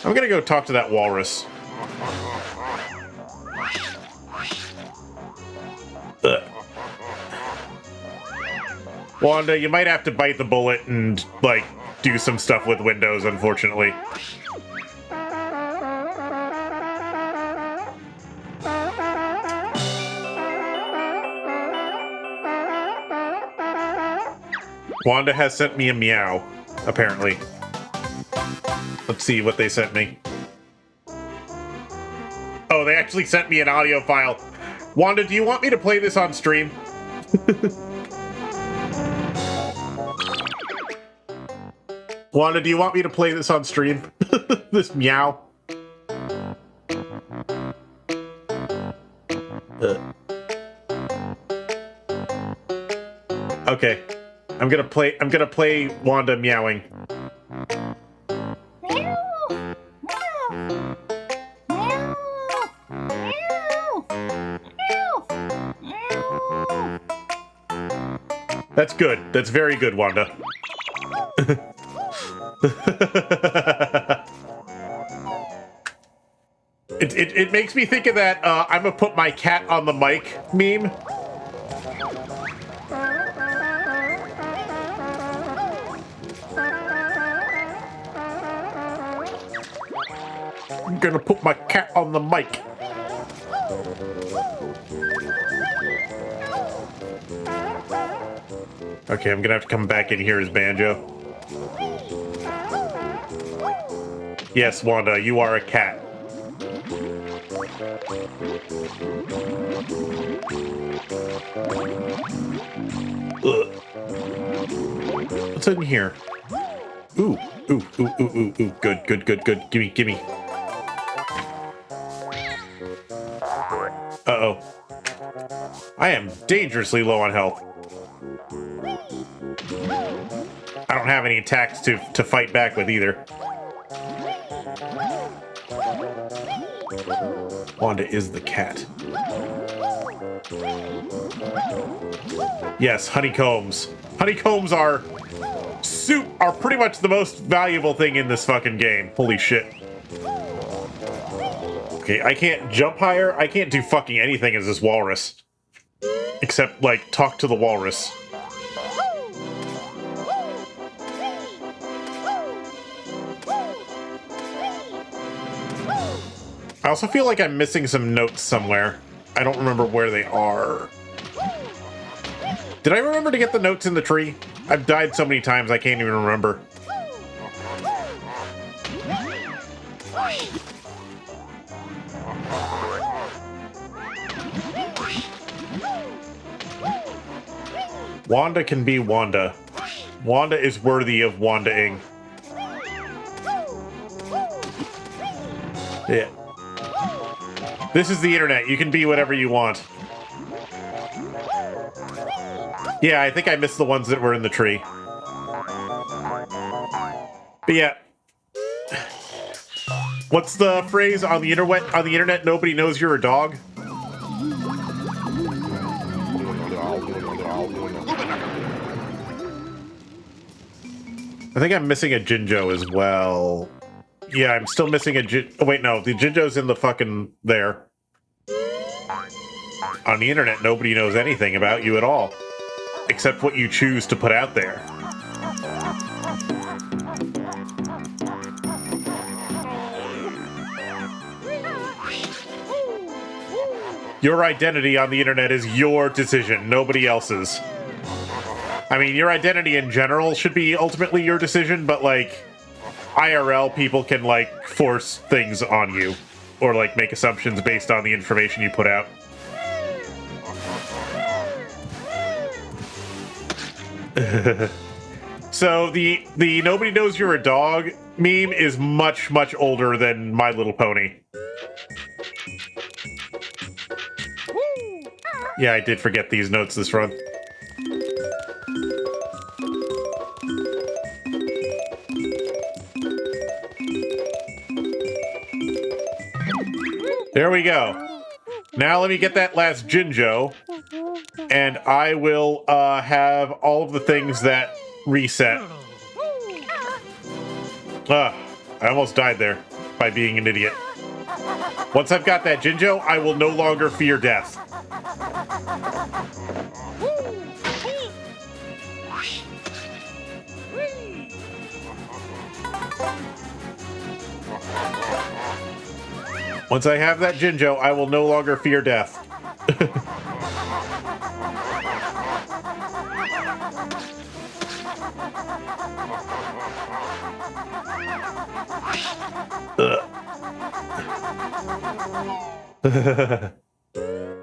I'm gonna go talk to that walrus. Ugh. Wanda, you might have to bite the bullet and, like, do some stuff with Windows, unfortunately. Wanda has sent me a meow, apparently. Let's see what they sent me. Oh, they actually sent me an audio file. Wanda, do you want me to play this on stream? Wanda, do you want me to play this on stream? This meow. Okay. I'm gonna play Wanda meowing. That's good. That's very good, Wanda. It makes me think of that I'm gonna put my cat on the mic meme. I'm gonna put my cat on the mic. Okay, I'm gonna have to come back in here as Banjo. Yes, Wanda, you are a cat. Ugh. What's in here? Ooh, ooh, ooh, ooh, ooh, ooh. Good, good, good, good. Gimme, gimme. Uh-oh. I am dangerously low on health. I don't have any attacks to fight back with either. Wanda is the cat. Yes, honeycombs. Honeycombs are pretty much the most valuable thing in this fucking game. Holy shit. Okay, I can't jump higher. I can't do fucking anything as this walrus. Except, like, talk to the walrus. I also feel like I'm missing some notes somewhere. I don't remember where they are. Did I remember to get the notes in the tree? I've died so many times I can't even remember. Wanda can be Wanda. Wanda is worthy of Wanda-ing. Yeah. This is the internet. You can be whatever you want. Yeah, I think I missed the ones that were in the tree. But yeah. What's the phrase on the internet? On the internet, nobody knows you're a dog. I think I'm missing a Jinjo as well. Yeah, I'm still missing a oh, wait, no. The Jinjo's in the fucking there. On the internet, nobody knows anything about you at all. Except what you choose to put out there. Your identity on the internet is your decision, nobody else's. I mean, your identity in general should be ultimately your decision, but, like, IRL people can, like, force things on you. Or, like, make assumptions based on the information you put out. So, the nobody knows you're a dog meme is much, much older than My Little Pony. Yeah, I did forget these notes this run. There we go. Now let me get that last Jinjo, and I will have all of the things that reset. I almost died there by being an idiot. Once I've got that Jinjo, I will no longer fear death. Once I have that Jinjo, I will no longer fear death.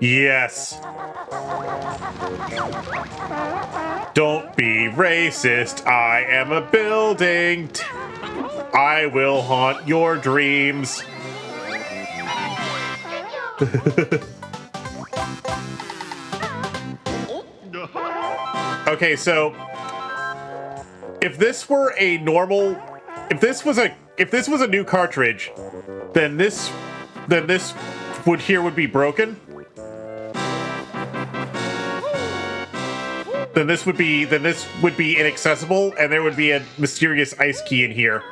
Yes. Don't be racist. I am a building. I will haunt your dreams. Okay, so if this were a normal, if this was a new cartridge, then this would be broken. Then this would be inaccessible, and there would be a mysterious ice key in here.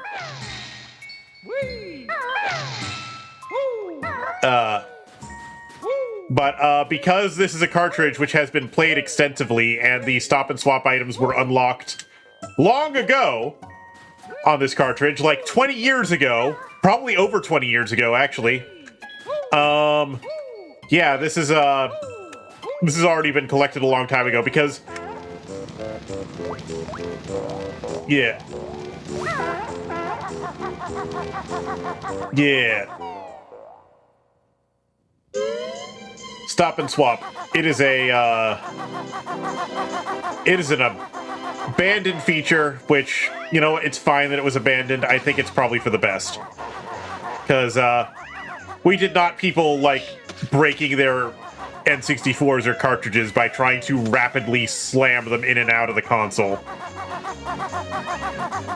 But because this is a cartridge which has been played extensively, and the stop and swap items were unlocked long ago on this cartridge, like 20 years ago, probably over 20 years ago, actually. Yeah, this has already been collected a long time ago because... Yeah. Yeah. Stop and swap. It is an abandoned feature, which, you know, it's fine that it was abandoned. I think it's probably for the best. Because, we did not people, like, breaking their N64s or cartridges by trying to rapidly slam them in and out of the console.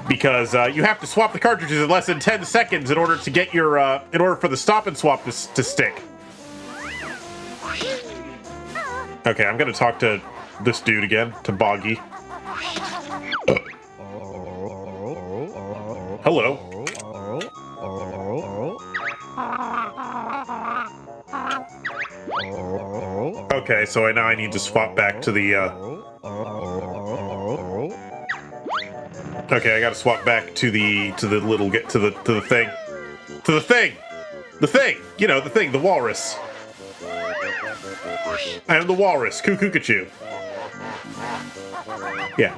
Because, you have to swap the cartridges in less than 10 seconds in order to get your, in order for the stop and swap to stick. Okay, I'm gonna talk to this dude again, to Boggy. Hello. Okay, so now I need to swap back to the, Okay, I gotta swap back to the little, to the thing. To the thing! The thing! You know, the thing, the walrus. I am the walrus, Cuckoo-Cuckoo. Yeah.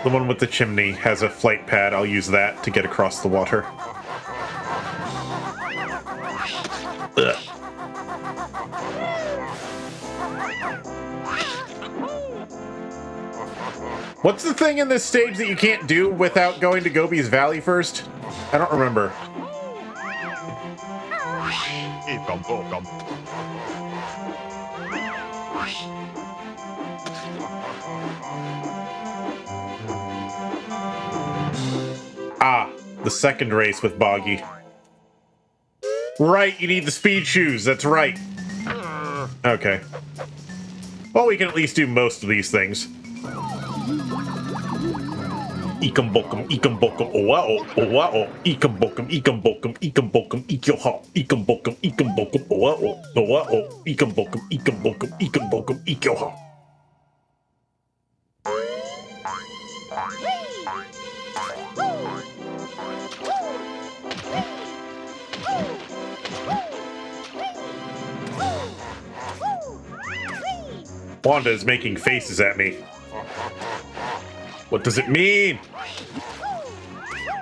The one with the chimney has a flight pad. I'll use that to get across the water. Ugh. What's the thing in this stage that you can't do without going to Gobi's Valley first? I don't remember. Ah, the second race with Boggy. Right, you need the speed shoes, that's right. Okay. Well, we can at least do most of these things. Ikambokum, ikambokum, oao, oao, ikambokum, ikambokum, ikambokum, ikyoha, ikambokum, ikambokum, oao, oao, ikambokum, ikambokum, ikambokum, ikyoha. Wanda is making faces at me. What does it mean?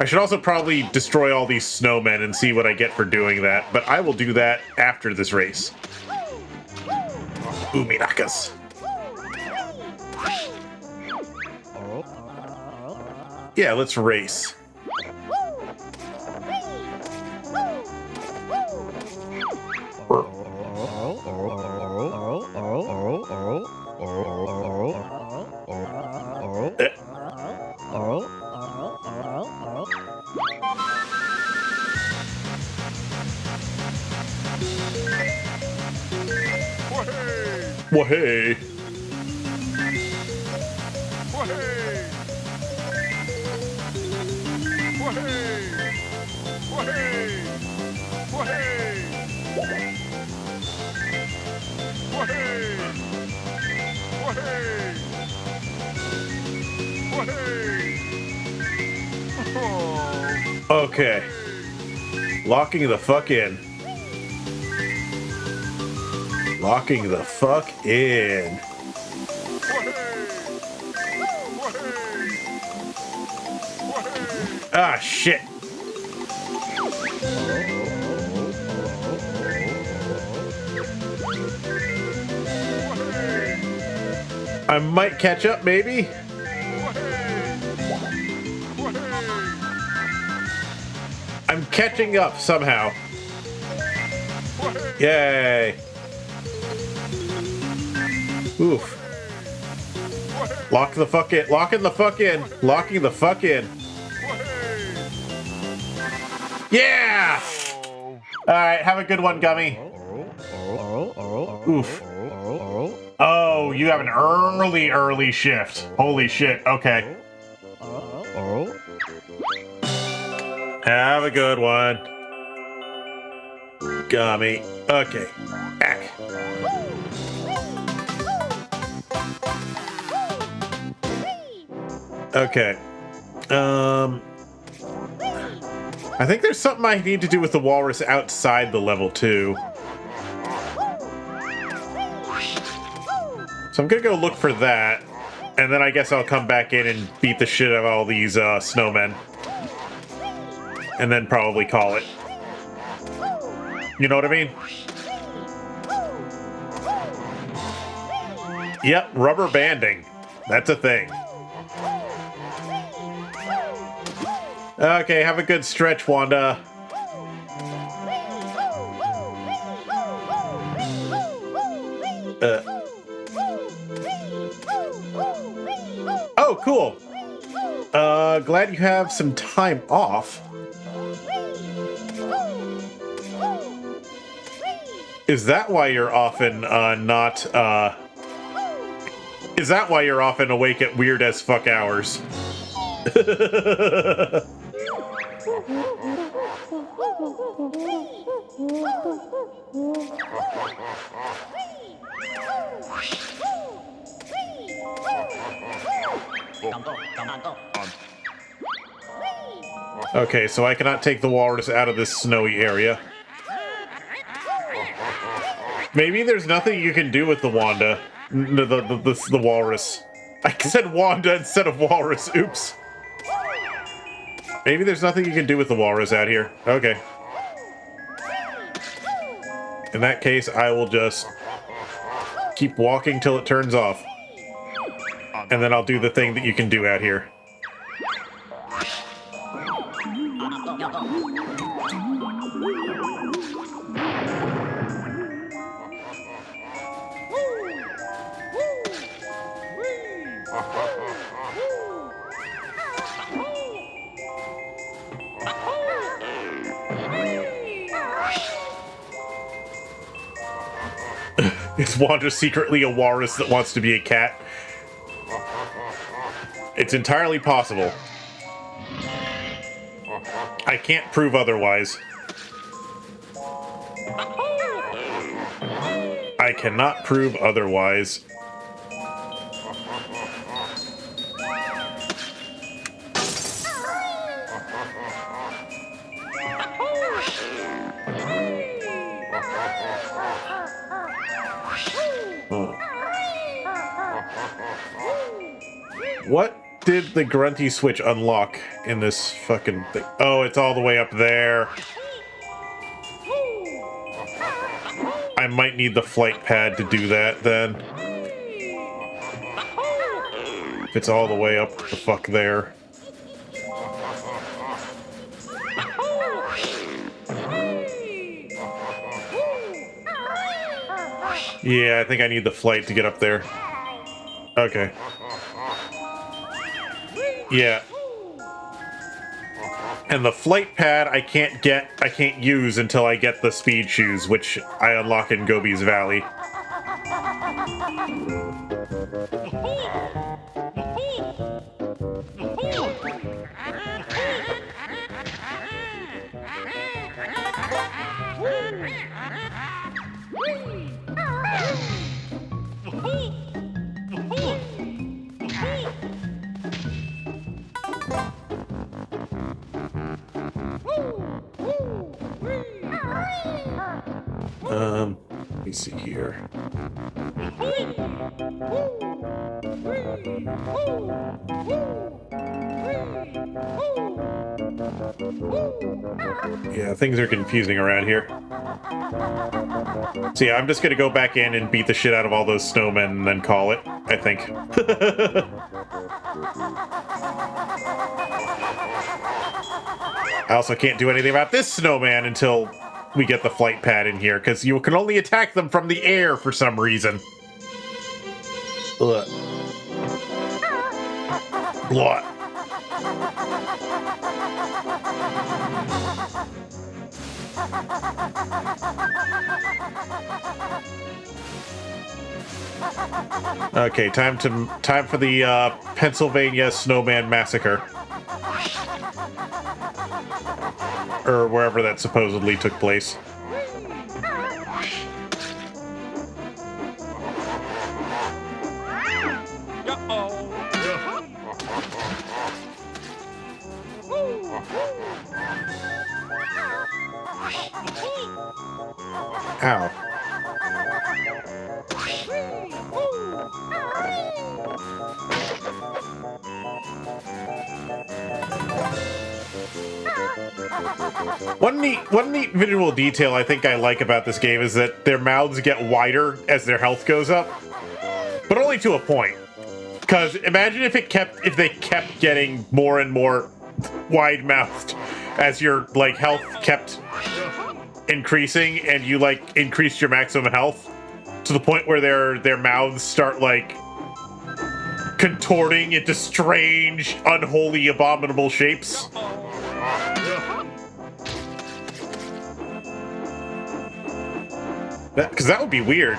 I should also probably destroy all these snowmen and see what I get for doing that, but I will do that after this race. Uminakas. Yeah, let's race. Wahey! Okay. Locking the fuck in. Locking the fuck in. Ah, shit. I might catch up, maybe. I'm catching up somehow. Yay. Oof. Lock the fuck in. Locking the fuck in. Locking the fuck in. Yeah! Alright, have a good one, Gummy. Oof. Oh, you have an early shift. Holy shit, okay. Have a good one. Gummy. Okay. Back. Okay. I think there's something I need to do with the walrus outside the level too. So I'm gonna go look for that, and then I guess I'll come back in and beat the shit out of all these snowmen. And then probably call it. You know what I mean? Yep, rubber banding. That's a thing. Okay, have a good stretch, Wanda. Oh, cool. Glad you have some time off. Is that why you're often not, is that why you're often awake at weird as fuck hours? Okay, so I cannot take the walrus out of this snowy area. Maybe there's nothing you can do with the Wanda. The walrus. I said Wanda instead of walrus. Oops. Maybe there's nothing you can do with the walrus out here. Okay. In that case, I will just keep walking till it turns off. And then I'll do the thing that you can do out here. Is Wanda secretly a walrus that wants to be a cat? It's entirely possible. I can't prove otherwise. I cannot prove otherwise. What did the grunty switch unlock in this fucking thing? Oh, it's all the way up there. I might need the flight pad to do that then. If it's all the way up the fuck there. Yeah, I think I need the flight to get up there. Okay. Yeah. And the flight pad I can't use until I get the speed shoes, which I unlock in Gobi's Valley. Let me see here. Yeah, things are confusing around here. So yeah, I'm just gonna go back in and beat the shit out of all those snowmen and then call it, I think. I also can't do anything about this snowman until we get the flight pad in here, because you can only attack them from the air for some reason. Ugh. Blah. Okay, time for the Pennsylvania Snowman Massacre. Or wherever that supposedly took place. Ow. One neat visual detail I think I like about this game is that their mouths get wider as their health goes up, but only to a point. Because imagine if they kept getting more and more wide-mouthed as your health kept increasing, and you increased your maximum health to the point where their mouths start contorting into strange, unholy, abominable shapes. Because that would be weird.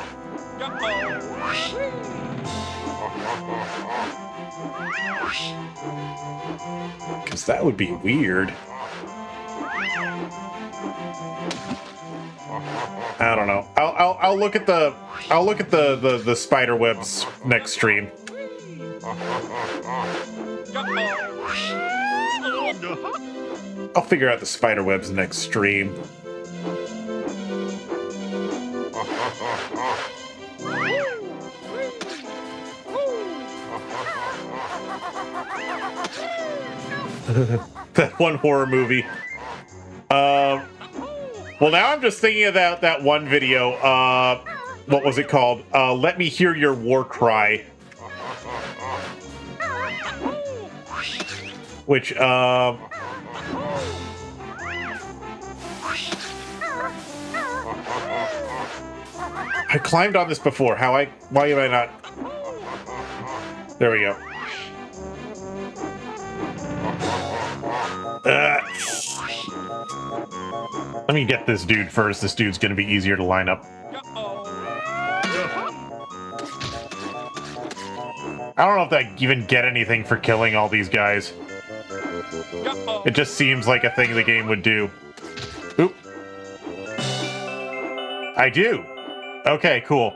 Because that would be weird. I don't know. I'll look at the spider webs next stream. I'll figure out the spider webs next stream. That one horror movie. Well, now I'm just thinking about that one video. What was it called? Let Me Hear Your War Cry. Which, I climbed on this before. Why am I not? There we go. Let me get this dude first. This dude's gonna be easier to line up. I don't know if I even get anything for killing all these guys. It just seems like a thing the game would do. Oop. I do. Okay, cool.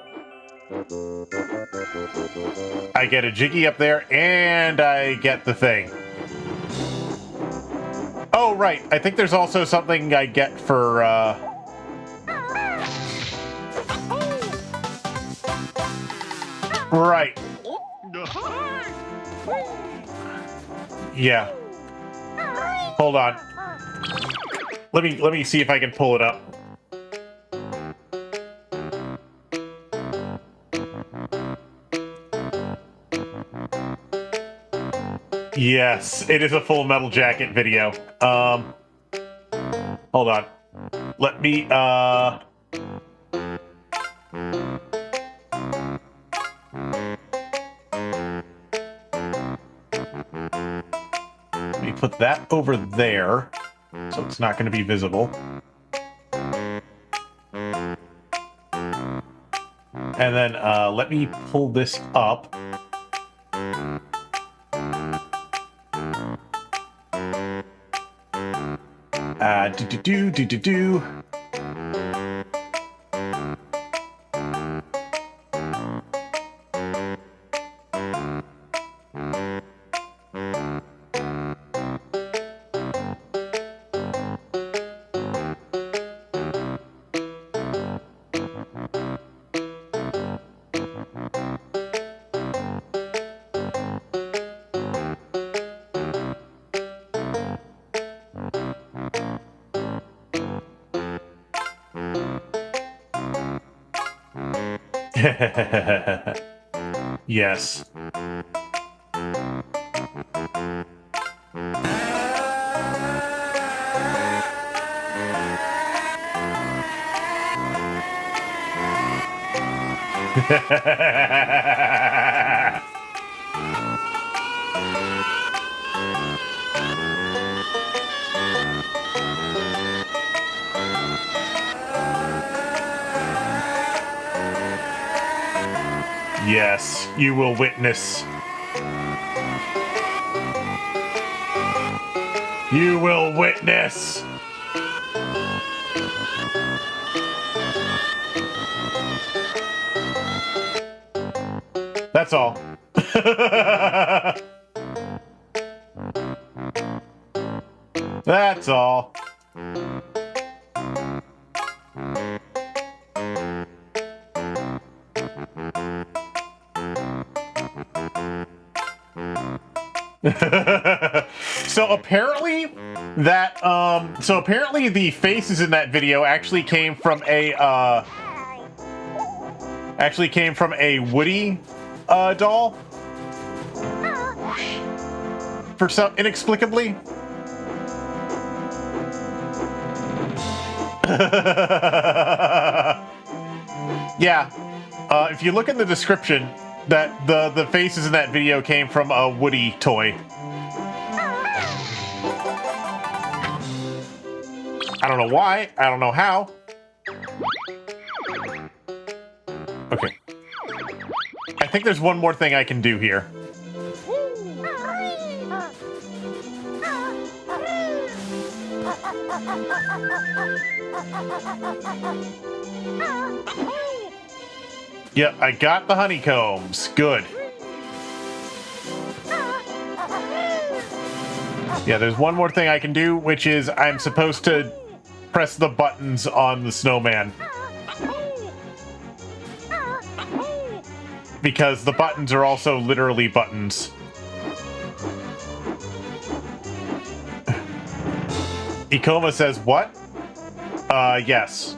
I get a Jiggy up there, and I get the thing. Oh, right. I think there's also something I get for, Right. Yeah. Hold on. Let me see if I can pull it up. Yes, it is a Full Metal Jacket video. Hold on. Let me, let me put that over there, so it's not going to be visible. And then, let me pull this up. Do. Yes. Yes, you will witness. You will witness. That's all. That's all. So apparently the faces in that video actually came from a Woody doll. For some inexplicably. Yeah. If you look in the description, that the faces in that video came from a Woody toy. I don't know why. I don't know how. Okay. I think there's one more thing I can do here. Yeah, I got the honeycombs. Good. Yeah, there's one more thing I can do, which is I'm supposed to press the buttons on the snowman. Because the buttons are also literally buttons. Ikoma says, what? Yes.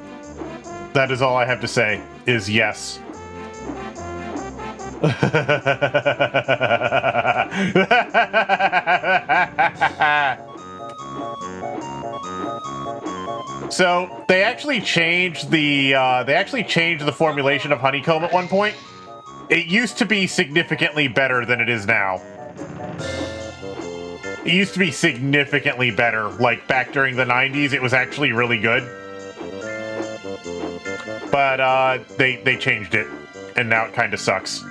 That is all I have to say, is yes. So they actually changed the formulation of honeycomb at one point. It used to be significantly better than it is now. It used to be significantly better. Like back during the 90s, it was actually really good. But they changed it, and now it kind of sucks.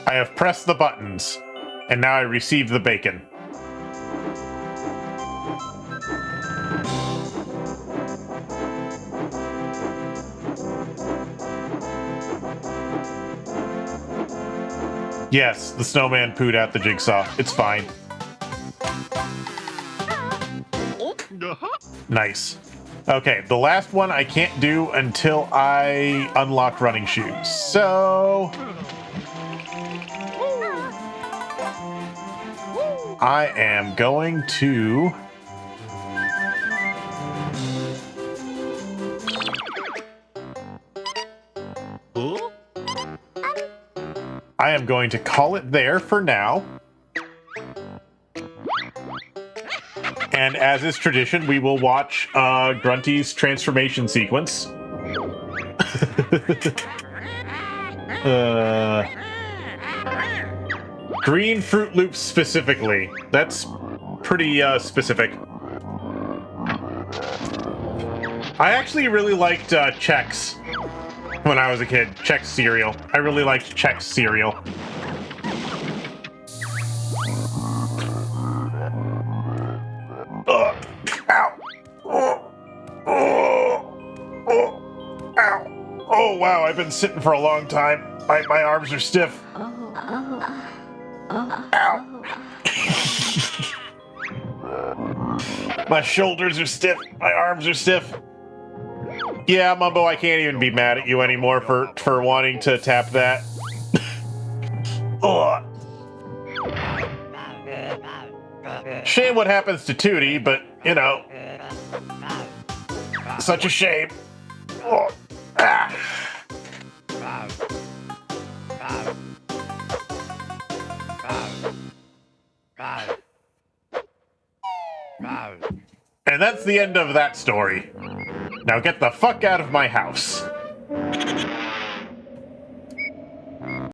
I have pressed the buttons, and now I receive the bacon. Yes, the snowman pooed out the jigsaw. It's fine. Nice. Okay, the last one I can't do until I unlock running shoes. So I am going to call it there for now. And as is tradition, we will watch Grunty's transformation sequence. Green Fruit Loops specifically. That's pretty specific. I actually really liked Chex when I was a kid. Chex cereal. I really liked Chex cereal. Ow! Ow! Oh wow! I've been sitting for a long time. My arms are stiff. Ow! My shoulders are stiff. My arms are stiff. Yeah, Mumbo, I can't even be mad at you anymore for wanting to tap that. Ugh. Shame what happens to Tootie, but, you know. Such a shame. Oh. Ah. And that's the end of that story. Now get the fuck out of my house.